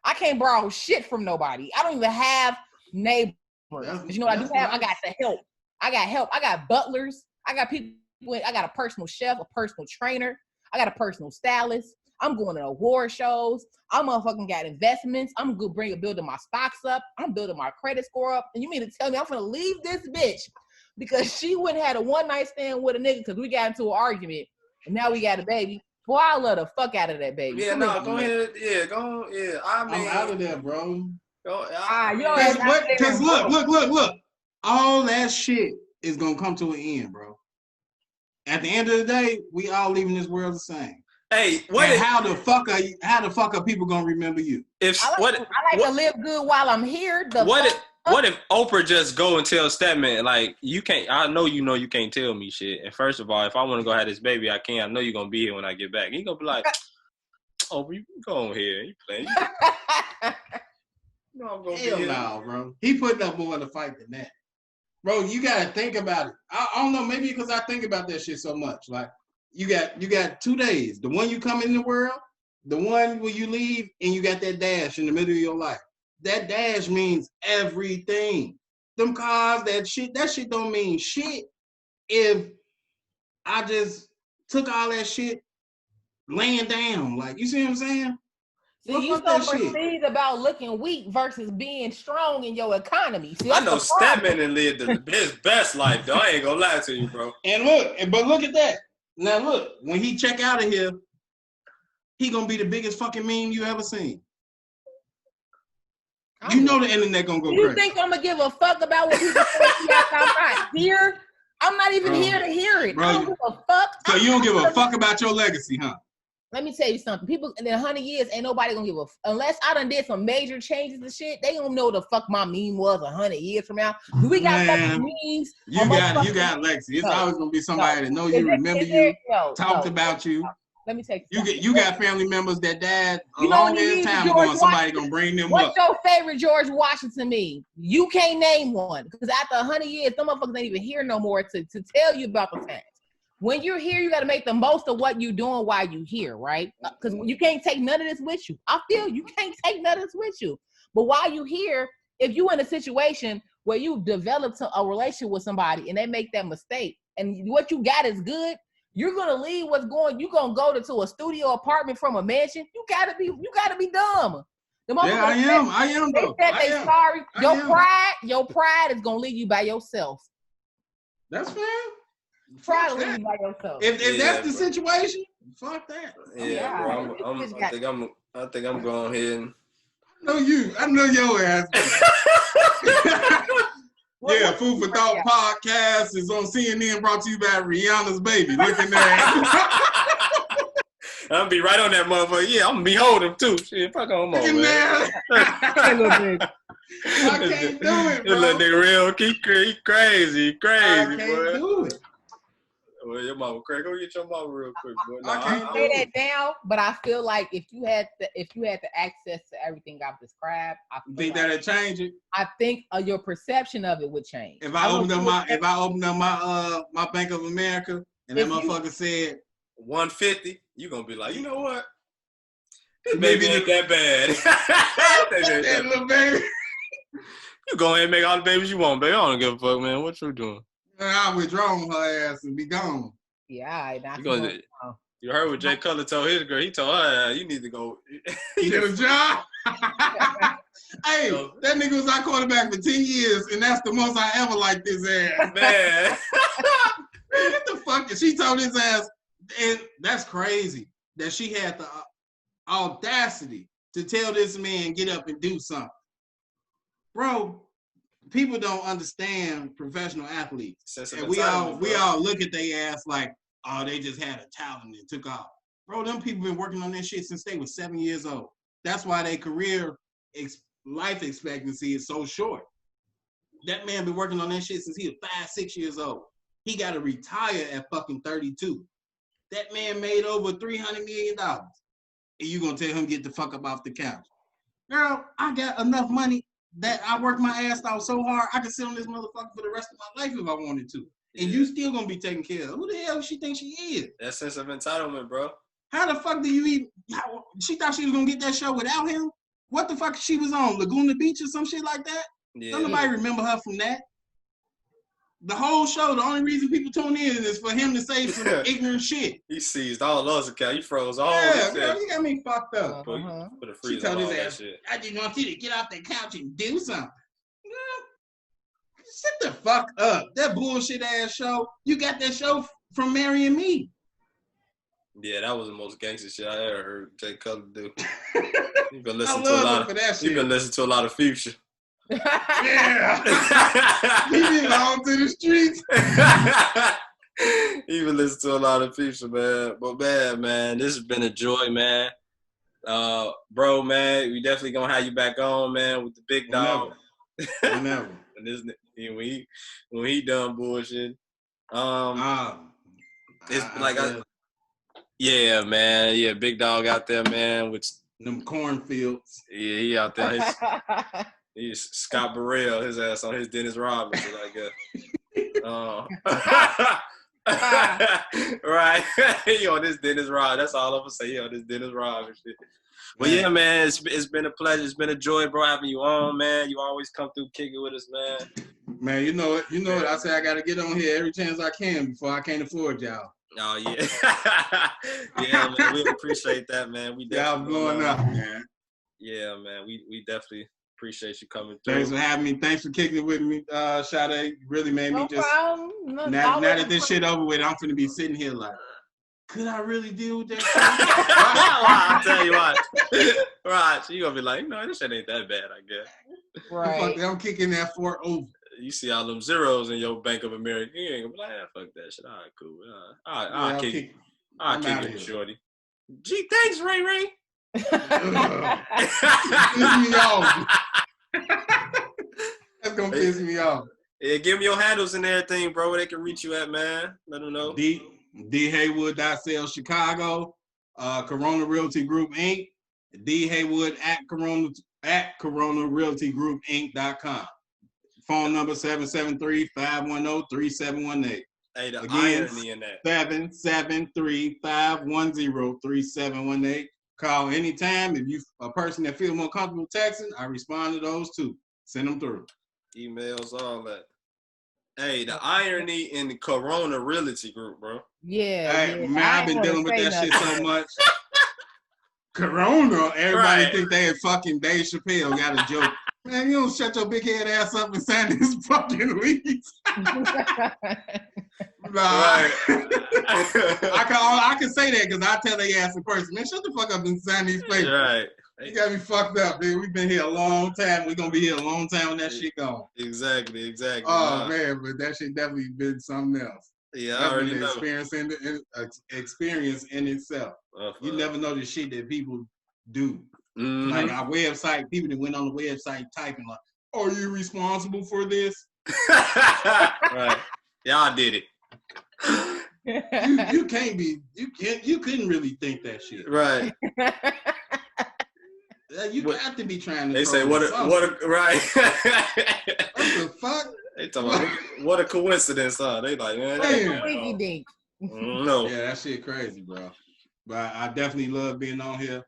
I can't borrow shit from nobody. I don't even have neighbors. But you know what I do have? I got the help. I got help. I got butlers. I got people. I got a personal chef, a personal trainer. I got a personal stylist. I'm going to award shows. I'm motherfucking got investments. I'm building my stocks up. I'm building my credit score up. And you mean to tell me I'm gonna leave this bitch because she wouldn't had a one night stand with a nigga because we got into an argument and now we got a baby? Boy, I love the fuck out of that baby. Yeah, no, go ahead. Yeah, go. Yeah, I'm out of there, bro. Because look. All that shit is gonna come to an end, bro. At the end of the day, we all leaving this world the same. Hey, how the fuck are people gonna remember you? I like to live good while I'm here. What if Oprah just go and tell Statman, like, you can't, I know you can't tell me shit. And first of all, if I want to go have this baby, I can. I know you're going to be here when I get back. He going to be like, Oprah, you go on here. You playing. No, I'm going to be here. No, bro. He putting up more of the fight than that. Bro, you got to think about it. I don't know, maybe because I think about that shit so much. Like, you got 2 days. The one you come in the world, the one where you leave, and you got that dash in the middle of your life. That dash means everything. Them cars, that shit don't mean shit if I just took all that shit laying down. Like, you see what I'm saying? See, you so perceived about looking weak versus being strong in your economy. See, I know Statman and lived his best life, though. I ain't gonna lie to you, bro. But look at that. Now look, when he check out of here, he gonna be the biggest fucking meme you ever seen. You know the internet gonna go crazy. You think I'm gonna give a fuck about what people say? I'm not here. I'm not even here to hear it. Bro, I don't give a fuck. So you don't give a fuck about your legacy, huh? Let me tell you something. People in 100 years ain't nobody gonna give a unless I done did some major changes and shit. They don't know the fuck my meme was 100 years from now. Do we got fucking memes? You got legacy. It's always gonna be somebody that know you, remember you, talked about you. Let me take you got family members that died a long ass time ago, and somebody gonna bring them up. What's your favorite favorite George Washington meme? You can't name one because after 100 years, some motherfuckers ain't even here no more to tell you about the times. When you're here, you got to make the most of what you're doing while you're here, right? Because you can't take none of this with you. I feel you can't take none of this with you. But while you're here, if you're in a situation where you developed a relationship with somebody and they make that mistake, and what you got is good, you're gonna leave what's going. You're gonna go to a studio apartment from a mansion. You gotta be dumb. I am though. They said they sorry. Your pride is gonna leave you by yourself. That's fair. Try to leave by yourself. If that's the situation, fuck that. Yeah, bro. I think I'm going ahead and. I know your ass. Yeah, Food for Thought podcast is on CNN, brought to you by Rihanna's baby. Looking there. I'm gonna be right on that motherfucker. Yeah, I'm gonna be holding him too. Shit, fuck on, man. I can't do it, bro. This little nigga real, he crazy, I can't do it. Well, your mama crazy. Go get your mama real quick, boy. No, I can't lay that down, but I feel like if you had the access to everything I've described, I think that'd change it. I think your perception of it would change. If I opened up my Bank of America and that motherfucker said 150, you gonna be like, you know what? This baby ain't that bad. That little baby. You go ahead and make all the babies you want, baby. I don't give a fuck, man. What you doing? I'll withdraw her ass and be gone. Yeah, you heard what Jay Cutler told his girl. He told her, you need to go get a job. Hey, that nigga was our quarterback for 10 years, and that's the most I ever liked his ass. Man. What the fuck? She told his ass, And that's crazy that she had the audacity to tell this man get up and do something. Bro, people don't understand professional athletes. And we all look at their ass like, oh, they just had a talent and took off. Bro, them people been working on this shit since they were 7 years old. That's why their career life expectancy is so short. That man been working on that shit since he was 5, 6 years old. He got to retire at fucking 32. That man made over $300 million. And you gonna tell him get the fuck up off the couch? Girl, I got enough money that I work my ass off so hard I can sit on this motherfucker for the rest of my life if I wanted to. And you still gonna be taken care of. Who the hell she think she is? That sense of entitlement, bro. How the fuck do you even? She thought she was gonna get that show without him? What the fuck she was on? Laguna Beach or some shit like that? Yeah. Don't nobody remember her from that. The whole show, the only reason people tune in is for him to say some ignorant shit. He seized all those accounts. He froze all yeah, girl, he got me fucked up. Put a freeze on all that shit. I just want you to get off the couch and do something. Girl, sit the fuck up. That bullshit ass show. You got that show from Marrying Me. Yeah, that was the most gangster shit I ever heard Jay Cutler do. You've been listening to a lot of You've been listening to a lot of Future. Yeah. He belong to the streets. Even listen to a lot of Future, man. But man, this has been a joy, man. Bro, man, we definitely gonna have you back on, man, with the big dog. Whenever. when he done bullshit. It's like yeah, man. Yeah, big dog out there, man, with them cornfields. Yeah, he out there. He's Scott Burrell, his ass on his Dennis Rodman, I guess. Right. He on this Dennis Rodman. That's all I'm gonna say. He on this Dennis Rodman shit. But yeah, man, it's been a pleasure. It's been a joy, bro, having you on, man. You always come through kicking with us, man. Man, you know what? I say I gotta get on here every chance I can before I can't afford y'all. Oh yeah. Yeah, man. We appreciate that, man. We definitely y'all blowing up, man. Yeah, man. We definitely appreciate you coming through. Thanks for having me. Thanks for kicking it with me, Sade. Really made me just. No, now that this shit over with, I'm finna be sitting here like, could I really deal with that? I'll tell you what. Right. So you gonna be like, no, this shit ain't that bad, I guess. Right. I'm kicking that fort over. You see all them zeros in your Bank of America. You ain't gonna be like, fuck that shit. All right, cool. I'll kick it, shorty. Gee, thanks, Ray Ray. Piss me off. That's gonna piss me off. Yeah, give them your handles and everything, bro, where they can reach you at, man. Let them know. DHaywood.sales Chicago, Corona Realty Group Inc. D Haywood at Corona Realty Group Inc.com. Phone number 773-510-3718. Hey, the again, irony in that. 773-510-3718. Call anytime. If you a person that feels more comfortable texting, I respond to those too. Send them through. Emails, all that. Hey, the irony in the Corona Realty Group, bro. Yeah. Hey, man, I've been dealing with that shit so much. Corona, everybody think they had fucking Dave Chappelle got a joke. Man, you don't shut your big head ass up and sign this fucking lease. Right. I can say that because I tell they ass in person, man, shut the fuck up and sign these papers. Right. You got me fucked up, dude. We've been here a long time. We're going to be here a long time when that shit gone. Exactly. Oh, man, but that shit definitely been something else. Yeah, I already know. Experience in itself. You never know the shit that people do. Mm-hmm. Like our website, people that went on the website typing like, "Are you responsible for this?" Right. Y'all did it. You can't be. You couldn't really think that shit. Right. You got to be trying to. They say what a right. What the fuck? They talking about what a coincidence, huh? They like, man. No. Yeah, that shit crazy, bro. But I definitely love being on here.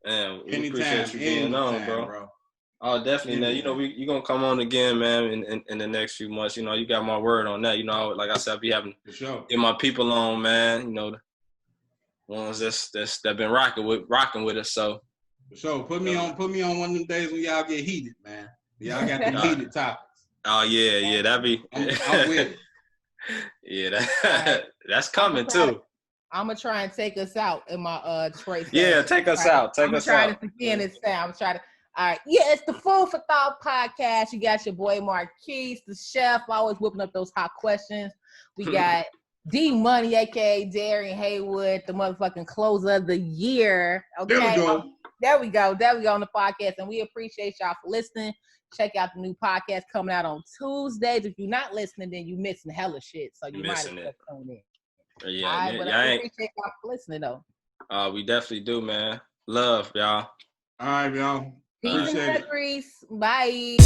Man, we appreciate you being on, bro. Oh, definitely. Now, you know, you're going to come on again, man, in the next few months. You know, you got my word on that. You know, like I said, I be having to get my people on, man. You know, the ones that been rocking with us. So, for sure. Put me on one of them days when y'all get heated, man. Y'all got the heated topics. Oh, yeah. That'd be. I'm with it. Yeah, that's coming too. I'm gonna try and take us out in my Detroit. Yeah, take us out. Take us out. I'm trying to sound. I'm trying to. All right, yeah, it's the Food for Thought podcast. You got your boy Marquise, the chef, always whipping up those hot questions. We got D Money, aka Darian Haywood, the motherfucking closer of the year. Okay, there we go on the podcast, and we appreciate y'all for listening. Check out the new podcast coming out on Tuesdays. If you're not listening, then you missing hella shit, so you might as well tune in. Yeah, right, but I appreciate y'all for listening though. We definitely do, man. Love y'all. All right, y'all. Peace and grease. Bye.